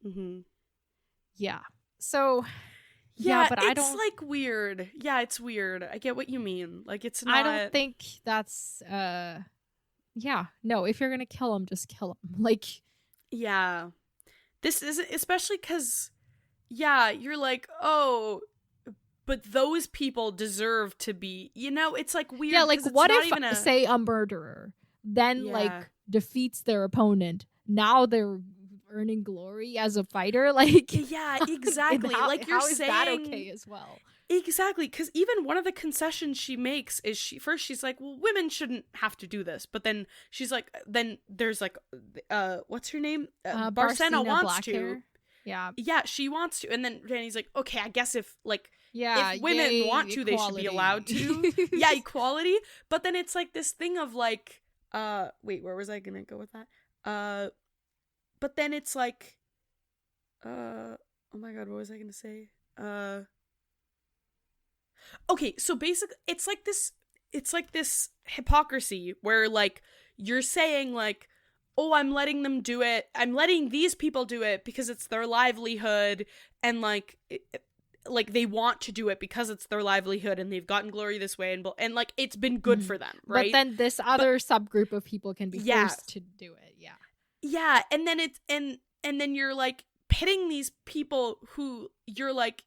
Speaker 2: Mm-hmm.
Speaker 1: Yeah. So
Speaker 2: yeah,
Speaker 1: but
Speaker 2: it's
Speaker 1: I don't
Speaker 2: like weird. Yeah, it's weird. I get what you mean. Like, it's not.
Speaker 1: I don't think that's yeah. No, if you're gonna kill him, just kill him. Like,
Speaker 2: yeah. This isn't, especially because, yeah, you're like, oh, but those people deserve to be, it's like weird.
Speaker 1: Yeah, like, what if, say, a murderer then,
Speaker 2: Yeah.
Speaker 1: like, defeats their opponent? Now they're earning glory as a fighter? Like,
Speaker 2: yeah, exactly. Like, you're
Speaker 1: how is
Speaker 2: saying
Speaker 1: that okay as well?
Speaker 2: Exactly, because even one of the concessions she makes is she's like, well, women shouldn't have to do this, but then she's like, then there's like, what's her name? Barcena wants to. Yeah, she wants to, and then Danny's like, okay, I guess if women want to, equality. They should be allowed to. Yeah, equality. But then it's like this thing of like, wait, where was I gonna go with that? But then it's like, oh my god, what was I gonna say? Okay, so basically it's like this hypocrisy where like you're saying like, oh, I'm letting them do it. I'm letting these people do it because it's their livelihood, and like like they want to do it because it's their livelihood and they've gotten glory this way, and like it's been good for them, right?
Speaker 1: But then this other subgroup of people can be forced to do it.
Speaker 2: Yeah, and then it's and then you're like pitting these people who you're like,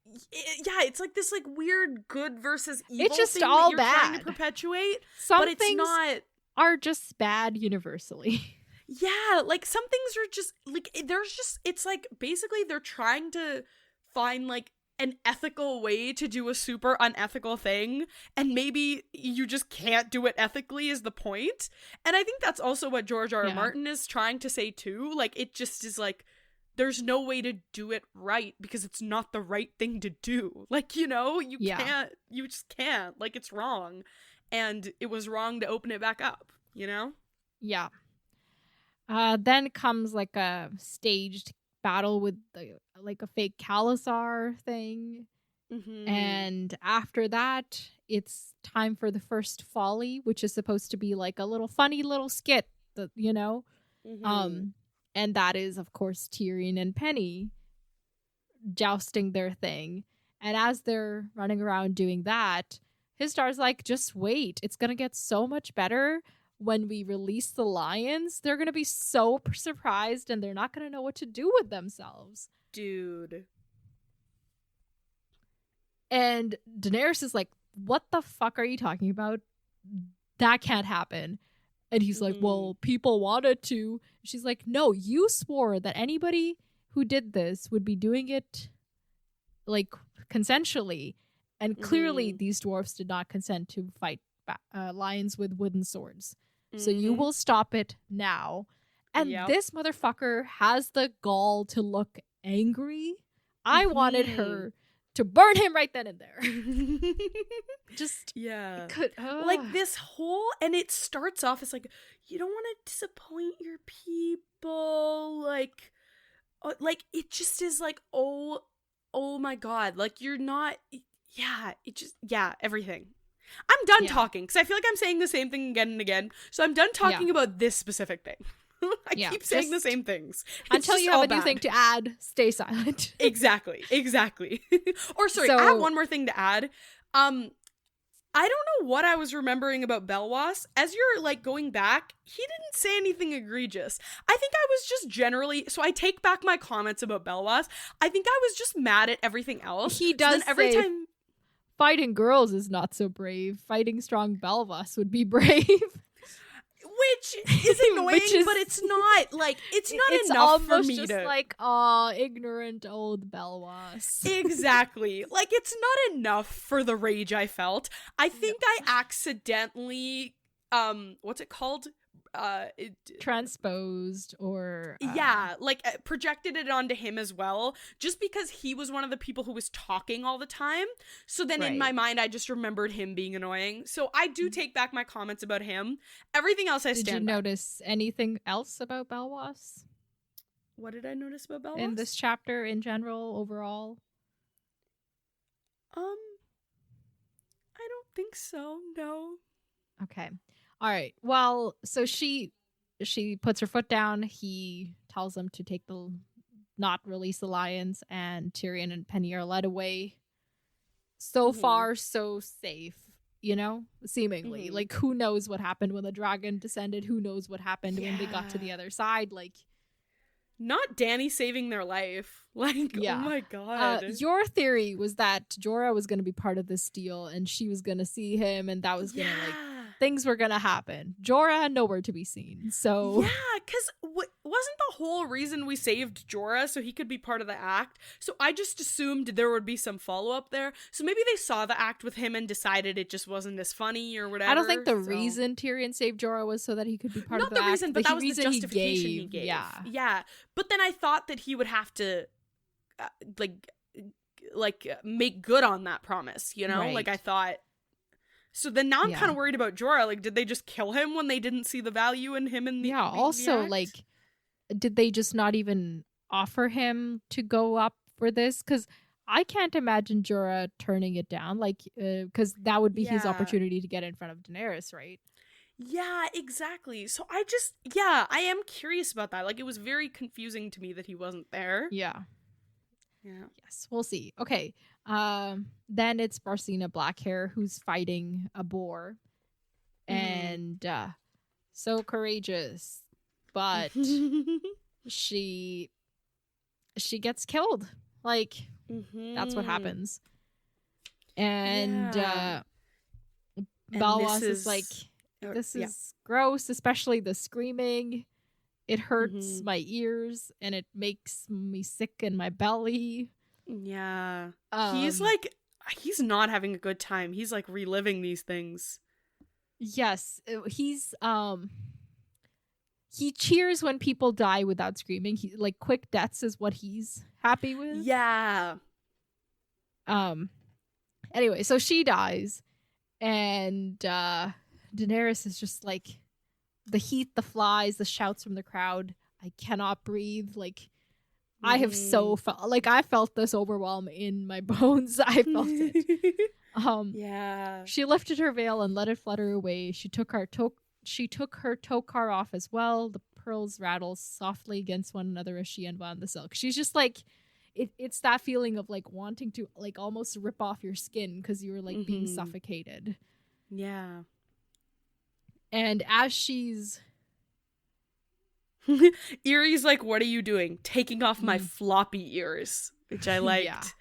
Speaker 2: yeah, it's like this like weird good versus evil.
Speaker 1: It's just
Speaker 2: thing
Speaker 1: all
Speaker 2: that you're
Speaker 1: bad.
Speaker 2: trying to perpetuate.
Speaker 1: Some
Speaker 2: but it's
Speaker 1: things
Speaker 2: not
Speaker 1: are just bad universally.
Speaker 2: Yeah, like some things are just like it's like basically they're trying to find like an ethical way to do a super unethical thing, and maybe you just can't do it ethically is the point. And I think that's also what George R. R. Martin is trying to say too. Like, it just is like, there's no way to do it right because it's not the right thing to do. Like, you just can't. Like, it's wrong. And it was wrong to open it back up,
Speaker 1: Yeah. Then comes like a staged battle with like a fake Khalasar thing.
Speaker 2: Mm-hmm.
Speaker 1: And after that, it's time for the first folly, which is supposed to be like a little funny little skit that,
Speaker 2: Mm-hmm.
Speaker 1: And that is, of course, Tyrion and Penny jousting their thing. And as they're running around doing that, Histar's like, just wait. It's going to get so much better when we release the lions. They're going to be so surprised and they're not going to know what to do with themselves.
Speaker 2: Dude.
Speaker 1: And Daenerys is like, what the fuck are you talking about? That can't happen. And he's like, well, people wanted to. She's like, no, you swore that anybody who did this would be doing it like consensually. And clearly these dwarfs did not consent to fight lions with wooden swords. So you will stop it now. And this motherfucker has the gall to look angry. I wanted her to burn him right then and there. Just
Speaker 2: like this whole, and it starts off as like, you don't want to disappoint your people, like it just is like, oh my god, like you're not, everything. I'm done talking because I feel like I'm saying the same thing again and again, so I'm done talking about this specific thing. I keep saying the same things.
Speaker 1: Until you have a new thing to add, stay silent.
Speaker 2: Exactly. Or sorry, I have one more thing to add. I don't know what I was remembering about Belwas. As you're like going back, he didn't say anything egregious. I think I was just generally, so I take back my comments about Belwas. I think I was just mad at everything else.
Speaker 1: He does every time fighting girls is not so brave. Fighting strong Belwas would be brave.
Speaker 2: Which is annoying, but it's not like it's enough for me
Speaker 1: just
Speaker 2: to
Speaker 1: like ignorant old Belwas.
Speaker 2: Exactly. Like it's not enough for the rage I felt. I think I accidentally what's it called?
Speaker 1: Transposed or
Speaker 2: projected it onto him as well, just because he was one of the people who was talking all the time. So then in my mind I just remembered him being annoying. So I do take back my comments about him. Everything else I stand by.
Speaker 1: Did you notice anything else about Belwas?
Speaker 2: What did I notice about Belwas?
Speaker 1: In this chapter in general, overall?
Speaker 2: I don't think so, no.
Speaker 1: Okay. All right. Well, so she puts her foot down. He tells them to not release the lions, and Tyrion and Penny are led away. So far, so safe, seemingly. Like, who knows what happened when the dragon descended? Who knows what happened when they got to the other side? Like,
Speaker 2: not Dany saving their life. Like, oh my god.
Speaker 1: Your theory was that Jorah was going to be part of this deal, and she was going to see him, and that was going to, things were going to happen. Jorah, nowhere to be seen. So
Speaker 2: yeah, because wasn't the whole reason we saved Jorah so he could be part of the act? So I just assumed there would be some follow-up there. So maybe they saw the act with him and decided it just wasn't as funny or whatever.
Speaker 1: I don't think the reason Tyrion saved Jorah was so that he could be part of the act.
Speaker 2: Not the reason, but that was the justification he gave. Yeah. But then I thought that he would have to make good on that promise, Right. Like, I thought. So then now I'm kind of worried about Jorah. Like, did they just kill him when they didn't see the value in him?
Speaker 1: Also, like, did they just not even offer him to go up for this? Because I can't imagine Jorah turning it down, like, because that would be his opportunity to get in front of Daenerys, right?
Speaker 2: Yeah, exactly. So I am curious about that. Like, it was very confusing to me that he wasn't there.
Speaker 1: Yeah. Yes, we'll see. Okay. Then it's Barcina Blackhair who's fighting a boar, and so courageous, but she gets killed. Like, that's what happens. And Belwas is like, this is gross, especially the screaming. It hurts my ears, and it makes me sick in my belly.
Speaker 2: Yeah. He's not having a good time. He's like reliving these things.
Speaker 1: Yes. He cheers when people die without screaming. He, like, quick deaths is what he's happy with.
Speaker 2: Yeah.
Speaker 1: Anyway, so she dies, and Daenerys is just like, the heat, the flies, the shouts from the crowd. I cannot breathe. Like, I have I felt this overwhelm in my bones. I felt it. She lifted her veil and let it flutter away. She took her tokar off as well. The pearls rattle softly against one another as she unwound the silk. She's just like, it's that feeling of like wanting to like almost rip off your skin because you were like being suffocated.
Speaker 2: Yeah.
Speaker 1: And as she's
Speaker 2: Erie's like, what are you doing? Taking off my floppy ears, which I liked.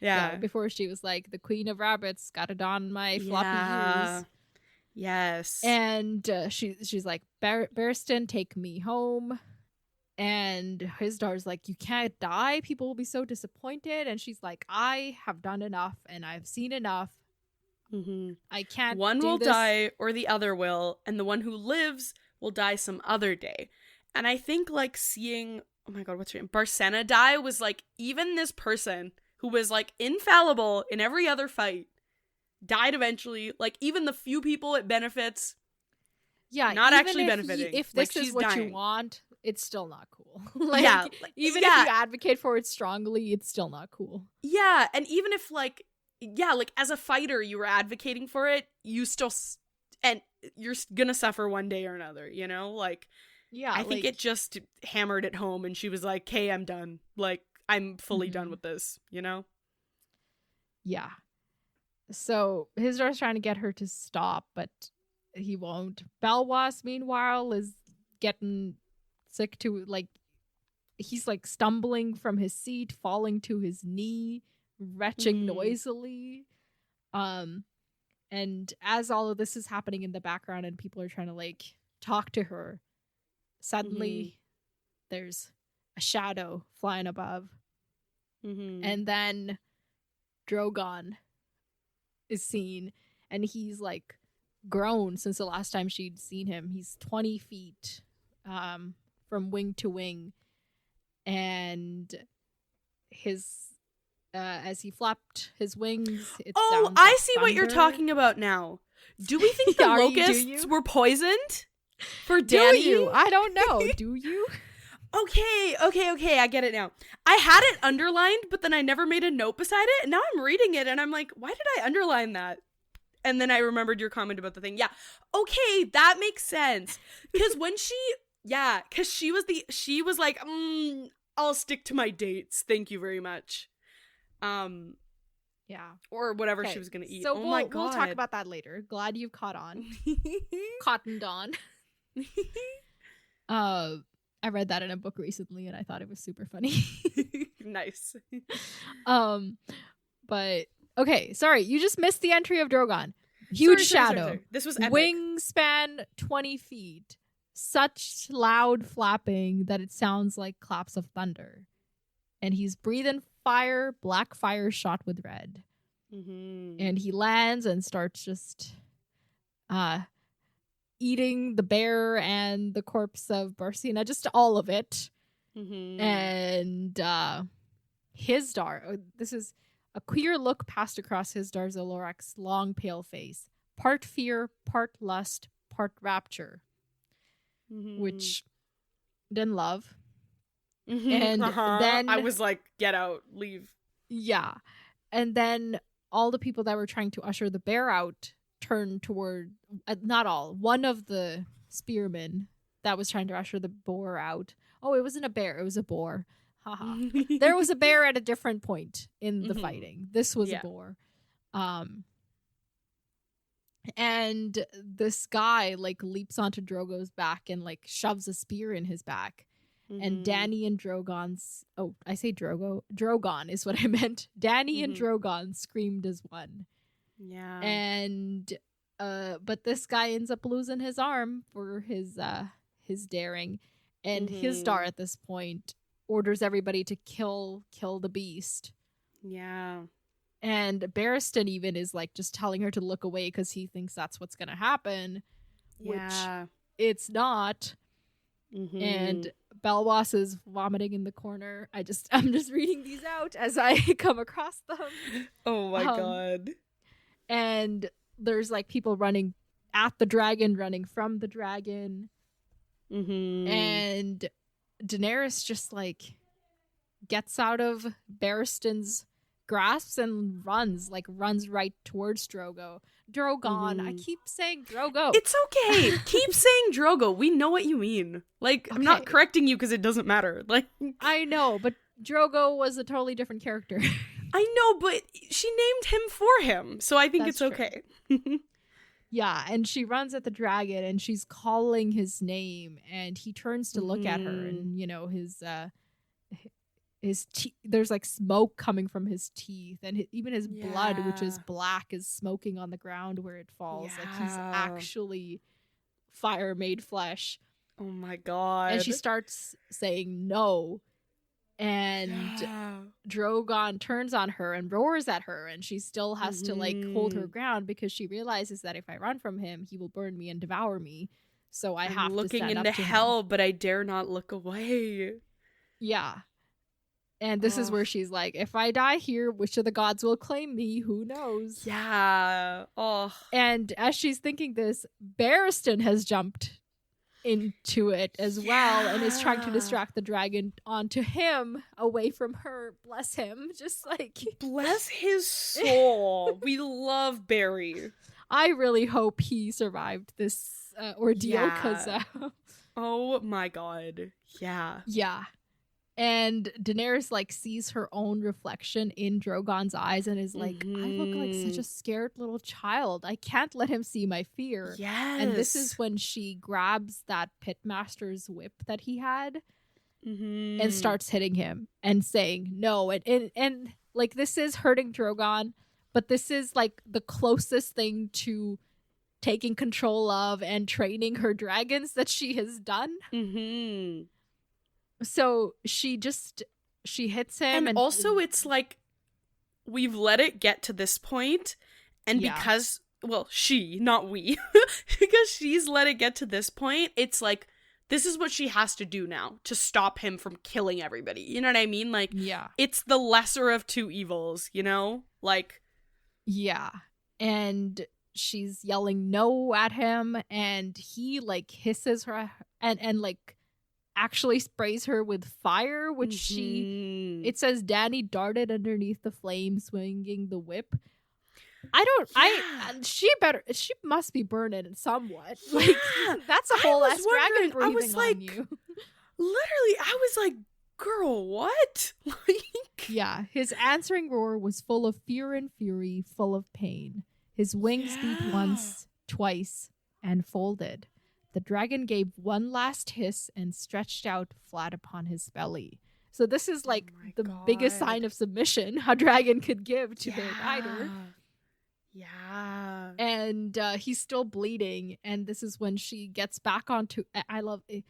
Speaker 2: Yeah.
Speaker 1: Before she was like, the queen of rabbits got it on my floppy ears.
Speaker 2: Yes.
Speaker 1: And she's like, Barristan, take me home. And his daughter's like, you can't die. People will be so disappointed. And she's like, I have done enough and I've seen enough. I can't.
Speaker 2: One will die or the other will, and the one who lives will die some other day. And I think like seeing, oh my god, what's her name? Barcena die was like, even this person who was like infallible in every other fight died eventually. Like, even the few people it benefits, not actually benefiting.
Speaker 1: If this is what you want, it's still not cool. Even if you advocate for it strongly, it's still not cool.
Speaker 2: Yeah, and even if like as a fighter you were advocating for it, you still and you're gonna suffer one day or another, like. Yeah, I think it just hammered it home, and she was like, "Hey, I'm done. Like, I'm fully done with this,"
Speaker 1: Yeah. So his daughter's trying to get her to stop, but he won't. Belwas, meanwhile, is getting sick to, like, he's, like, stumbling from his seat, falling to his knee, retching noisily. And as all of this is happening in the background and people are trying to, like, talk to her, suddenly there's a shadow flying above. And then Drogon is seen, and he's like grown since the last time she'd seen him. He's 20 feet from wing to wing, and his as he flapped his wings,
Speaker 2: I see what you're talking about now. Do we think the locusts were poisoned for Dany?
Speaker 1: I don't know. Do you?
Speaker 2: Okay, I get it now. I had it underlined, but then I never made a note beside it, and now I'm reading it, and I'm like, why did I underline that? And then I remembered your comment about the thing. Yeah, okay, that makes sense. Because when she was like, I'll stick to my dates. Thank you very much.
Speaker 1: Yeah.
Speaker 2: Or whatever she was gonna eat.
Speaker 1: So
Speaker 2: my God.
Speaker 1: we'll talk about that later. Glad you've caught on. Cottoned on. I read that in a book recently and I thought it was super funny.
Speaker 2: Nice.
Speaker 1: But okay, sorry, you just missed the entry of Drogon. Huge shadow.
Speaker 2: Sorry. This was epic.
Speaker 1: Wingspan 20 feet. Such loud flapping that it sounds like claps of thunder. And he's breathing fire, black fire shot with red. Mm-hmm. And he lands and starts just eating the bear and the corpse of Barcina, just all of it. Mm-hmm. And Hizdar, this is a queer look passed across Hizdar Zalorak's long pale face. Part fear, part lust, part rapture. Mm-hmm. Which didn't love. Mm-hmm. And then
Speaker 2: I was like, get out, leave.
Speaker 1: Yeah. And then all the people that were trying to usher the bear out turned toward, not all, one of the spearmen that was trying to usher the boar out. Oh, it wasn't a bear, it was a boar. Haha. There was a bear at a different point in the fighting. This was a boar. And this guy like leaps onto Drogo's back and like shoves a spear in his back. Mm-hmm. And Dany and Drogon's... Oh, I say Drogo. Drogon is what I meant. Dany and Drogon screamed as one.
Speaker 2: Yeah.
Speaker 1: And... but this guy ends up losing his arm for his daring. And Hizdar at this point orders everybody to kill the beast.
Speaker 2: Yeah.
Speaker 1: And Barristan even is like just telling her to look away because he thinks that's what's going to happen.
Speaker 2: Yeah.
Speaker 1: Which it's not. Mm-hmm. And Belwas is vomiting in the corner. I'm just reading these out as I come across them.
Speaker 2: Oh my God.
Speaker 1: And there's like people running at the dragon, running from the dragon. Mm-hmm. And Daenerys just like gets out of Barristan's grasps and runs right towards Drogon. I keep saying Drogo.
Speaker 2: It's okay. Keep saying Drogo. We know what you mean. Like, okay. I'm not correcting you because it doesn't matter. Like,
Speaker 1: I know, but Drogo was a totally different character.
Speaker 2: I know, but she named him for him, so I think it's okay.
Speaker 1: Yeah, and she runs at the dragon and she's calling his name and he turns to look at her and, you know, his teeth, there's like smoke coming from his teeth and even his blood, which is black, is smoking on the ground where it falls. Like he's actually fire made flesh.
Speaker 2: Oh my God.
Speaker 1: And she starts saying no. And Drogon turns on her and roars at her, and she still has to like hold her ground because she realizes that if I run from him, he will burn me and devour me. So I'm have
Speaker 2: looking
Speaker 1: to stand
Speaker 2: into
Speaker 1: up to
Speaker 2: hell,
Speaker 1: him.
Speaker 2: But I dare not look away.
Speaker 1: Yeah. And this is where she's like, if I die here, which of the gods will claim me? Who knows?
Speaker 2: Yeah. Oh.
Speaker 1: And as she's thinking this, Barristan has jumped into it as well and is trying to distract the dragon onto him, away from her. Bless him. Just like...
Speaker 2: Bless his soul. We love Barry.
Speaker 1: I really hope he survived this ordeal because...
Speaker 2: oh my God. Yeah.
Speaker 1: Yeah. And Daenerys like sees her own reflection in Drogon's eyes and is like, I look like such a scared little child. I can't let him see my fear.
Speaker 2: Yes.
Speaker 1: And this is when she grabs that pitmaster's whip that he had and starts hitting him and saying no. And like this is hurting Drogon, but this is like the closest thing to taking control of and training her dragons that she has done. Mm-hmm. So she hits him.
Speaker 2: And also it's like, we've let it get to this point, and because, well, she, not we, because she's let it get to this point, it's like, this is what she has to do now to stop him from killing everybody. You know what I mean? Like, it's the lesser of two evils, you know? Like.
Speaker 1: Yeah. And she's yelling no at him, and he, like, hisses her and like, actually sprays her with fire, which it says Dany darted underneath the flames, swinging the whip. She must be burning somewhat.
Speaker 2: Yeah.
Speaker 1: Like, that's a whole ass dragon breathing on you.
Speaker 2: Literally, I was like, girl, what?
Speaker 1: Yeah, his answering roar was full of fear and fury, full of pain. His wings beat once, twice, and folded. The dragon gave one last hiss and stretched out flat upon his belly. So this is like biggest sign of submission a dragon could give to their rider.
Speaker 2: Yeah.
Speaker 1: And he's still bleeding, and this is when she gets back onto... I love it.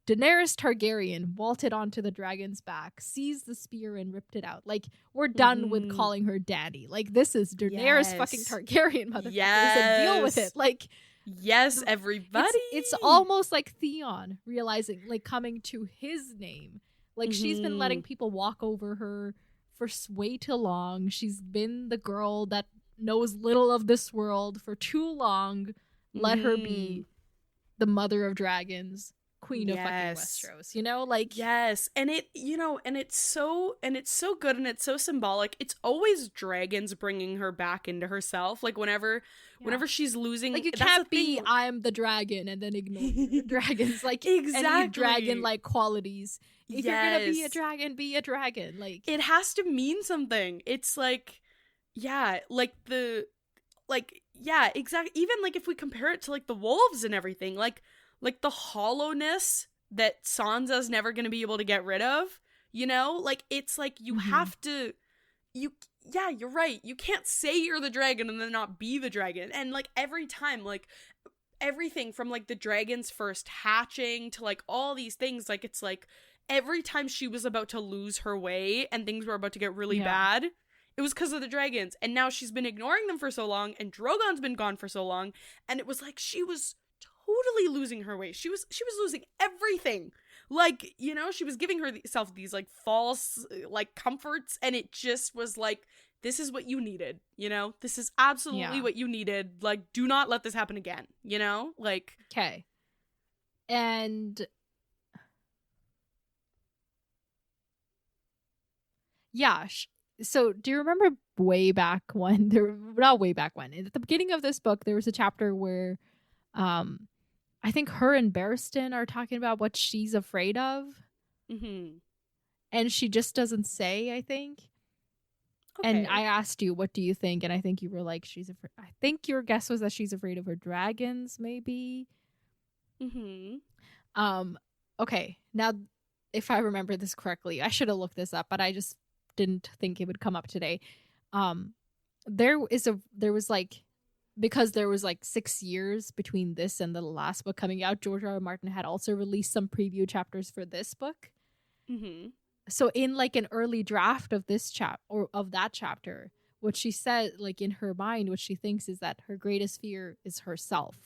Speaker 1: Daenerys Targaryen vaulted onto the dragon's back, seized the spear, and ripped it out. Like, we're done with calling her Daddy. Like, this is Daenerys fucking Targaryen, motherfucker. So deal with it. Like,
Speaker 2: yes, everybody.
Speaker 1: It's almost like Theon realizing, like, coming to his name. Like, she's been letting people walk over her for way too long. She's been the girl that knows little of this world for too long. Let her be the mother of dragons. Queen of fucking Westeros, you know, like,
Speaker 2: yes, and it, you know, and it's so good, and it's so symbolic. It's always dragons bringing her back into herself. Like, whenever she's losing,
Speaker 1: like, you can't be I'm the dragon and then ignore the dragons, like, any dragon like qualities. If you're gonna be a dragon. Like,
Speaker 2: it has to mean something. It's like, exactly. Even like if we compare it to like the wolves and everything, like the hollowness that Sansa's never going to be able to get rid of, you know? Like, it's like you have to... you're right. You can't say you're the dragon and then not be the dragon. And, like, every time, like, everything from, like, the dragon's first hatching to, like, all these things, like, it's like every time she was about to lose her way and things were about to get really bad, it was because of the dragons. And now she's been ignoring them for so long, and Drogon's been gone for so long, and it was like she was totally losing her way. She was losing everything. Like, you know, she was giving herself these like false like comforts, and it just was like, this is what you needed, you know? This is absolutely what you needed. Like, do not let this happen again, you know? Like,
Speaker 1: okay. And yeah, so do you remember way back when not way back when, at the beginning of this book, there was a chapter where I think her and Barristan are talking about what she's afraid of. And she just doesn't say, I think. Okay. And I asked you, what do you think? And I think you were like, I think your guess was that she's afraid of her dragons, maybe. Okay. Now, if I remember this correctly, I should have looked this up, but I just didn't think it would come up today. Because there was like 6 years between this and the last book coming out, George R. R. Martin had also released some preview chapters for this book. So in like an early draft of this that chapter, what she said, like in her mind, what she thinks is that her greatest fear is herself.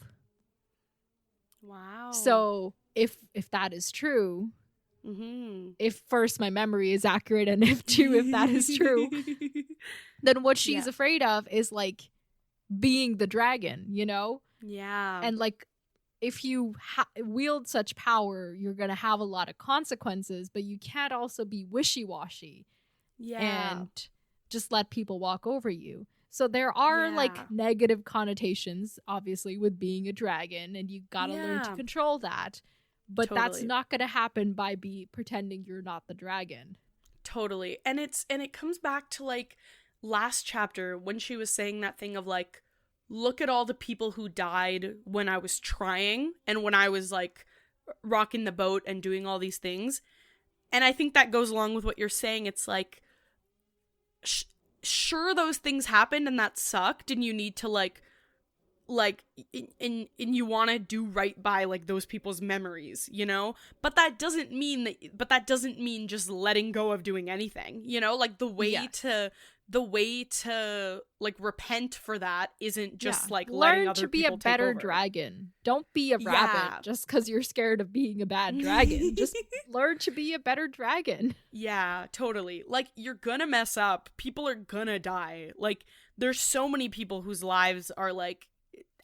Speaker 2: Wow.
Speaker 1: So if that is true, if first my memory is accurate, and if that is true, then what she's afraid of is like being the dragon, you know?
Speaker 2: Yeah.
Speaker 1: And like, if you wield such power, you're gonna have a lot of consequences, but you can't also be wishy-washy and just let people walk over you. So there are like negative connotations, obviously, with being a dragon, and you gotta learn to control that. But that's not gonna happen by pretending you're not the dragon.
Speaker 2: Totally. And it comes back to like last chapter when she was saying that thing of like, look at all the people who died when I was trying and when I was like rocking the boat and doing all these things. And I think that goes along with what you're saying. It's like, sure, those things happened and that sucked, and you need to like and you want to do right by like those people's memories, you know? But that doesn't mean just letting go of doing anything, you know? Like the way to like repent for that isn't just like letting other people take over.
Speaker 1: Learn to be a better dragon. Don't be a rabbit just because you're scared of being a bad dragon. Just learn to be a better dragon.
Speaker 2: Yeah, totally. Like, you're gonna mess up. People are gonna die. Like, there's so many people whose lives are like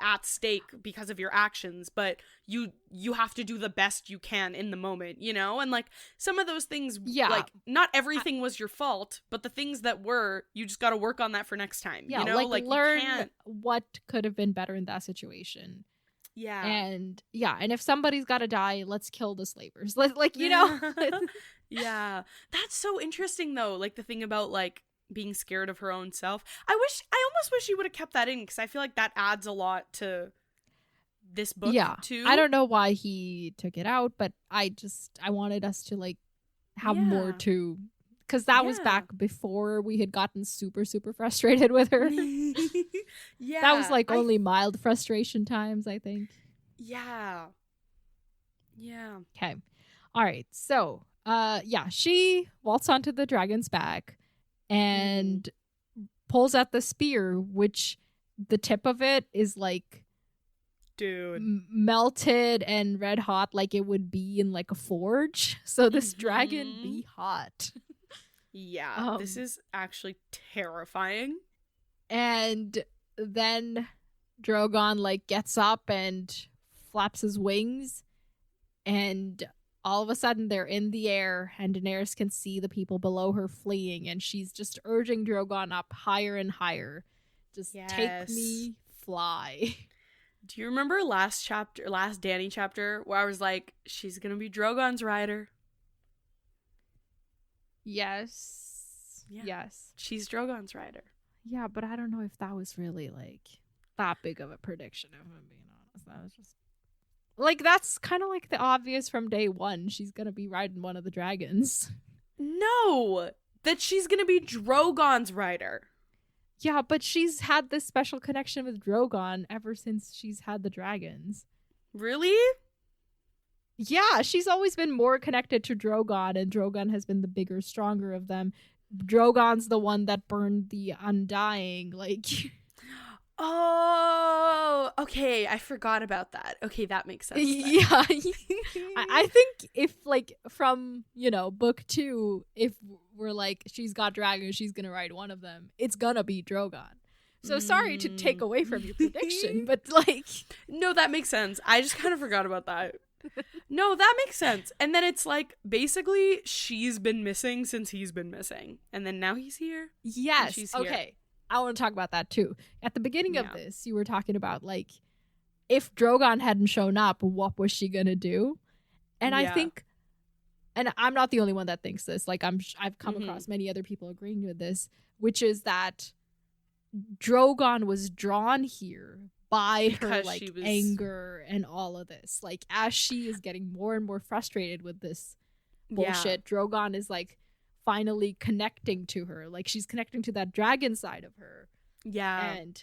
Speaker 2: at stake because of your actions, but you have to do the best you can in the moment, you know? And like some of those things, like not everything was your fault, but the things that were, you just got to work on that for next time.
Speaker 1: Yeah,
Speaker 2: you know,
Speaker 1: like learn what could have been better in that situation.
Speaker 2: Yeah.
Speaker 1: And and if somebody's got to die, let's kill the slavers. Like, you know.
Speaker 2: Yeah. That's so interesting though. Like the thing about like being scared of her own self. I almost wish you would have kept that in, because I feel like that adds a lot to this book too.
Speaker 1: I don't know why he took it out, but I wanted us to like have more to, because that was back before we had gotten super, super frustrated with her. That was like only mild frustration times, I think.
Speaker 2: Yeah.
Speaker 1: Okay. All right. So, she waltzed onto the dragon's back and pulls out the spear, which the tip of it is like,
Speaker 2: dude,
Speaker 1: melted and red hot, like it would be in like a forge. So this dragon be hot.
Speaker 2: Yeah, this is actually terrifying.
Speaker 1: And then Drogon like gets up and flaps his wings, and all of a sudden they're in the air, and Daenerys can see the people below her fleeing, and she's just urging Drogon up higher and higher. Just take me, fly.
Speaker 2: Do you remember last Dany chapter, where I was like, she's gonna be Drogon's rider?
Speaker 1: Yes.
Speaker 2: Yeah.
Speaker 1: Yes.
Speaker 2: She's Drogon's rider.
Speaker 1: Yeah, but I don't know if that was really like that big of a prediction, if I'm being honest. That was just like, that's kind of like the obvious from day one. She's gonna be riding one of the dragons.
Speaker 2: No, that she's gonna be Drogon's rider.
Speaker 1: Yeah, but she's had this special connection with Drogon ever since she's had the dragons.
Speaker 2: Really?
Speaker 1: Yeah, she's always been more connected to Drogon, and Drogon has been the bigger, stronger of them. Drogon's the one that burned the Undying, like...
Speaker 2: Oh, okay, I forgot about that. Okay, that makes sense then.
Speaker 1: Yeah. I think if, like, from, book 2, if we're like, she's got dragons, she's gonna ride one of them, it's gonna be Drogon. So sorry to take away from your prediction, but, like...
Speaker 2: No, that makes sense. I just kind of forgot about that. No, that makes sense. And then it's like, basically, she's been missing since he's been missing. And then now he's here.
Speaker 1: Yes.
Speaker 2: She's here.
Speaker 1: Okay. I want to talk about that too. At the beginning of this, you were talking about, like, if Drogon hadn't shown up, what was she gonna do? And I think, and I'm not the only one that thinks this, like, I've come across many other people agreeing with this, which is that Drogon was drawn here by her, like, anger and all of this. Like, as she is getting more and more frustrated with this bullshit, Drogon is, like, finally connecting to her. Like, she's connecting to that dragon side of her.
Speaker 2: Yeah.
Speaker 1: And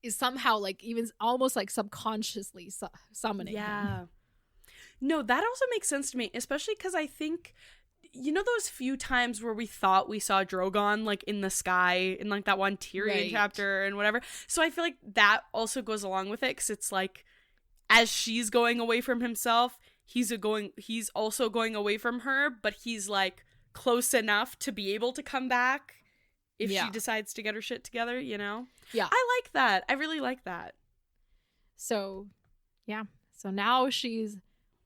Speaker 1: is somehow, like, even almost, like, subconsciously summoning him.
Speaker 2: No, that also makes sense to me, especially because I think, you know, those few times where we thought we saw Drogon, like, in the sky in, like, that one Tyrion chapter and whatever. So I feel like that also goes along with it, because it's like, as she's going away from himself, he's also going away from her, but he's, like, close enough to be able to come back if she decides to get her shit together, you know?
Speaker 1: Yeah.
Speaker 2: I like that. I really like that.
Speaker 1: So, yeah. So now she's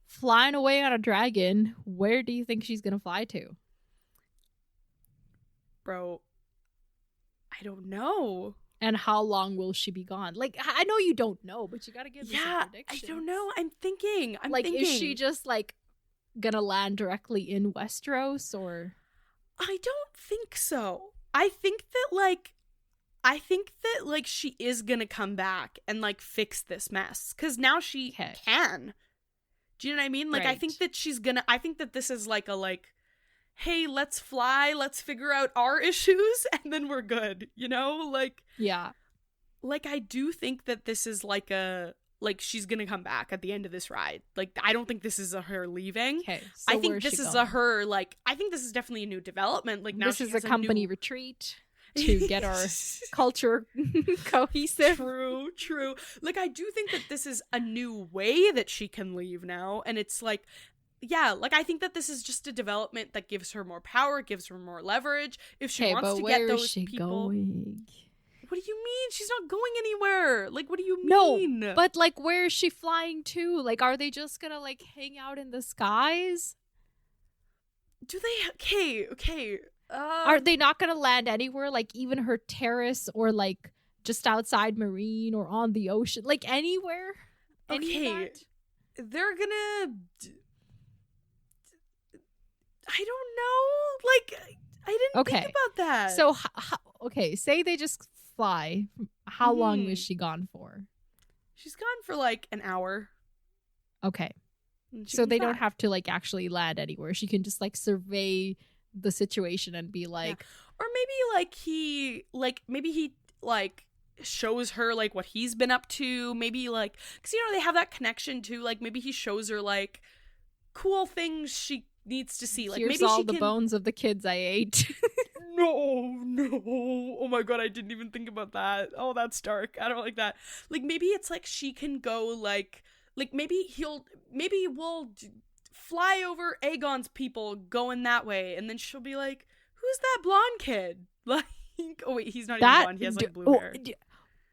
Speaker 1: flying away on a dragon. Where do you think she's gonna fly to?
Speaker 2: Bro, I don't know.
Speaker 1: And how long will she be gone? Like, I know you don't know, but you gotta give me some predictions.
Speaker 2: I don't know. I'm thinking.
Speaker 1: Is she just, like, gonna land directly in Westeros, or?
Speaker 2: I don't think so. I think that like she is gonna come back and, like, fix this mess, because now she can. Do you know what I mean? Like, I think that I think that this is like a, like, hey, let's fly, let's figure out our issues, and then we're good, you know? Like,
Speaker 1: yeah.
Speaker 2: Like, I do think that this is like she's gonna come back at the end of this ride. Like, I don't think this is her leaving.
Speaker 1: Okay, so
Speaker 2: I think this is her, like, I think this is definitely a new development. Like, now
Speaker 1: this is a company retreat to get our culture cohesive.
Speaker 2: True. Like, I do think that this is a new way that she can leave now, and it's like, yeah, like, I think that this is just a development that gives her more power, gives her more leverage. If she wants to get those people,
Speaker 1: going?
Speaker 2: What do you mean? She's not going anywhere. Like, what do you mean?
Speaker 1: No, but like, where is she flying to? Like, are they just gonna like hang out in the skies?
Speaker 2: Do they? Okay.
Speaker 1: Are they not gonna land anywhere? Like, even her terrace, or like just outside Marine, or on the ocean, like anywhere?
Speaker 2: Okay. They're gonna. I don't know. Like, I didn't think about that.
Speaker 1: So, okay, say they just fly. How long was she gone for?
Speaker 2: She's gone for like an hour.
Speaker 1: Okay. So they don't have to like actually land anywhere. She can just like survey the situation and be like,
Speaker 2: or maybe he shows her like what he's been up to. Maybe like, because they have that connection too. Like maybe he shows her like cool things she needs to see. Like
Speaker 1: here's
Speaker 2: maybe
Speaker 1: all
Speaker 2: she
Speaker 1: the bones of the kids I ate.
Speaker 2: No. Oh my god, I didn't even think about that. Oh, that's dark. I don't like that. Like maybe it's like she can go like maybe we'll fly over Aegon's people going that way, and then she'll be like, who's that blonde kid? Like, oh wait, he's not even blonde, he has like blue hair.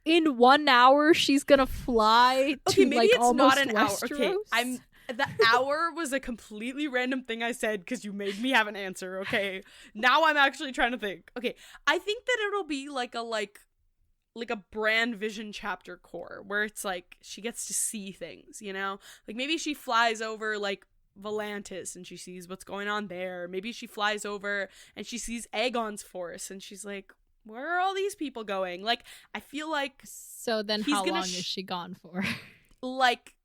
Speaker 1: In 1 hour she's gonna fly to
Speaker 2: maybe
Speaker 1: like
Speaker 2: it's
Speaker 1: almost
Speaker 2: not an hour.
Speaker 1: Westeros?
Speaker 2: Okay, the hour was a completely random thing I said because you made me have an answer. Okay, now I'm actually trying to think. Okay, I think that it'll be like a brand vision chapter core where it's like she gets to see things, like maybe she flies over like Volantis and she sees what's going on there. Maybe she flies over and she sees Aegon's force and she's like, where are all these people going? Like, I feel like,
Speaker 1: so then how long is she gone for?
Speaker 2: Like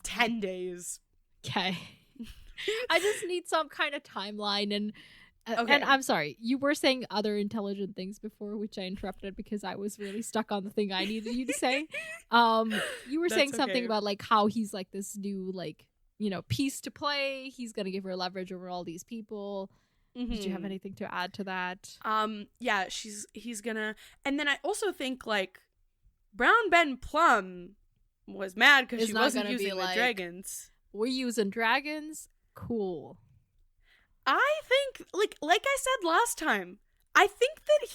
Speaker 2: 10 days.
Speaker 1: Okay. I just need some kind of timeline. And I'm sorry, you were saying other intelligent things before, which I interrupted because I was really stuck on the thing I needed you to say. You were saying something about like how he's like this new like, piece to play. He's gonna give her leverage over all these people. Did you have anything to add to that?
Speaker 2: Yeah, he's gonna, and then I also think like Brown Ben Plum was mad because she wasn't using the dragons.
Speaker 1: We're using dragons? Cool.
Speaker 2: I think, like I said last time, I think that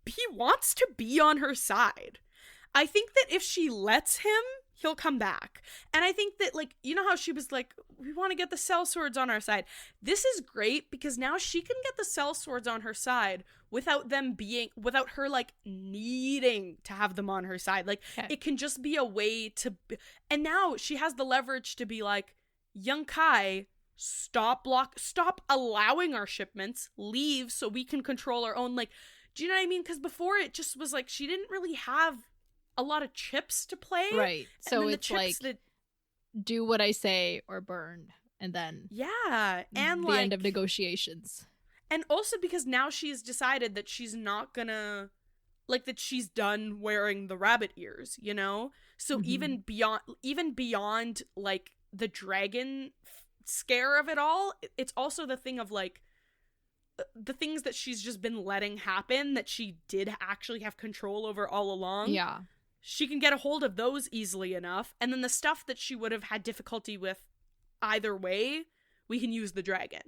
Speaker 2: he wants to be on her side. I think that if she lets him, he'll come back. And I think that, like, how she was like, we want to get the sellswords on our side. This is great because now she can get the sellswords on her side without her, like, needing to have them on her side. Like, It can just be a way to, and now she has the leverage to be like, young Kai, stop allowing our shipments, leave so we can control our own, like, do you know what I mean? Because before it just was like, she didn't really have a lot of chips to play.
Speaker 1: Right. So it's like, do what I say or burn. And then
Speaker 2: and
Speaker 1: the end of negotiations. And
Speaker 2: also because now she's decided that she's not gonna, like, that she's done wearing the rabbit ears, So even beyond like the dragon scare of it all, it's also the thing of like the things that she's just been letting happen that she did actually have control over all along.
Speaker 1: Yeah.
Speaker 2: She can get a hold of those easily enough. And then the stuff that she would have had difficulty with either way, we can use the dragon,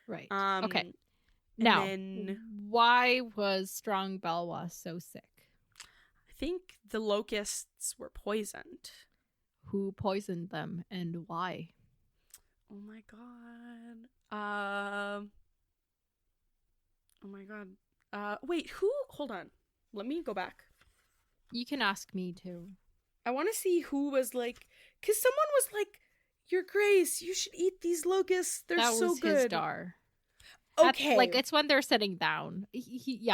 Speaker 1: Right. Okay. Now, why was Strong Belwa so sick?
Speaker 2: I think the locusts were poisoned.
Speaker 1: Who poisoned them and why?
Speaker 2: Oh my god. Oh my god. Wait, who? Hold on. Let me go back.
Speaker 1: You can ask me too.
Speaker 2: I want to see who was like, because someone was like, Your Grace, you should eat these locusts. They're so good. That was his
Speaker 1: dar.
Speaker 2: Okay.
Speaker 1: Like, it's when they're sitting down. He's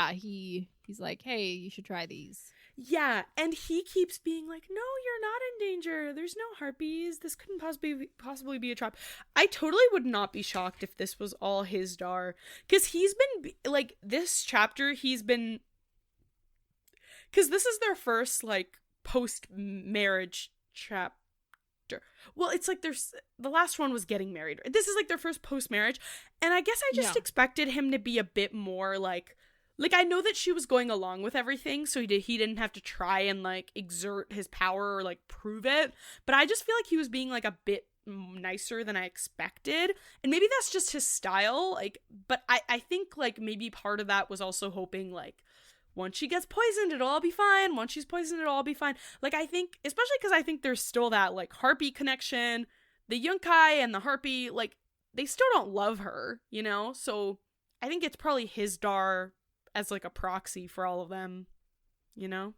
Speaker 1: like, hey, you should try these.
Speaker 2: Yeah, and he keeps being like, no, you're not in danger. There's no harpies. This couldn't possibly be a trap. I totally would not be shocked if this was all his dar. Because he's been, like, this chapter, he's been... Because this is their first, like, post-marriage chapter. Well, it's like the last one was getting married. This is, like, their first post-marriage. And I guess I just expected him to be a bit more, like, I know that she was going along with everything, so he didn't have to try and, like, exert his power or, like, prove it. But I just feel like he was being, like, a bit nicer than I expected. And maybe that's just his style, like, but I think, like, maybe part of that was also hoping, like, once she gets poisoned, it'll all be fine. Once she's poisoned, it'll all be fine. Like, I think, especially because I think there's still that, like, Harpy connection. The Yunkai and the Harpy, like, they still don't love her, you know? So I think it's probably Hisdar as, like, a proxy for all of them, you know?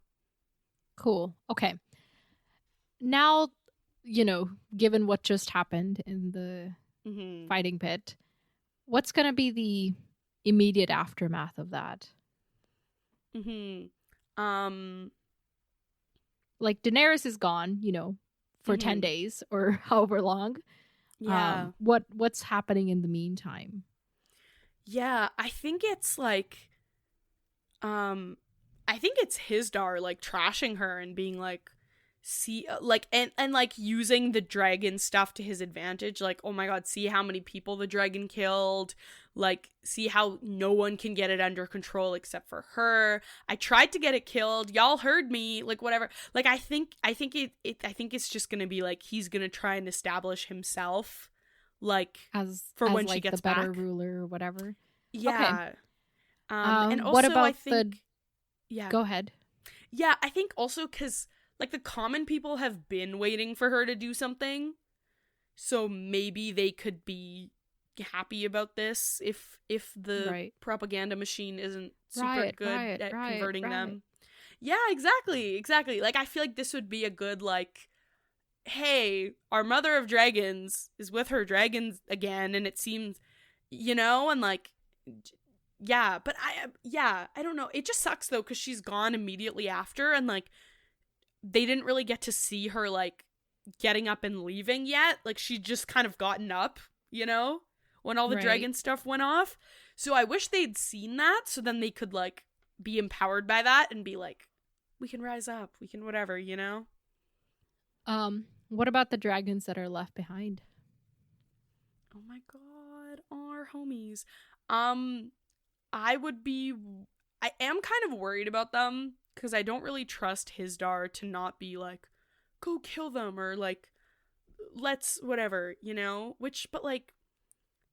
Speaker 1: Cool. Okay. Now, you know, given what just happened in the fighting pit, what's going to be the immediate aftermath of that? Like, Daenerys is gone, you know, for 10 days or however long.
Speaker 2: Yeah.
Speaker 1: What's happening in the meantime?
Speaker 2: Yeah, I think it's like, I think it's Hisdar, like, trashing her and being like, see, like, and like using the dragon stuff to his advantage. Like, oh my god, see how many people the dragon killed. Like, see how no one can get it under control except for her. I tried to get it killed. Y'all heard me. Like, whatever. Like, I think it's just gonna be like he's gonna try and establish himself, like, for when
Speaker 1: like,
Speaker 2: she gets
Speaker 1: the better
Speaker 2: back.
Speaker 1: ruler or whatever.
Speaker 2: Yeah.
Speaker 1: Okay.
Speaker 2: And also,
Speaker 1: what about
Speaker 2: I think, yeah.
Speaker 1: Go ahead.
Speaker 2: Yeah, I think also because, like, the common people have been waiting for her to do something, so maybe they could be happy about this if the propaganda machine isn't super good at converting them. Yeah, exactly. Like, I feel like this would be a good, like, hey, our mother of dragons is with her dragons again, and it seems, you know, and, like, yeah, but I don't know. It just sucks, though, because she's gone immediately after, and, like, they didn't really get to see her, like, getting up and leaving yet. Like, she'd just kind of gotten up, you know, when all the dragon stuff went off. So I wish they'd seen that, so then they could, like, be empowered by that and be like, we can rise up, we can whatever, you know?
Speaker 1: What about the dragons that are left behind?
Speaker 2: Oh my god, our homies. I am kind of worried about them, because I don't really trust Hisdar to not be like, go kill them, or like, let's whatever, you know? But like,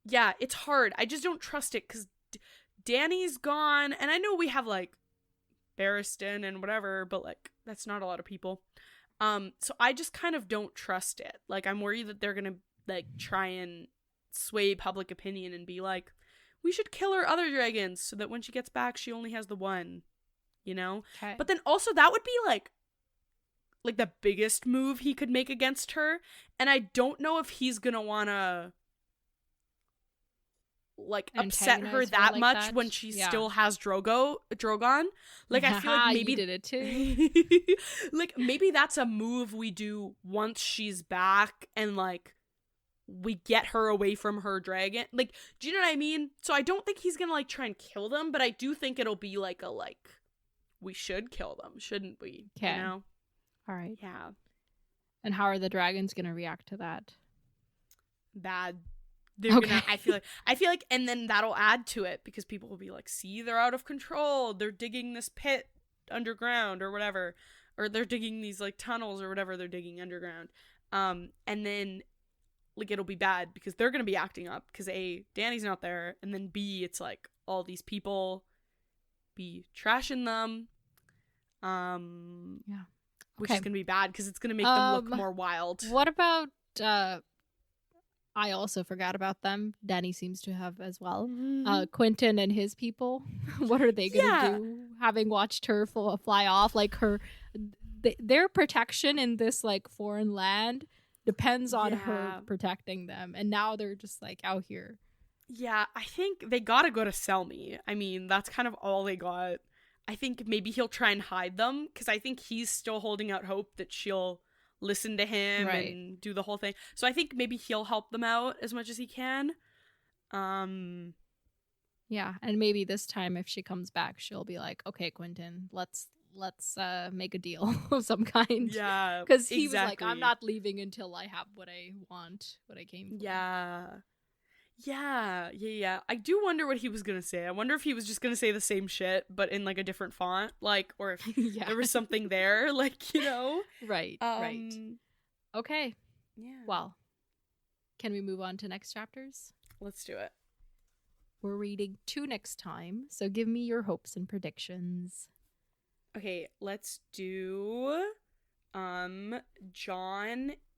Speaker 2: yeah, it's hard. I just don't trust it, because Dany's gone, and I know we have, like, Barristan and whatever, but, like, that's not a lot of people. So I just kind of don't trust it. Like, I'm worried that they're gonna, like, try and sway public opinion and be like, we should kill her other dragons so that when she gets back, she only has the one, you know?
Speaker 1: Okay.
Speaker 2: But then also that would be, like the biggest move he could make against her, and I don't know if he's gonna wanna, like, upset her that like much that? When she still has Drogon. Like, I feel like maybe
Speaker 1: you did it too.
Speaker 2: Like, maybe that's a move we do once she's back, and, like, we get her away from her dragon. Like, do you know what I mean? So I don't think he's gonna, like, try and kill them, but I do think it'll be like a, like, we should kill them, shouldn't we?
Speaker 1: Okay.
Speaker 2: You know?
Speaker 1: All right.
Speaker 2: Yeah.
Speaker 1: And how are the dragons gonna react to that?
Speaker 2: Bad. They're gonna, I feel like, and then that'll add to it, because people will be like, see, they're out of control. They're digging this pit underground or whatever, or they're digging these, like, tunnels or whatever they're digging underground. And then, like, it'll be bad because they're gonna be acting up, because A, Dany's not there, and then B, it's like all these people be trashing them.
Speaker 1: Yeah.
Speaker 2: Which is gonna be bad, because it's gonna make them look more wild.
Speaker 1: What about I also forgot about them. Dany seems to have as well. Quentin and his people. What are they gonna do? Having watched her fly off, like, their protection in this, like, foreign land depends on her protecting them, and now they're just, like, out here.
Speaker 2: Yeah, I think they gotta go to Selmy. I mean, that's kind of all they got. I think maybe he'll try and hide them, because I think he's still holding out hope that she'll listen to him and do the whole thing. So I think maybe he'll help them out as much as he can.
Speaker 1: Yeah, and maybe this time if she comes back, she'll be like, okay, Quentin, let's make a deal of some kind.
Speaker 2: Yeah,
Speaker 1: because he was like, I'm not leaving until I have what I want, what I came for.
Speaker 2: Yeah. I do wonder what he was gonna say. I wonder if he was just gonna say the same shit, but in, like, a different font, like, or if there was something there, like, you know?
Speaker 1: Right. Okay.
Speaker 2: Yeah.
Speaker 1: Well, can we move on to next chapters?
Speaker 2: Let's do it.
Speaker 1: We're reading 2 next time, so give me your hopes and predictions.
Speaker 2: Okay, let's do John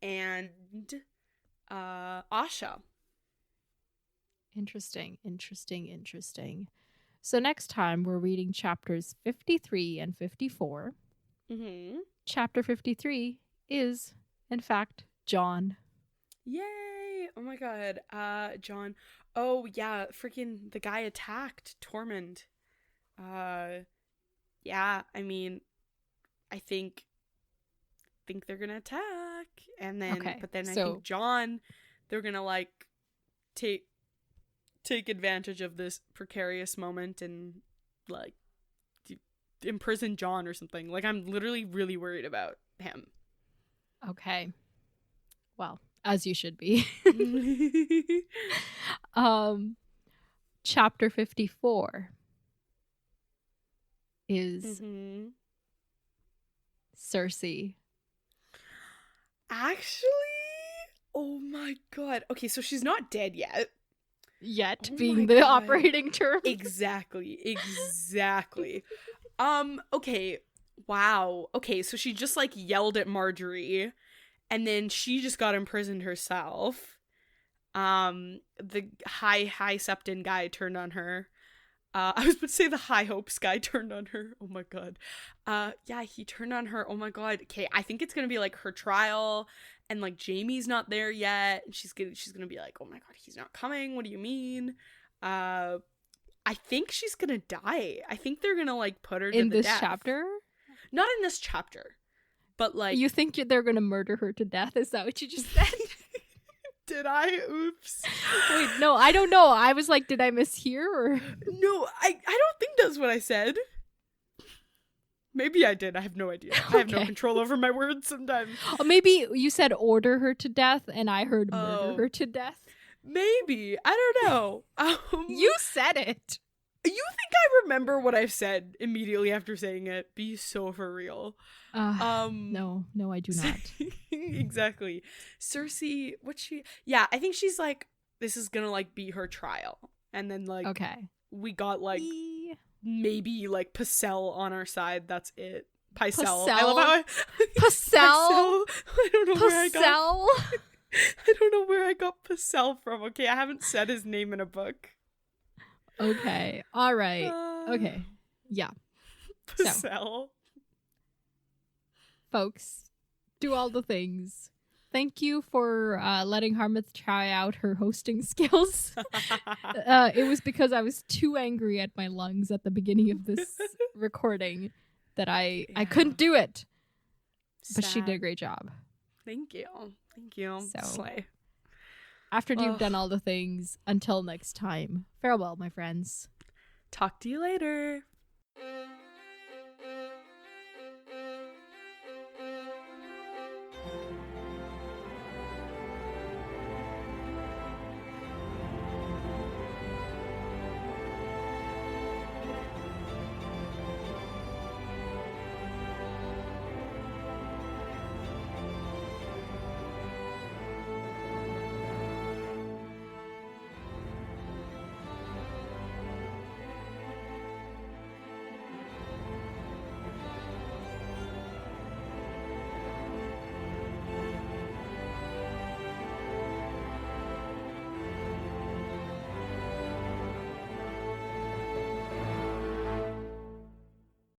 Speaker 2: and Asha.
Speaker 1: Interesting. So next time we're reading chapters 53 and 54.
Speaker 2: Mm-hmm.
Speaker 1: Chapter 53 is, in fact, John.
Speaker 2: Yay! Oh my god. John. Oh yeah, freaking the guy attacked Tormund. Yeah, I mean, I think they're gonna attack, and then
Speaker 1: Okay,
Speaker 2: but then I think John, they're gonna like take advantage of this precarious moment and like imprison John or something. Like, I'm literally really worried about him.
Speaker 1: Okay. Well, as you should be. Chapter 54 is Cersei.
Speaker 2: Actually, oh my god. Okay, so she's not dead yet.
Speaker 1: Being the operating term.
Speaker 2: Exactly. Okay. Wow. Okay, so she just like yelled at Marjorie, and then she just got imprisoned herself. The high Septon guy turned on her. I was about to say the High Hopes guy turned on her. Oh my god. Yeah, he turned on her. Oh my god. Okay, I think it's gonna be like her trial, and like Jaime's not there yet. And she's gonna be like, oh my god, he's not coming. What do you mean? I think she's gonna die. I think they're gonna like put her
Speaker 1: in
Speaker 2: to the death.
Speaker 1: This chapter.
Speaker 2: Not in this chapter, but like
Speaker 1: you think they're gonna murder her to death? Is that what you just said?
Speaker 2: Did I? Oops.
Speaker 1: Wait, no, I don't know. I was like, did I mishear or?
Speaker 2: No, I don't think that's what I said. Maybe I did. I have no idea. I have no control over my words sometimes.
Speaker 1: Or maybe you said order her to death and I heard murder her to death.
Speaker 2: Maybe. I don't know.
Speaker 1: You said it.
Speaker 2: You think I remember what I've said immediately after saying it? Be so for real.
Speaker 1: No, I do not.
Speaker 2: Exactly. Cersei, yeah, I think she's like, this is gonna like be her trial. And then like, we got like maybe like Pycelle on our side. That's it. Pycelle. I love how
Speaker 1: Pycelle.
Speaker 2: I don't know where I got I don't know where I got Pycelle from. Okay, I haven't said his name in a book.
Speaker 1: Okay. All right. Okay. Yeah.
Speaker 2: Pycelle.
Speaker 1: So, folks, do all the things. Thank you for letting Harmouth try out her hosting skills. It was because I was too angry at my lungs at the beginning of this recording that I couldn't do it. But she did a great job.
Speaker 2: Thank you. So, slay.
Speaker 1: After you've done all the things, until next time, farewell, my friends.
Speaker 2: Talk to you later.